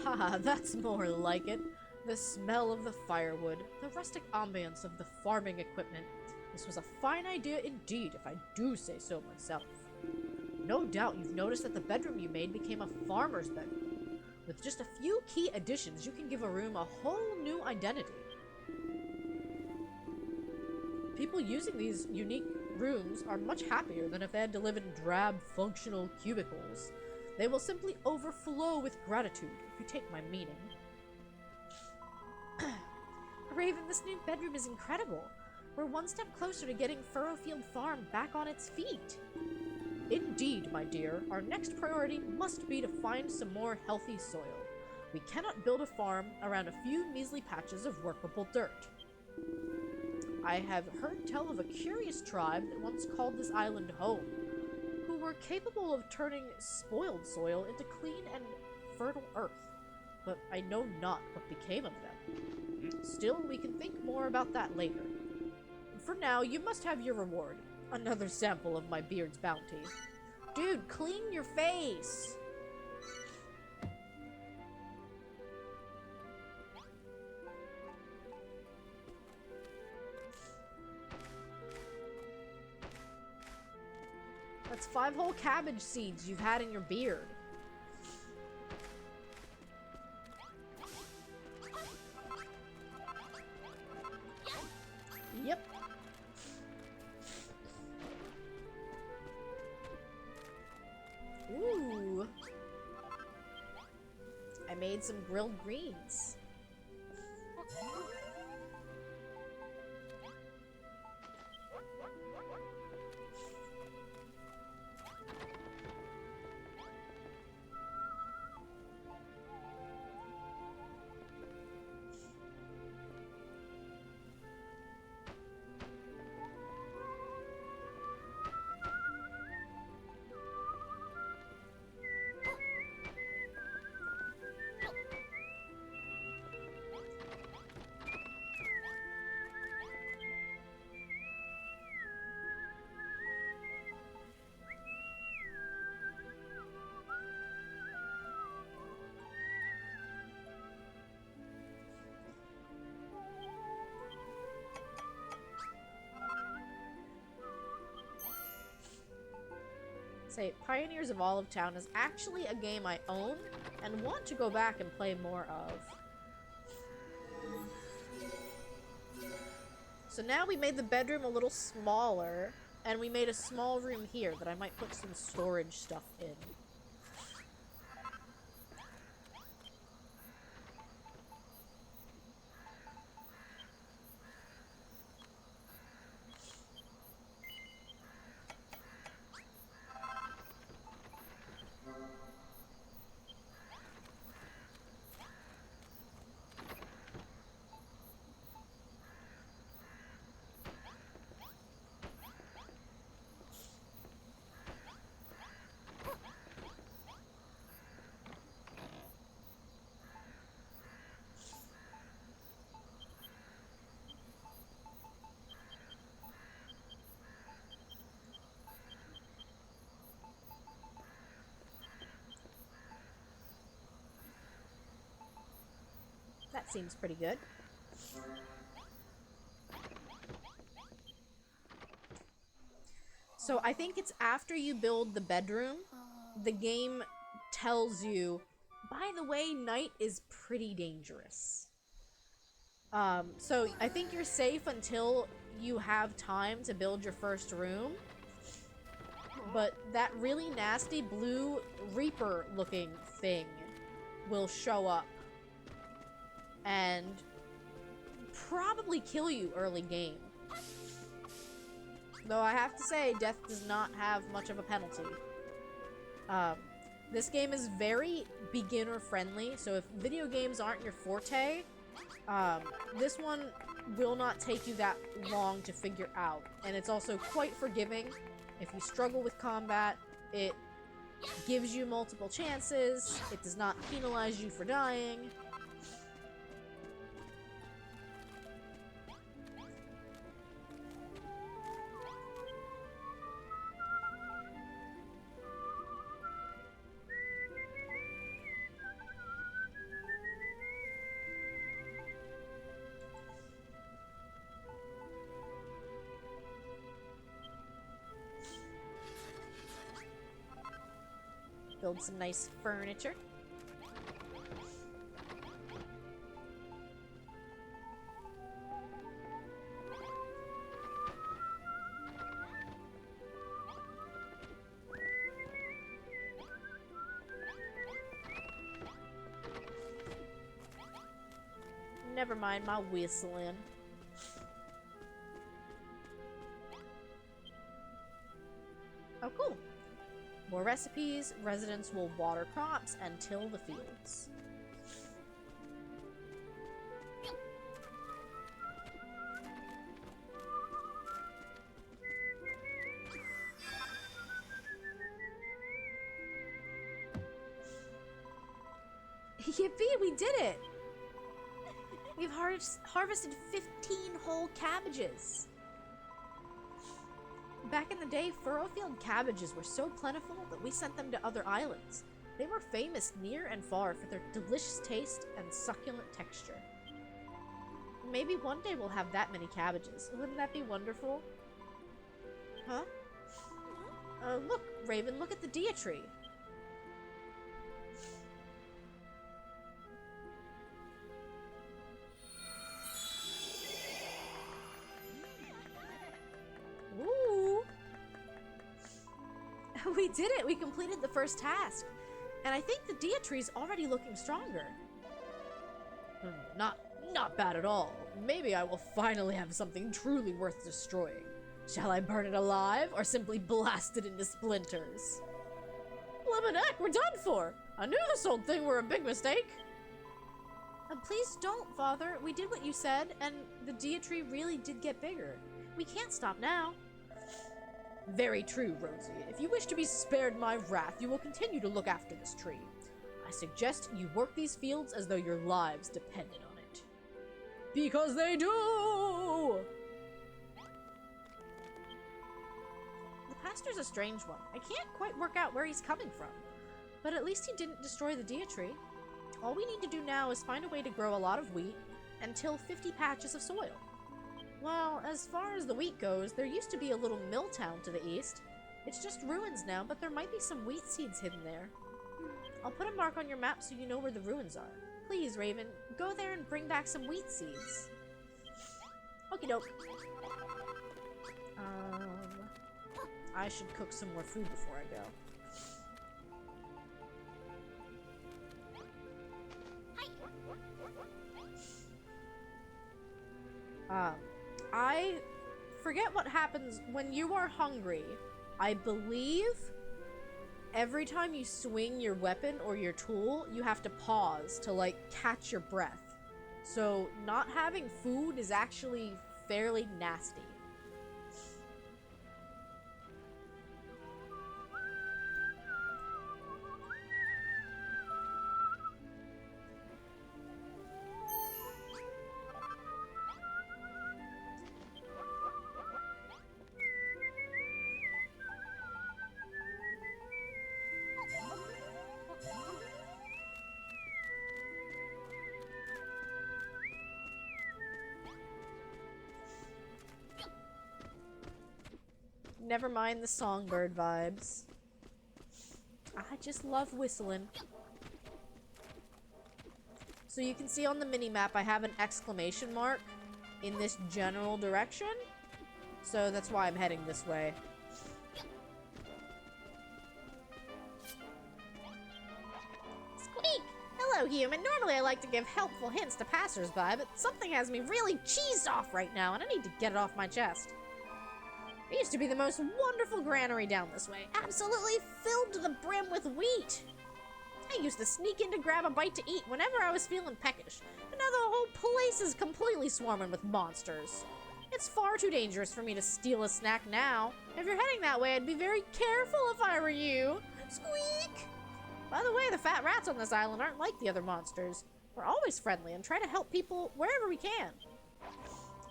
Aha, that's more like it. The smell of the firewood, the rustic ambience of the farming equipment. This was a fine idea indeed, if I do say so myself. No doubt you've noticed that the bedroom you made became a farmer's bedroom. With just a few key additions, you can give a room a whole new identity. People using these unique rooms are much happier than if they had to live in drab, functional cubicles. They will simply overflow with gratitude, if you take my meaning. Raven, this new bedroom is incredible. We're one step closer to getting Furrowfield Farm back on its feet. Indeed, my dear. Our next priority must be to find some more healthy soil. We cannot build a farm around a few measly patches of workable dirt. I have heard tell of a curious tribe that once called this island home, who were capable of turning spoiled soil into clean and fertile earth, but I know not what became of them. Still, we can think more about that later. For now, you must have your reward. Another sample of my beard's bounty. Dude, clean your face! That's 5 whole cabbage seeds you've had in your beard. Yep. Ooh. I made some grilled greens. Say, Pioneers of Olive Town is actually a game I own and want to go back and play more of. So now we made the bedroom a little smaller, and we made a small room here that I might put some storage stuff in. That seems pretty good. So I think it's after you build the bedroom, the game tells you, by the way, night is pretty dangerous. So I think you're safe until you have time to build your first room. But that really nasty blue Reaper looking thing will show up and probably kill you early game. Though I have to say, death does not have much of a penalty. This game is very beginner friendly, so if video games aren't your forte, this one will not take you that long to figure out. And it's also quite forgiving. If you struggle with combat, it gives you multiple chances, it does not penalize you for dying. Build some nice furniture. Never mind my whistling. Oh, cool. More recipes, residents will water crops and till the fields. Yippee, we did it! We've harvested 15 whole cabbages! Back in the day, Furrowfield cabbages were so plentiful that we sent them to other islands. They were famous near and far for their delicious taste and succulent texture. Maybe one day we'll have that many cabbages. Wouldn't that be wonderful? Huh? Look, Raven, look at the dia tree. Ooh! We did it! We completed the first task. And I think the dia tree's already looking stronger. Not bad at all. Maybe I will finally have something truly worth destroying. Shall I burn it alive, or simply blast it into splinters? Lemonek, we're done for! I knew this old thing were a big mistake! Please don't, Father. We did what you said, and the dia tree really did get bigger. We can't stop now. Very true, Rosie. If you wish to be spared my wrath, you will continue to look after this tree. I suggest you work these fields as though your lives depended on it. Because they do! The pastor's a strange one. I can't quite work out where he's coming from. But at least he didn't destroy the dia tree. All we need to do now is find a way to grow a lot of wheat and till 50 patches of soil. Well, as far as the wheat goes, there used to be a little mill town to the east. It's just ruins now, but there might be some wheat seeds hidden there. I'll put a mark on your map so you know where the ruins are. Please, Raven, go there and bring back some wheat seeds. Okie doke. I should cook some more food before I go. I forget what happens when you are hungry. I believe every time you swing your weapon or your tool, you have to pause to, like, catch your breath. So not having food is actually fairly nasty. Never mind the songbird vibes. I just love whistling. So you can see on the mini-map I have an exclamation mark in this general direction. So that's why I'm heading this way. Squeak! Hello, human. Normally I like to give helpful hints to passersby, but something has me really cheesed off right now, and I need to get it off my chest. It used to be the most wonderful granary down this way, absolutely filled to the brim with wheat. I used to sneak in to grab a bite to eat whenever I was feeling peckish, but now the whole place is completely swarming with monsters. It's far too dangerous for me to steal a snack now. If you're heading that way, I'd be very careful if I were you. Squeak! By the way, the fat rats on this island aren't like the other monsters. We're always friendly and try to help people wherever we can.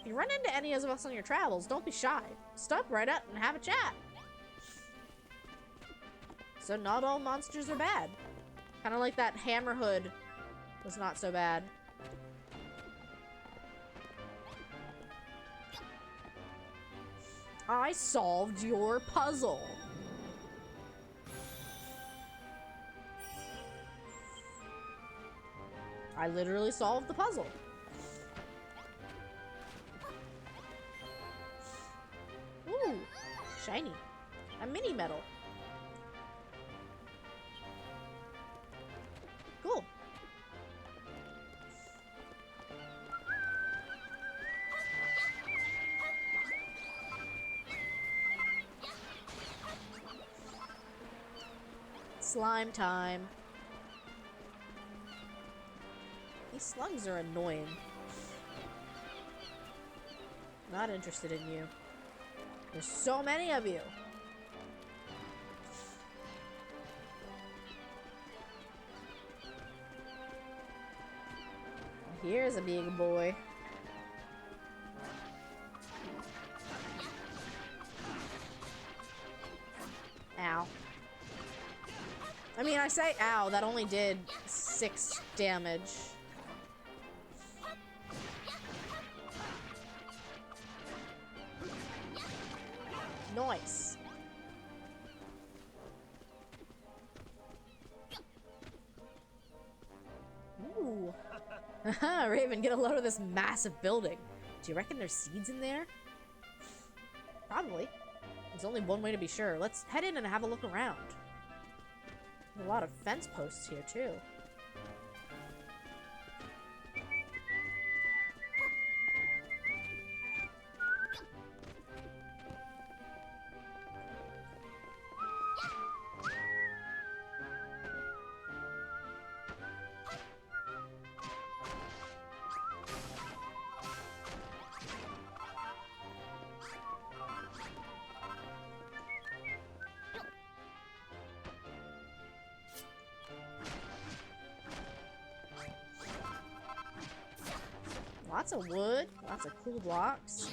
If you run into any of us on your travels, don't be shy. Stop right up and have a chat. So not all monsters are bad. Kind of like that hammerhood was not so bad. I solved your puzzle. I literally solved the puzzle. Ooh, shiny. A mini medal. Cool. Slime time. These slugs are annoying. Not interested in you. There's so many of you. Here's a big boy. Ow. I mean, I say ow, that only did 6 damage. Nice. Ooh. Haha, Raven, get a load of this massive building. Do you reckon there's seeds in there? Probably. There's only one way to be sure. Let's head in and have a look around. There's a lot of fence posts here, too. Lots of wood, lots of cool blocks.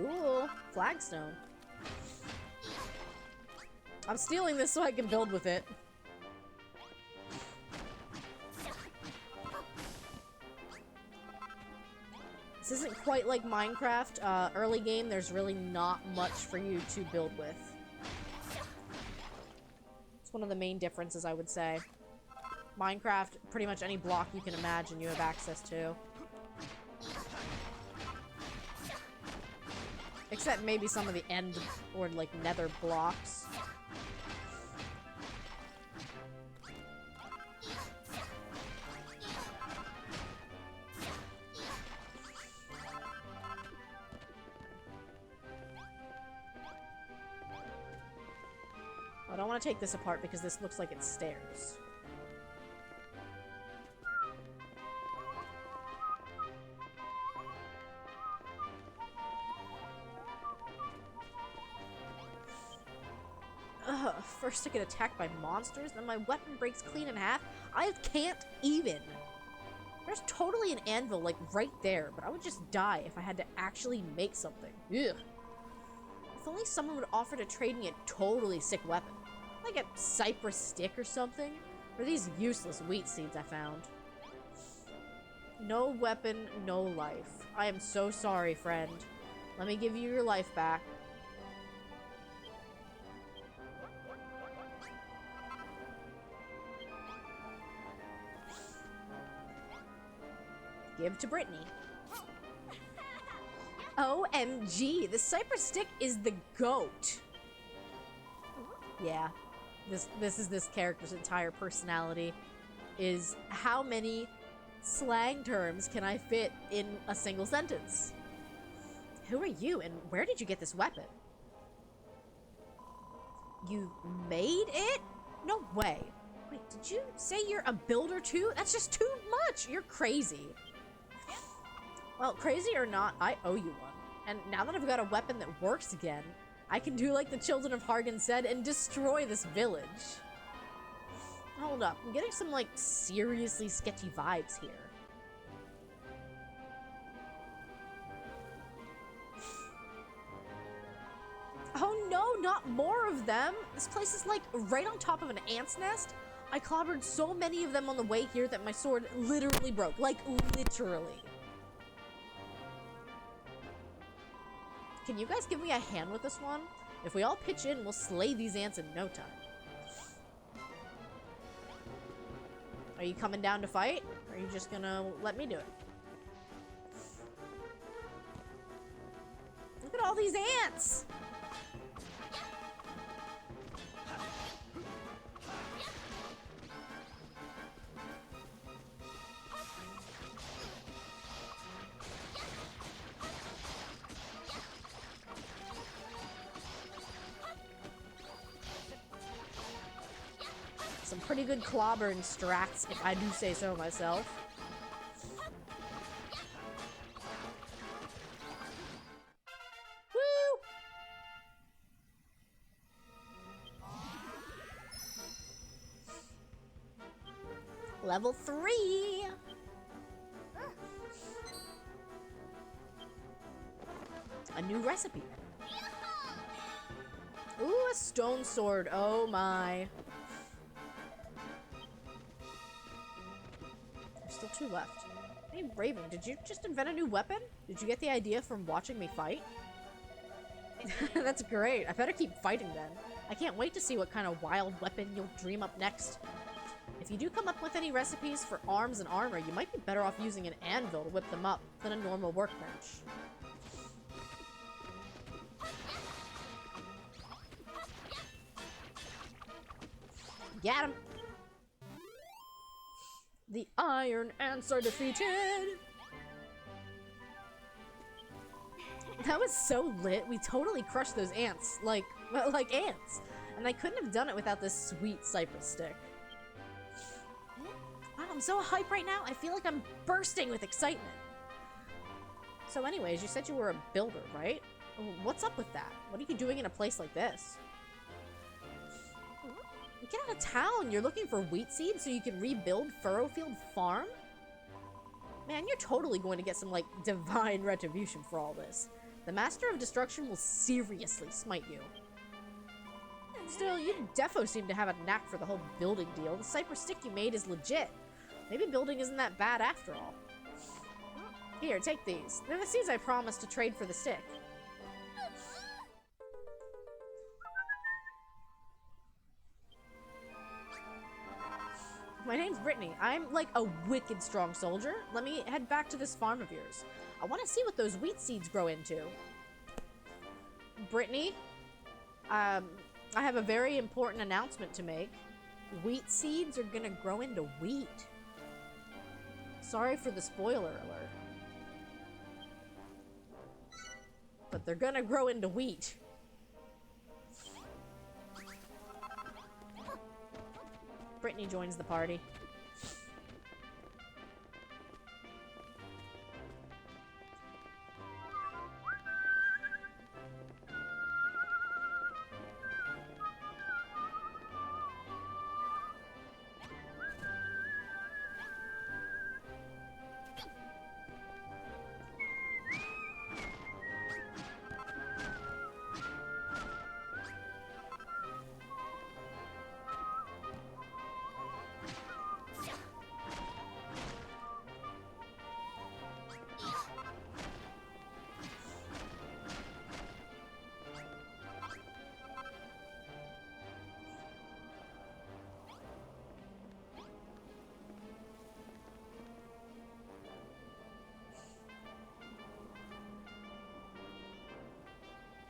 Cool. Flagstone. I'm stealing this so I can build with it. This isn't quite like Minecraft. Early game, there's really not much for you to build with. It's one of the main differences, I would say. Minecraft, pretty much any block you can imagine you have access to. Except maybe some of the end or like nether blocks. I don't want to take this apart because this looks like it's stairs. First I get attacked by monsters, then my weapon breaks clean in half. I can't even. There's totally an anvil, like, right there, but I would just die if I had to actually make something. Ugh. If only someone would offer to trade me a totally sick weapon. Like a cypress stick or something. Or these useless wheat seeds I found. No weapon, no life. I am so sorry, friend. Let me give you your life back. Give to Brittany. OMG, the cypress stick is the goat. Yeah, this is this character's entire personality. Is how many slang terms can I fit in a single sentence? Who are you and where did you get this weapon? You made it? No way. Wait, did you say you're a builder too? That's just too much. You're crazy. Well, crazy or not, I owe you one. And now that I've got a weapon that works again, I can do like the children of Hargan said and destroy this village. Hold up, I'm getting some like seriously sketchy vibes here. Oh no, not more of them! This place is like right on top of an ant's nest. I clobbered so many of them on the way here that my sword literally broke. Like, literally. Can you guys give me a hand with this one? If we all pitch in, we'll slay these ants in no time. Are you coming down to fight? Or are you just gonna let me do it? Look at all these ants! Some pretty good clobbering strats, if I do say so myself. Woo! Level 3! A new recipe. Ooh, a stone sword. Oh my. Still 2 left. Hey, Raven, did you just invent a new weapon? Did you get the idea from watching me fight? That's great. I better keep fighting then. I can't wait to see what kind of wild weapon you'll dream up next. If you do come up with any recipes for arms and armor, you might be better off using an anvil to whip them up than a normal workbench. Get him! The iron ants are defeated! That was so lit. We totally crushed those ants. Like ants. And I couldn't have done it without this sweet cypress stick. Wow, I'm so hyped right now. I feel like I'm bursting with excitement. So anyways, you said you were a builder, right? What's up with that? What are you doing in a place like this? Get out of town! You're looking for wheat seeds so you can rebuild Furrowfield Farm? Man, you're totally going to get some, like, divine retribution for all this. The Master of Destruction will seriously smite you. Still, you defo seem to have a knack for the whole building deal. The cypress stick you made is legit. Maybe building isn't that bad after all. Here, take these. They're the seeds I promised to trade for the stick. My name's Brittany. I'm like a wicked strong soldier. Let me head back to this farm of yours. I want to see what those wheat seeds grow into. Brittany, I have a very important announcement to make. Wheat seeds are gonna grow into wheat. Sorry for the spoiler alert. But they're gonna grow into wheat. Brittany joins the party.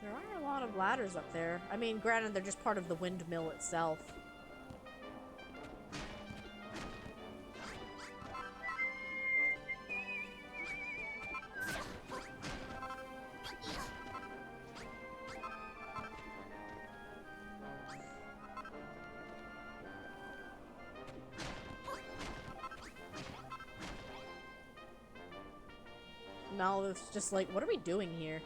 There are a lot of ladders up there. I mean, granted, they're just part of the windmill itself. Malith's just like, what are we doing here?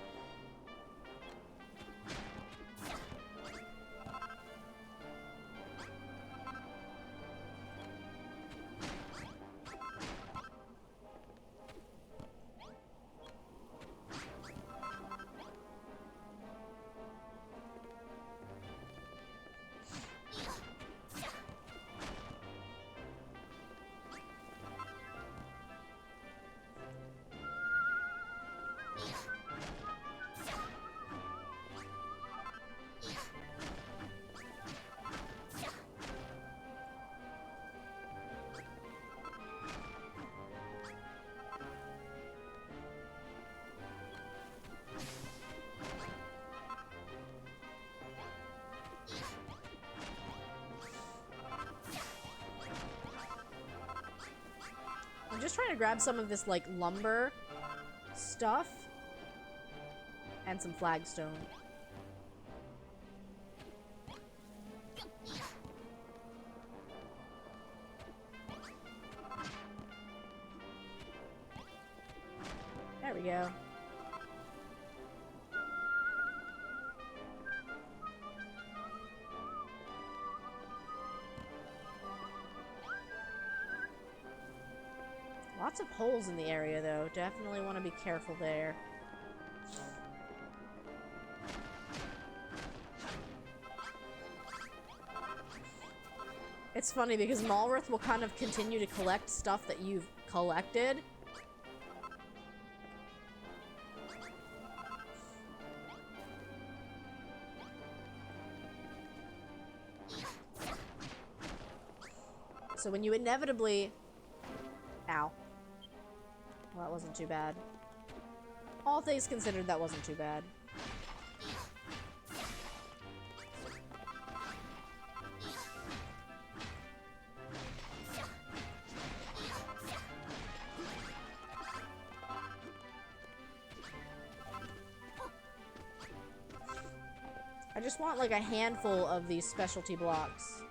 I'm just trying to grab some of this, like, lumber stuff and some flagstone. There we go. Lots of holes in the area, though. Definitely want to be careful there. It's funny because Malrith will kind of continue to collect stuff that you've collected. So when you inevitably... Ow. Well, that wasn't too bad. All things considered, that wasn't too bad. I just want like a handful of these specialty blocks.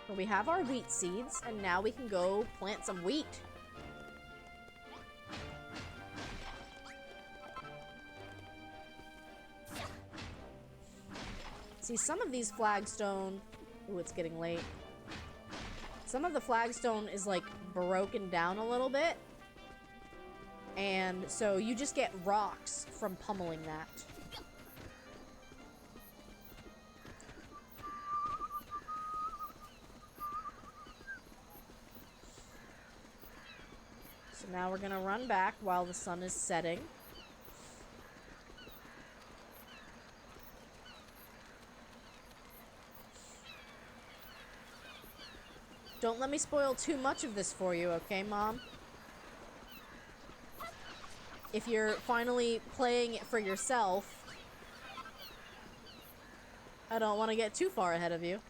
But we have our wheat seeds, and now we can go plant some wheat. See, some of these flagstone... Ooh, it's getting late. Some of the flagstone is, like, broken down a little bit. And so you just get rocks from pummeling that. So now we're gonna run back while the sun is setting. Don't let me spoil too much of this for you, okay, Mom? If you're finally playing it for yourself, I don't want to get too far ahead of you.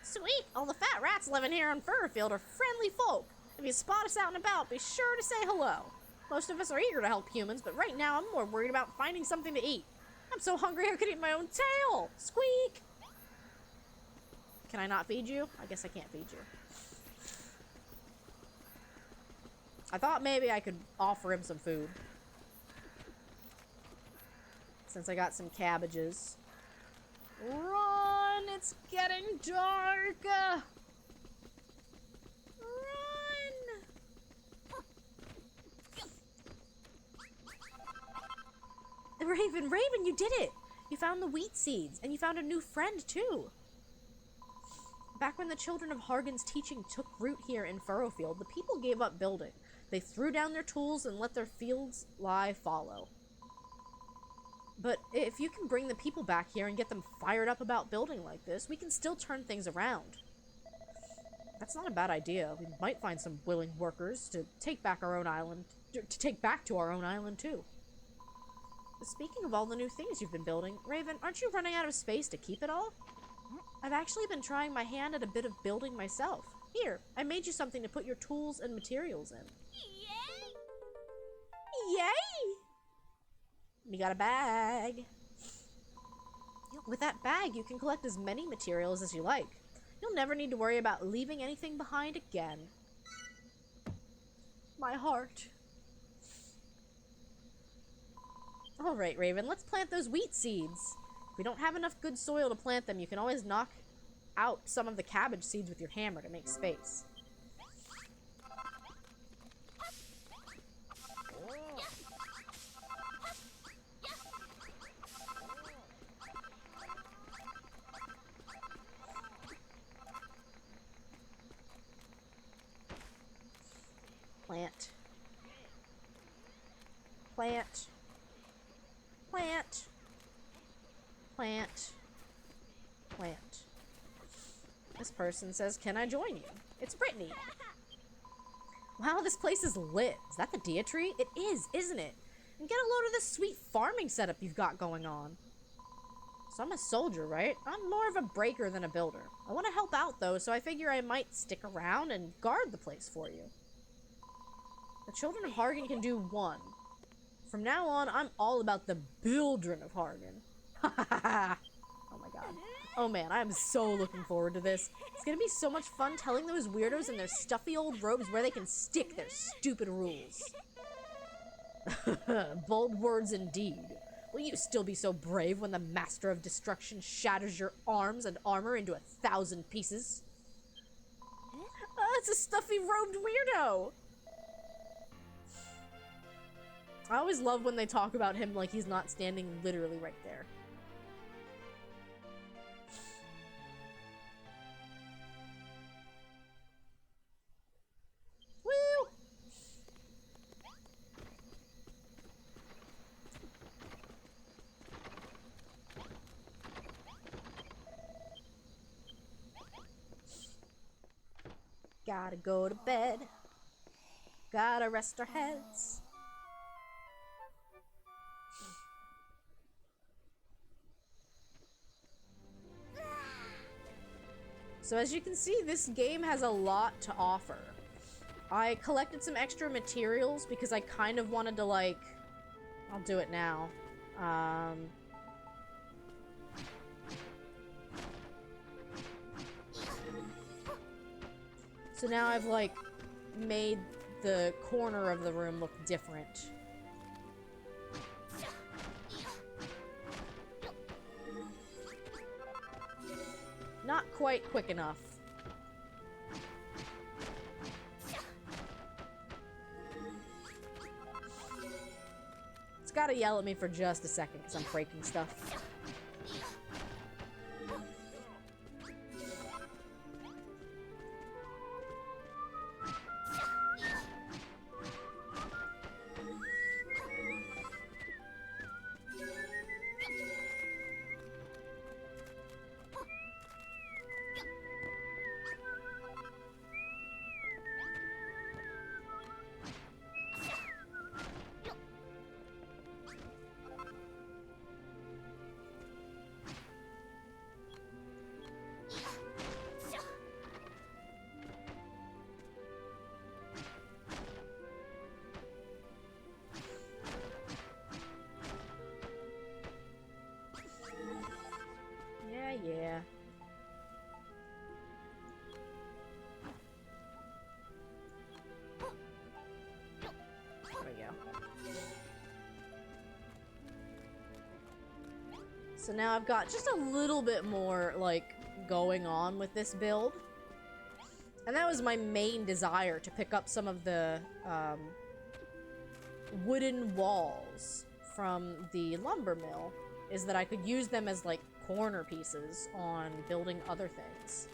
Sweet! All the fat rats living here on Furrowfield are friendly folk. If you spot us out and about, be sure to say hello. Most of us are eager to help humans, but right now I'm more worried about finding something to eat. I'm so hungry I could eat my own tail! Squeak! Can I not feed you? I guess I can't feed you. I thought maybe I could offer him some food. Since I got some cabbages. Run! It's getting dark! Raven, you did it! You found the wheat seeds, and you found a new friend, too. Back when the children of Hargan's teaching took root here in Furrowfield, the people gave up building. They threw down their tools and let their fields lie fallow. But if you can bring the people back here and get them fired up about building like this, we can still turn things around. That's not a bad idea. We might find some willing workers to take back our own island, to take back to our own island, too. Speaking of all the new things you've been building, Raven, aren't you running out of space to keep it all? I've actually been trying my hand at a bit of building myself. Here, I made you something to put your tools and materials in. Yay! Yay! We got a bag. With that bag, you can collect as many materials as you like. You'll never need to worry about leaving anything behind again. My heart. Alright, Raven, let's plant those wheat seeds. If we don't have enough good soil to plant them, you can always knock out some of the cabbage seeds with your hammer to make space. Plant. Plant. Plant. Plant. Plant. This person says, "Can I join you?" It's Brittany. Wow, this place is lit. Is that the Dia tree? It is, isn't it? And get a load of this sweet farming setup you've got going on. So I'm a soldier, right? I'm more of a breaker than a builder. I want to help out, though, so I figure I might stick around and guard the place for you. The children of Hargan can do one. From now on, I'm all about the Bildren of Hargan. Oh my god. Oh man, I am so looking forward to this. It's gonna be so much fun telling those weirdos in their stuffy old robes where they can stick their stupid rules. Bold words indeed. Will you still be so brave when the Master of Destruction shatters your arms and armor into 1,000 pieces? It's a stuffy robed weirdo! I always love when they talk about him like he's not standing literally right there. Woo! Gotta go to bed. Gotta rest our heads. So as you can see, this game has a lot to offer. I collected some extra materials because I kind of wanted to, like... I'll do it now. So now I've, like, made the corner of the room look different. Not quite quick enough. It's gotta yell at me for just a second because I'm breaking stuff. Yeah. There we go. So now I've got just a little bit more, like, going on with this build. And that was my main desire, to pick up some of the, wooden walls from the lumber mill, is that I could use them as, like, corner pieces on building other things.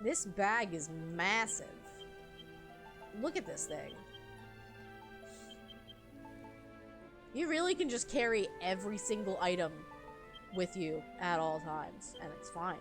This bag is massive. Look at this thing. You really can just carry every single item with you at all times, and it's fine.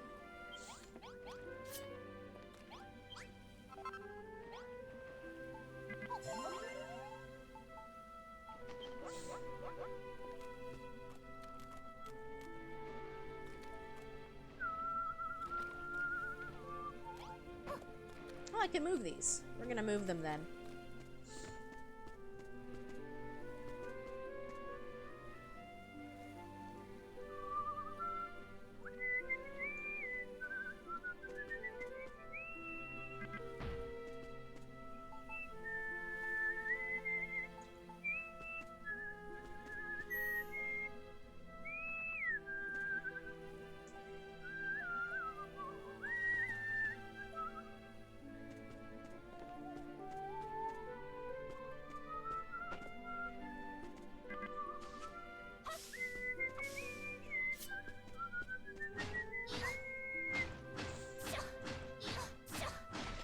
Oh, I can move these. We're gonna move them then.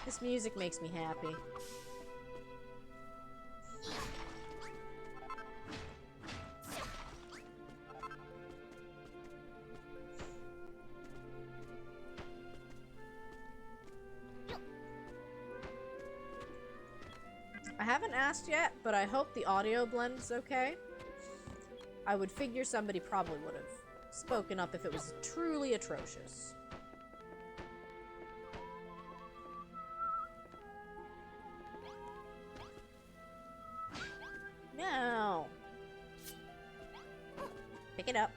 This music makes me happy. I haven't asked yet, but I hope the audio blend is okay. I would figure somebody probably would have spoken up if it was truly atrocious. No. Pick it up.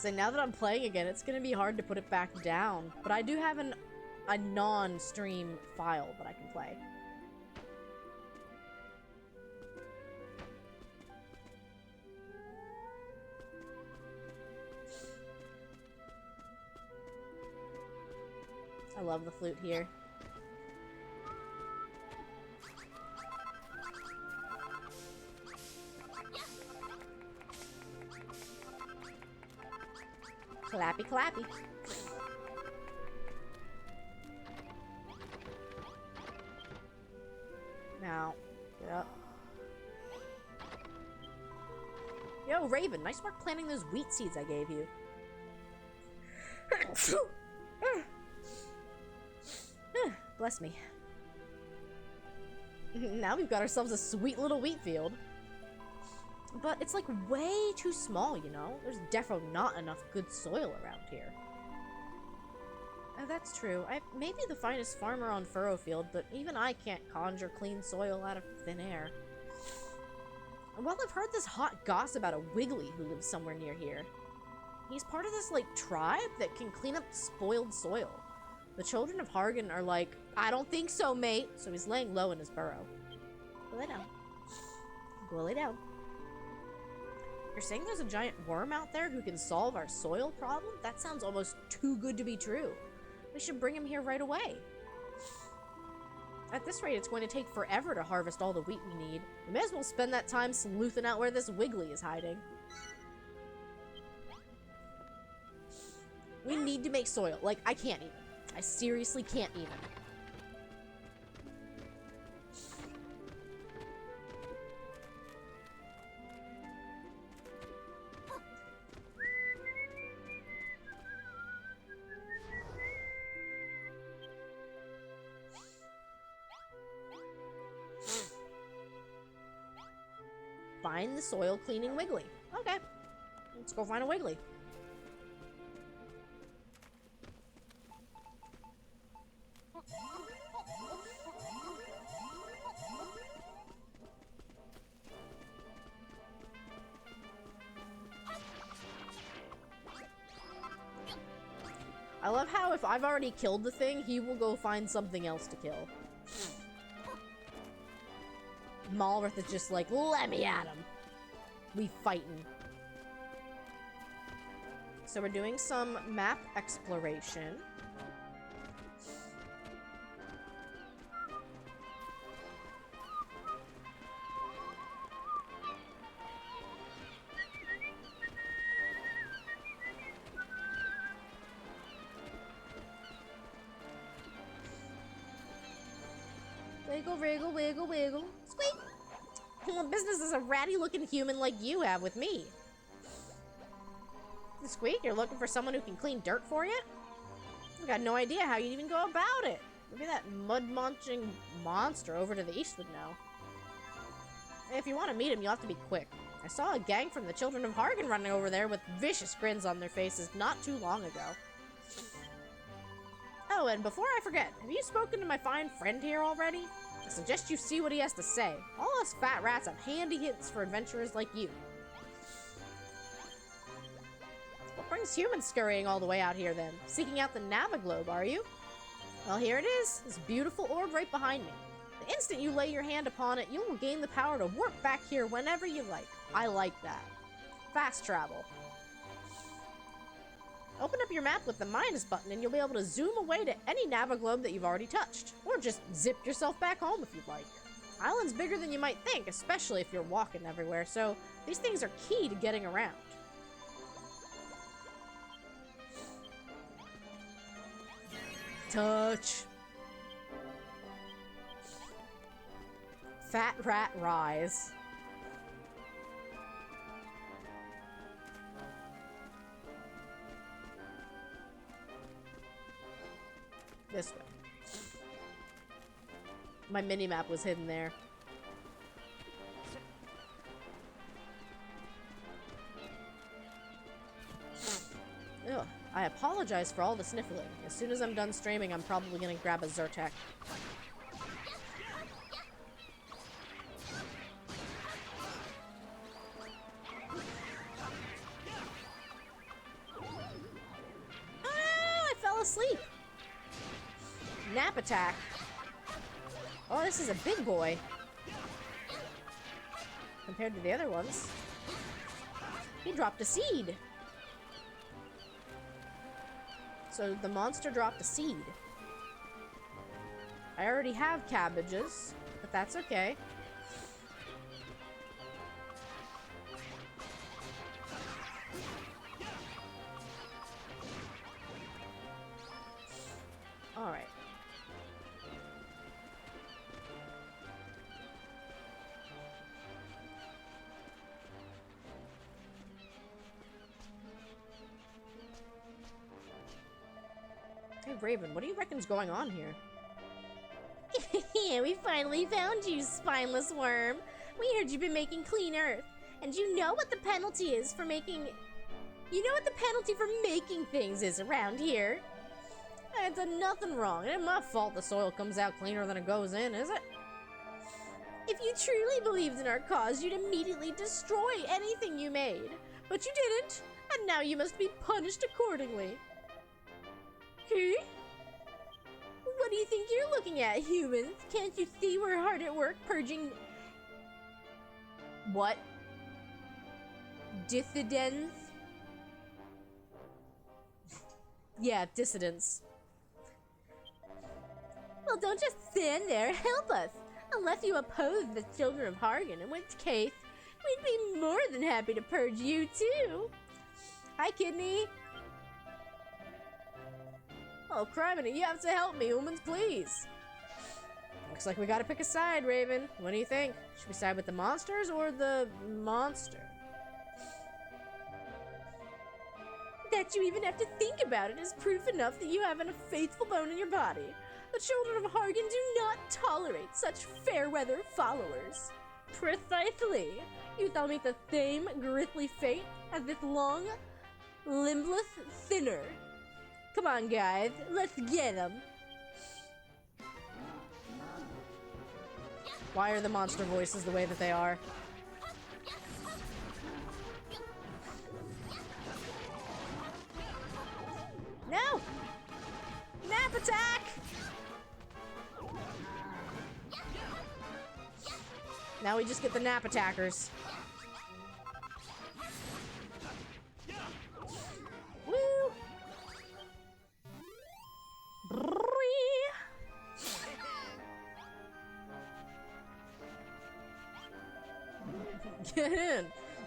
So now that I'm playing again, it's gonna be hard to put it back down. But I do have a non-stream file that I can play. I love the flute here. Clappy, clappy. Now, get up. Yo, Raven, nice work planting those wheat seeds I gave you. Bless me. Now we've got ourselves a sweet little wheat field. But it's like way too small, you know? There's definitely not enough good soil around here. Oh, that's true. I may be the finest farmer on Furrowfield, but even I can't conjure clean soil out of thin air. Well, I've heard this hot gossip about a Wiggly who lives somewhere near here. He's part of this, like, tribe that can clean up spoiled soil. The children of Hargan are like, I don't think so, mate. So he's laying low in his burrow. Go lay down. Go lay down. You're saying there's a giant worm out there who can solve our soil problem? That sounds almost too good to be true. We should bring him here right away. At this rate, it's going to take forever to harvest all the wheat we need. We may as well spend that time sleuthing out where this Wiggly is hiding. We need to make soil. Like, I can't even. I seriously can't even. Find the soil cleaning Wiggly. Okay. Let's go find a Wiggly. I love how if I've already killed the thing, he will go find something else to kill. Malrith is just like, let me at him. We fightin'. So we're doing some map exploration. Wiggle, wiggle, wiggle, wiggle. Squeak! What business does a ratty-looking human like you have with me? Squeak, you're looking for someone who can clean dirt for you? I've got no idea how you'd even go about it. Maybe that mud-munching monster over to the east would know. If you want to meet him, you'll have to be quick. I saw a gang from the Children of Hargan running over there with vicious grins on their faces not too long ago. Oh, and before I forget, have you spoken to my fine friend here already? I suggest you see what he has to say. All us fat rats have handy hints for adventurers like you. What brings humans scurrying all the way out here, then? Seeking out the Naviglobe, are you? Well, here it is, this beautiful orb right behind me. The instant you lay your hand upon it, you will gain the power to warp back here whenever you like. I like that. Fast travel. Open up your map with the minus button and you'll be able to zoom away to any Naviglobe that you've already touched. Or just zip yourself back home if you'd like. Island's bigger than you might think, especially if you're walking everywhere, so these things are key to getting around. Touch. Fat rat rise. This way. My mini-map was hidden there. Ugh. I apologize for all the sniffling. As soon as I'm done streaming, I'm probably gonna grab a Zyrtec. nap attack. Oh, this is a big boy. Compared to the other ones. He dropped a seed. So the monster dropped a seed. I already have cabbages, but that's okay. Alright. Hey, Raven, what do you reckon's going on here? We finally found you, spineless worm. We heard you've been making clean earth, and you know what the penalty is for making... You know what the penalty for making things is around here? I ain't done nothing wrong. It ain't my fault the soil comes out cleaner than it goes in, is it? If you truly believed in our cause, you'd immediately destroy anything you made. But you didn't, and now you must be punished accordingly. Huh? What do you think you're looking at, humans? Can't you see we're hard at work purging... What? Dissidents? Yeah, dissidents. Well, don't just stand there. Help us. Unless you oppose the children of Hargan, in which case, we'd be more than happy to purge you, too. Hi, Kidney. Oh, criminy, you have to help me, humans, please. Looks like we gotta pick a side, Raven. What do you think? Should we side with the monsters or the monster? That you even have to think about it is proof enough that you haven't a faithful bone in your body. The children of Hargan do not tolerate such fair-weather followers. Precisely. You shall meet the same grisly fate as this long, limbless sinner. Come on, guys. Let's get him. Why are the monster voices the way that they are? No! Nap attack! Now we just get the nap attackers. Woo! Get in!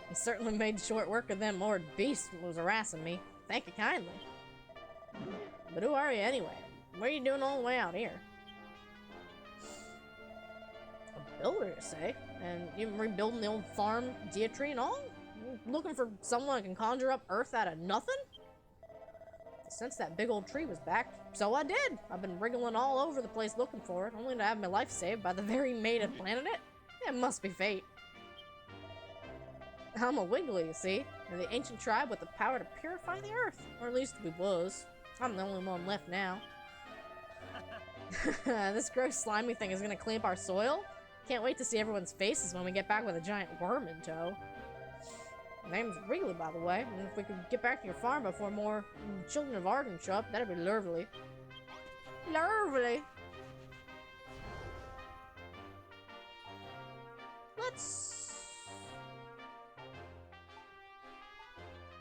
We certainly made short work of them Lord Beast who was harassing me. Thank you kindly. But who are you anyway? What are you doing all the way out here? A builder, you say? And you rebuilding the old farm tree and all? You looking for someone who can conjure up earth out of nothing? Since that big old tree was back, so I did. I've been wriggling all over the place looking for it, only to have my life saved by the very maid that planted it. It must be fate. I'm a Wiggly, you see, and the ancient tribe with the power to purify the earth. Or at least we was. I'm the only one left now. This gross slimy thing is gonna clean up our soil? Can't wait to see everyone's faces when we get back with a giant worm in tow. Name's Wrigley, by the way, and if we could get back to your farm before more children of Arden show up, that'd be lovely. Lovely! Let's...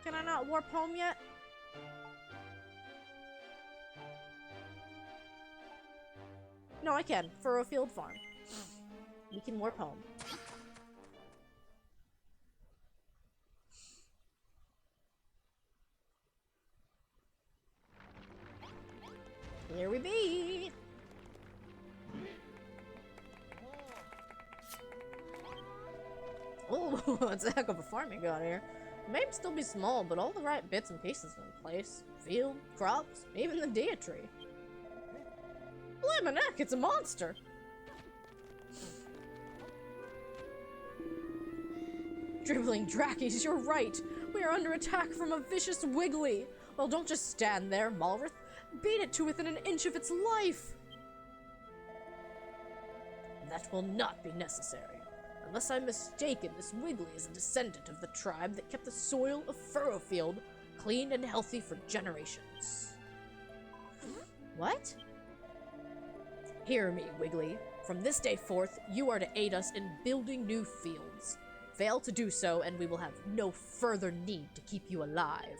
Can I not warp home yet? No, I can. Furrowfield Farm. We can warp home. Here we be! Oh, that's a heck of a farm you got here. It may still be small, but all the right bits and pieces are in place. Field, crops, even the deer tree. Blimey neck, it's a monster! Dribbling Drackies, you're right! We are under attack from a vicious Wiggly! Well, don't just stand there, Malrith. Beat it to within an inch of its life! That will not be necessary. Unless I'm mistaken, this Wiggly is a descendant of the tribe that kept the soil of Furrowfield clean and healthy for generations. What? Hear me, Wiggly. From this day forth, you are to aid us in building new fields. Fail to do so, and we will have no further need to keep you alive.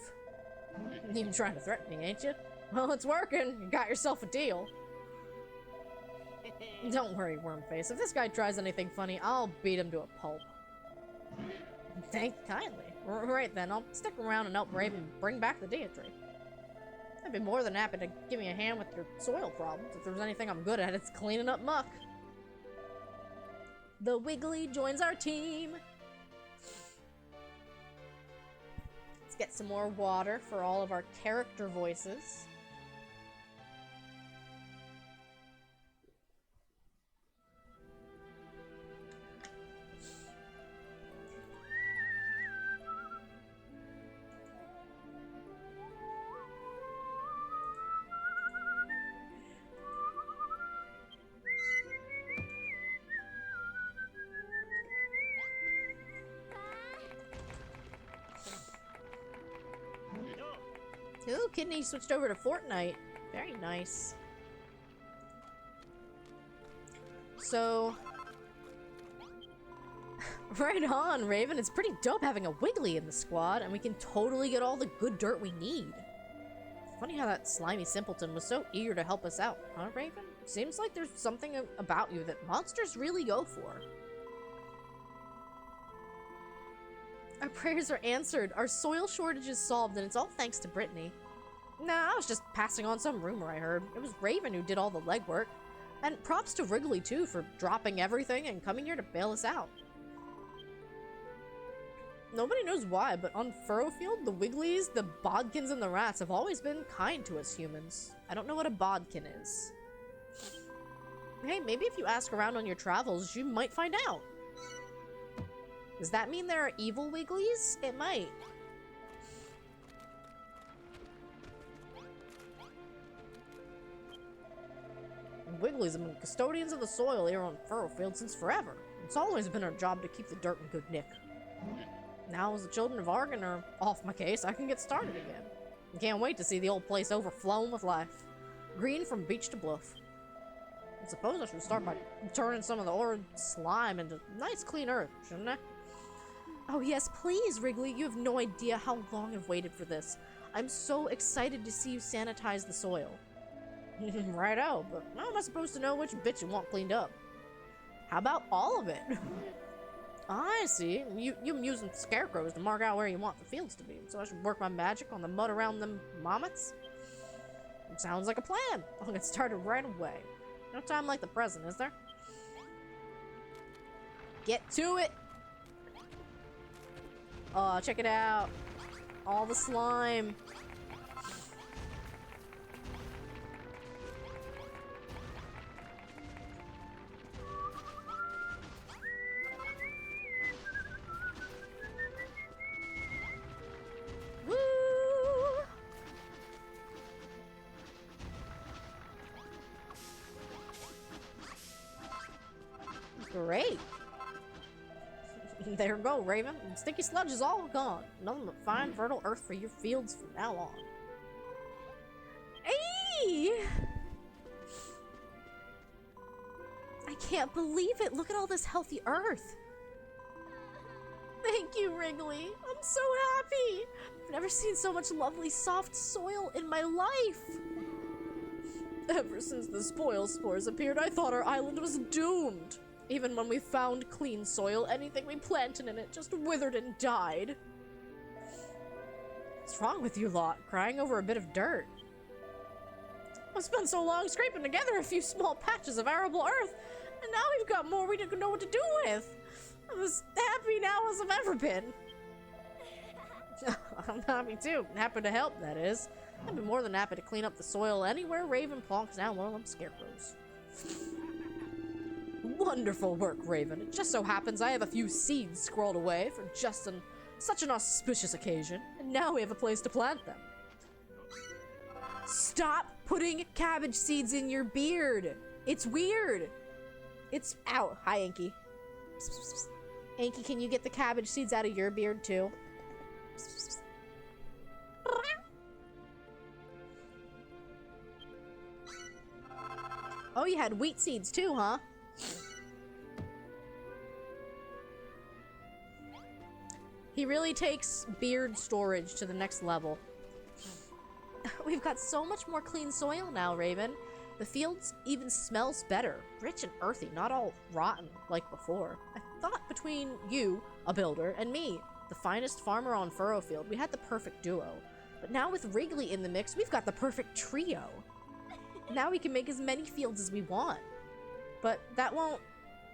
You trying to threaten me, ain't you? Well, it's working. You got yourself a deal. Don't worry, Wormface. If this guy tries anything funny, I'll beat him to a pulp. Thank you kindly. Right then, I'll stick around and help Raven bring back the deity. I'd be more than happy to give me a hand with your soil problems. If there's anything I'm good at, it's cleaning up muck. The Wiggly joins our team. Let's get some more water for all of our character voices. Ooh, Kidney switched over to Fortnite. Very nice. So... right on, Raven. It's pretty dope having a Wiggly in the squad, and we can totally get all the good dirt we need. Funny how that slimy simpleton was so eager to help us out, huh, Raven? Seems like there's something about you that monsters really go for. Our prayers are answered. Our soil shortage is solved, and it's all thanks to Brittany. Nah, I was just passing on some rumor I heard. It was Raven who did all the legwork. And props to Wrigley, too, for dropping everything and coming here to bail us out. Nobody knows why, but on Furrowfield, the Wigglies, the Bodkins, and the Rats have always been kind to us humans. I don't know what a Bodkin is. Hey, maybe if you ask around on your travels, you might find out. Does that mean there are evil Wigglies? It might. Wigglies have been custodians of the soil here on Furrowfield since forever. It's always been our job to keep the dirt in good nick. Now, as the children of Argon are off my case, I can get started again. I can't wait to see the old place overflowing with life. Green from beach to bluff. I suppose I should start by turning some of the orange slime into nice clean earth, shouldn't I? Oh yes, please, Wrigley. You have no idea how long I've waited for this. I'm so excited to see you sanitize the soil. Righto, but how am I supposed to know which bit you want cleaned up? How about all of it? I see. You're using scarecrows to mark out where you want the fields to be, so I should work my magic on the mud around them marmots? Sounds like a plan. I'll get started right away. No time like the present, is there? Get to it! Oh, check it out. All the slime. Woo! Great. There you go, Raven. Sticky sludge is all gone. Nothing but fine, fertile earth for your fields from now on. Hey! I can't believe it. Look at all this healthy earth. Thank you, Wrigley. I'm so happy. I've never seen so much lovely, soft soil in my life. Ever since the spoil spores appeared, I thought our island was doomed. Even when we found clean soil, anything we planted in it just withered and died. What's wrong with you lot? Crying over a bit of dirt? I spent so long scraping together a few small patches of arable earth, and now we've got more we don't know what to do with. I'm as happy now as I've ever been. I'm happy too. Happy to help, that is. I'd be more than happy to clean up the soil anywhere Raven plonks down one of them scarecrows. Wonderful work, Raven. It just so happens I have a few seeds squirreled away for just such an auspicious occasion, and now we have a place to plant them. Stop putting cabbage seeds in your beard! It's weird! It's... Ow! Hi, Anky. Anky, can you get the cabbage seeds out of your beard, too? Oh, you had wheat seeds too, huh? He really takes beard storage to the next level. We've got so much more clean soil now, Raven. The fields even smells better. Rich and earthy, not all rotten like before. I thought between you, a builder, and me, the finest farmer on Furrowfield, we had the perfect duo. But now with Wrigley in the mix, we've got the perfect trio. Now we can make as many fields as we want. But that won't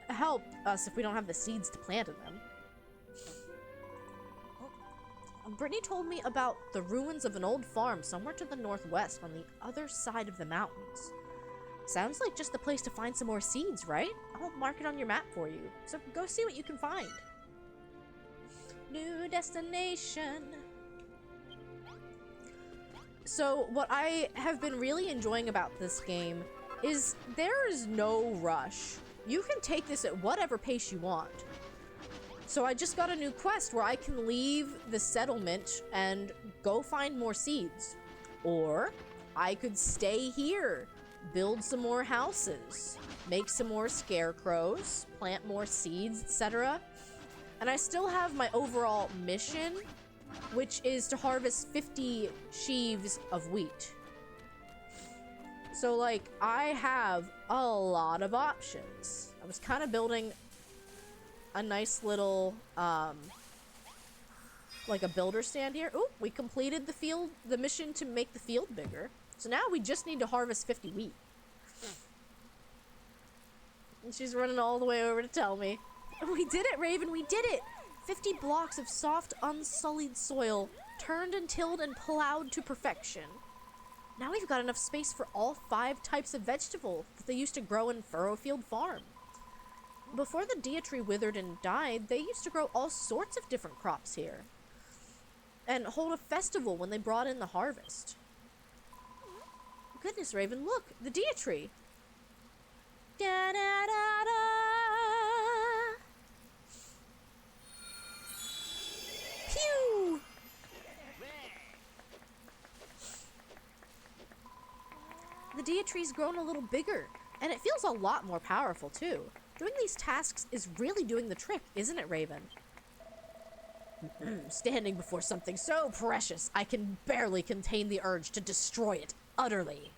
help us if we don't have the seeds to plant in them. Brittany told me about the ruins of an old farm somewhere to the northwest on the other side of the mountains. Sounds like just the place to find some more seeds, right? I'll mark it on your map for you, so go see what you can find. New destination. So what I have been really enjoying about this game is there is no rush. You can take this at whatever pace you want. So I just got a new quest where I can leave the settlement and go find more seeds. Or I could stay here, build some more houses, make some more scarecrows, plant more seeds, etc. And I still have my overall mission, which is to harvest 50 sheaves of wheat. So like, I have a lot of options. I was kind of building a nice little, like a builder stand here. Ooh, we completed the mission to make the field bigger. So now we just need to harvest 50 wheat. And she's running all the way over to tell me. We did it, Raven, we did it! 50 blocks of soft, unsullied soil, turned and tilled and plowed to perfection. Now we've got enough space for all 5 types of vegetable that they used to grow in Furrowfield Farm. Before the dia tree withered and died, they used to grow all sorts of different crops here. And hold a festival when they brought in the harvest. Goodness, Raven, look! The dia tree! Da da da da! Pew! The dia tree's grown a little bigger, and it feels a lot more powerful, too. Doing these tasks is really doing the trick, isn't it, Raven? Standing before something so precious, I can barely contain the urge to destroy it utterly.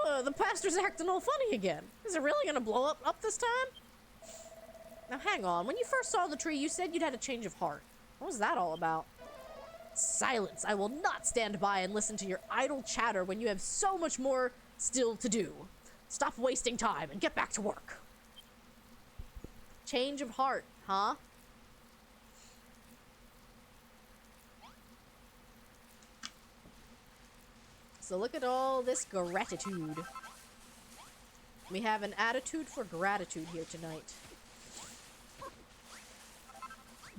Ugh, the pastor's acting all funny again. Is it really gonna blow up this time? Now hang on, when you first saw the tree, you said you'd had a change of heart. What was that all about? Silence! I will not stand by and listen to your idle chatter when you have so much more still to do. Stop wasting time and get back to work. Change of heart, huh? So look at all this gratitude. We have an attitude for gratitude here tonight.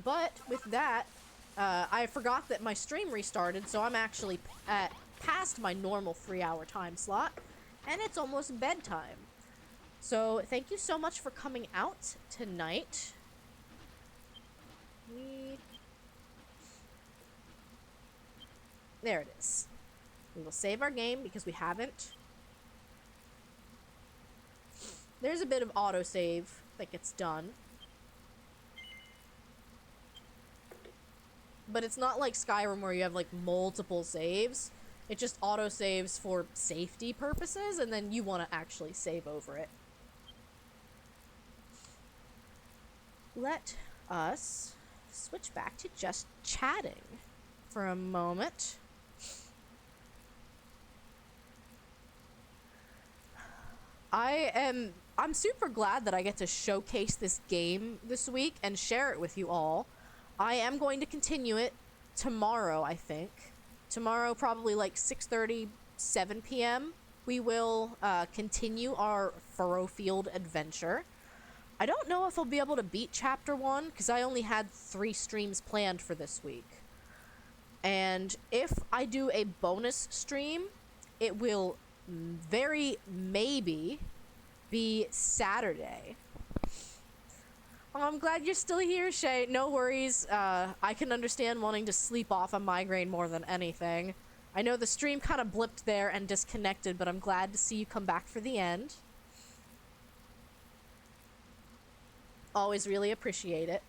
But with that, I forgot that my stream restarted, so I'm actually past my normal 3-hour time slot. And it's almost bedtime. So thank you so much for coming out tonight. There it is. We will save our game because we haven't. There's a bit of autosave that gets done. But it's not like Skyrim where you have like multiple saves. It just auto-saves for safety purposes, and then you want to actually save over it. Let us switch back to just chatting for a moment. I'm super glad that I get to showcase this game this week and share it with you all. I am going to continue it tomorrow, I think. Tomorrow, probably like 6:30, 7 p.m., we will continue our Furrowfield adventure. I don't know if I'll be able to beat Chapter 1, because I only had 3 streams planned for this week. And if I do a bonus stream, it will very maybe be Saturday. Oh, I'm glad you're still here, Shay. No worries. I can understand wanting to sleep off a migraine more than anything. I know the stream kind of blipped there and disconnected, but I'm glad to see you come back for the end. Always really appreciate it.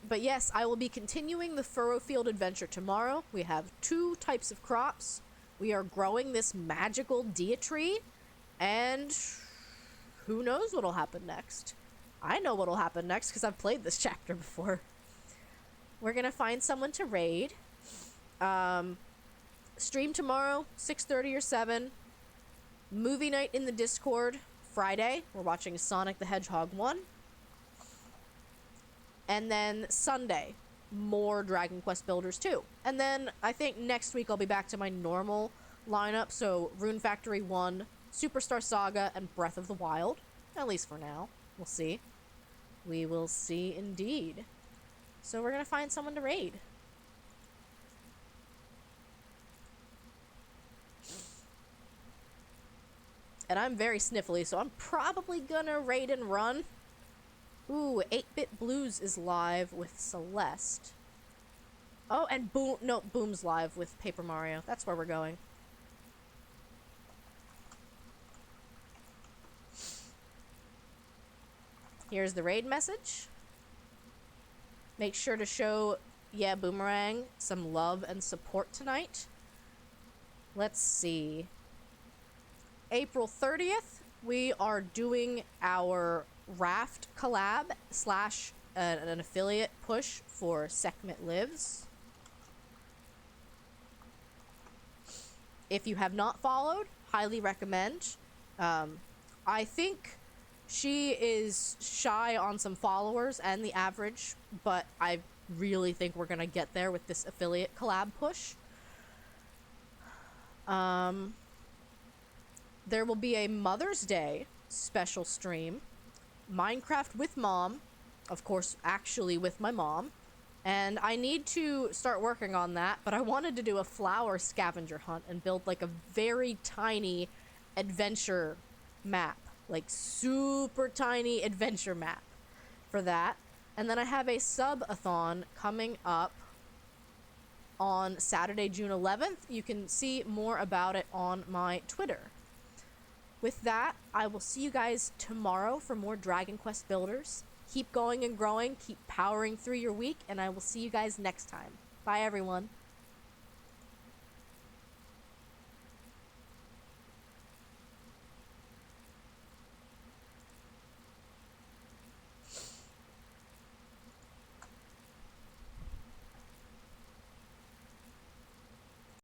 But yes, I will be continuing the Furrowfield adventure tomorrow. We have 2 types of crops. We are growing this magical Dia tree, and who knows what'll happen next. I know what'll happen next because I've played this chapter before. We're gonna find someone to raid. Stream tomorrow, 6:30 or 7. Movie night in the Discord Friday. We're watching Sonic the Hedgehog 1. And then Sunday, more Dragon Quest Builders 2. And then I think next week I'll be back to my normal lineup. So Rune Factory 1, Superstar Saga, and Breath of the Wild. At least for now. We'll see. We will see indeed. So we're gonna find someone to raid. And I'm very sniffly, so I'm probably gonna raid and run. Ooh, 8-Bit Blues is live with Celeste. Oh, and Boom's live with Paper Mario. That's where we're going. Here's the raid message. Make sure to show, yeah, Boomerang some love and support tonight. Let's see. April 30th, we are doing our Raft collab / an affiliate push for Sekhmet Lives. If you have not followed, highly recommend. I think she is shy on some followers and the average, but I really think we're gonna get there with this affiliate collab push. There will be a Mother's Day special stream. Minecraft with Mom. Of course, actually with my mom. And I need to start working on that, but I wanted to do a flower scavenger hunt and build like a very tiny adventure map. Like super tiny adventure map for that. And then I have a sub-a-thon coming up on Saturday, June 11th. You can see more about it on my Twitter. With that, I will see you guys tomorrow for more Dragon Quest Builders. Keep going and growing, keep powering through your week, and I will see you guys next time. Bye, everyone.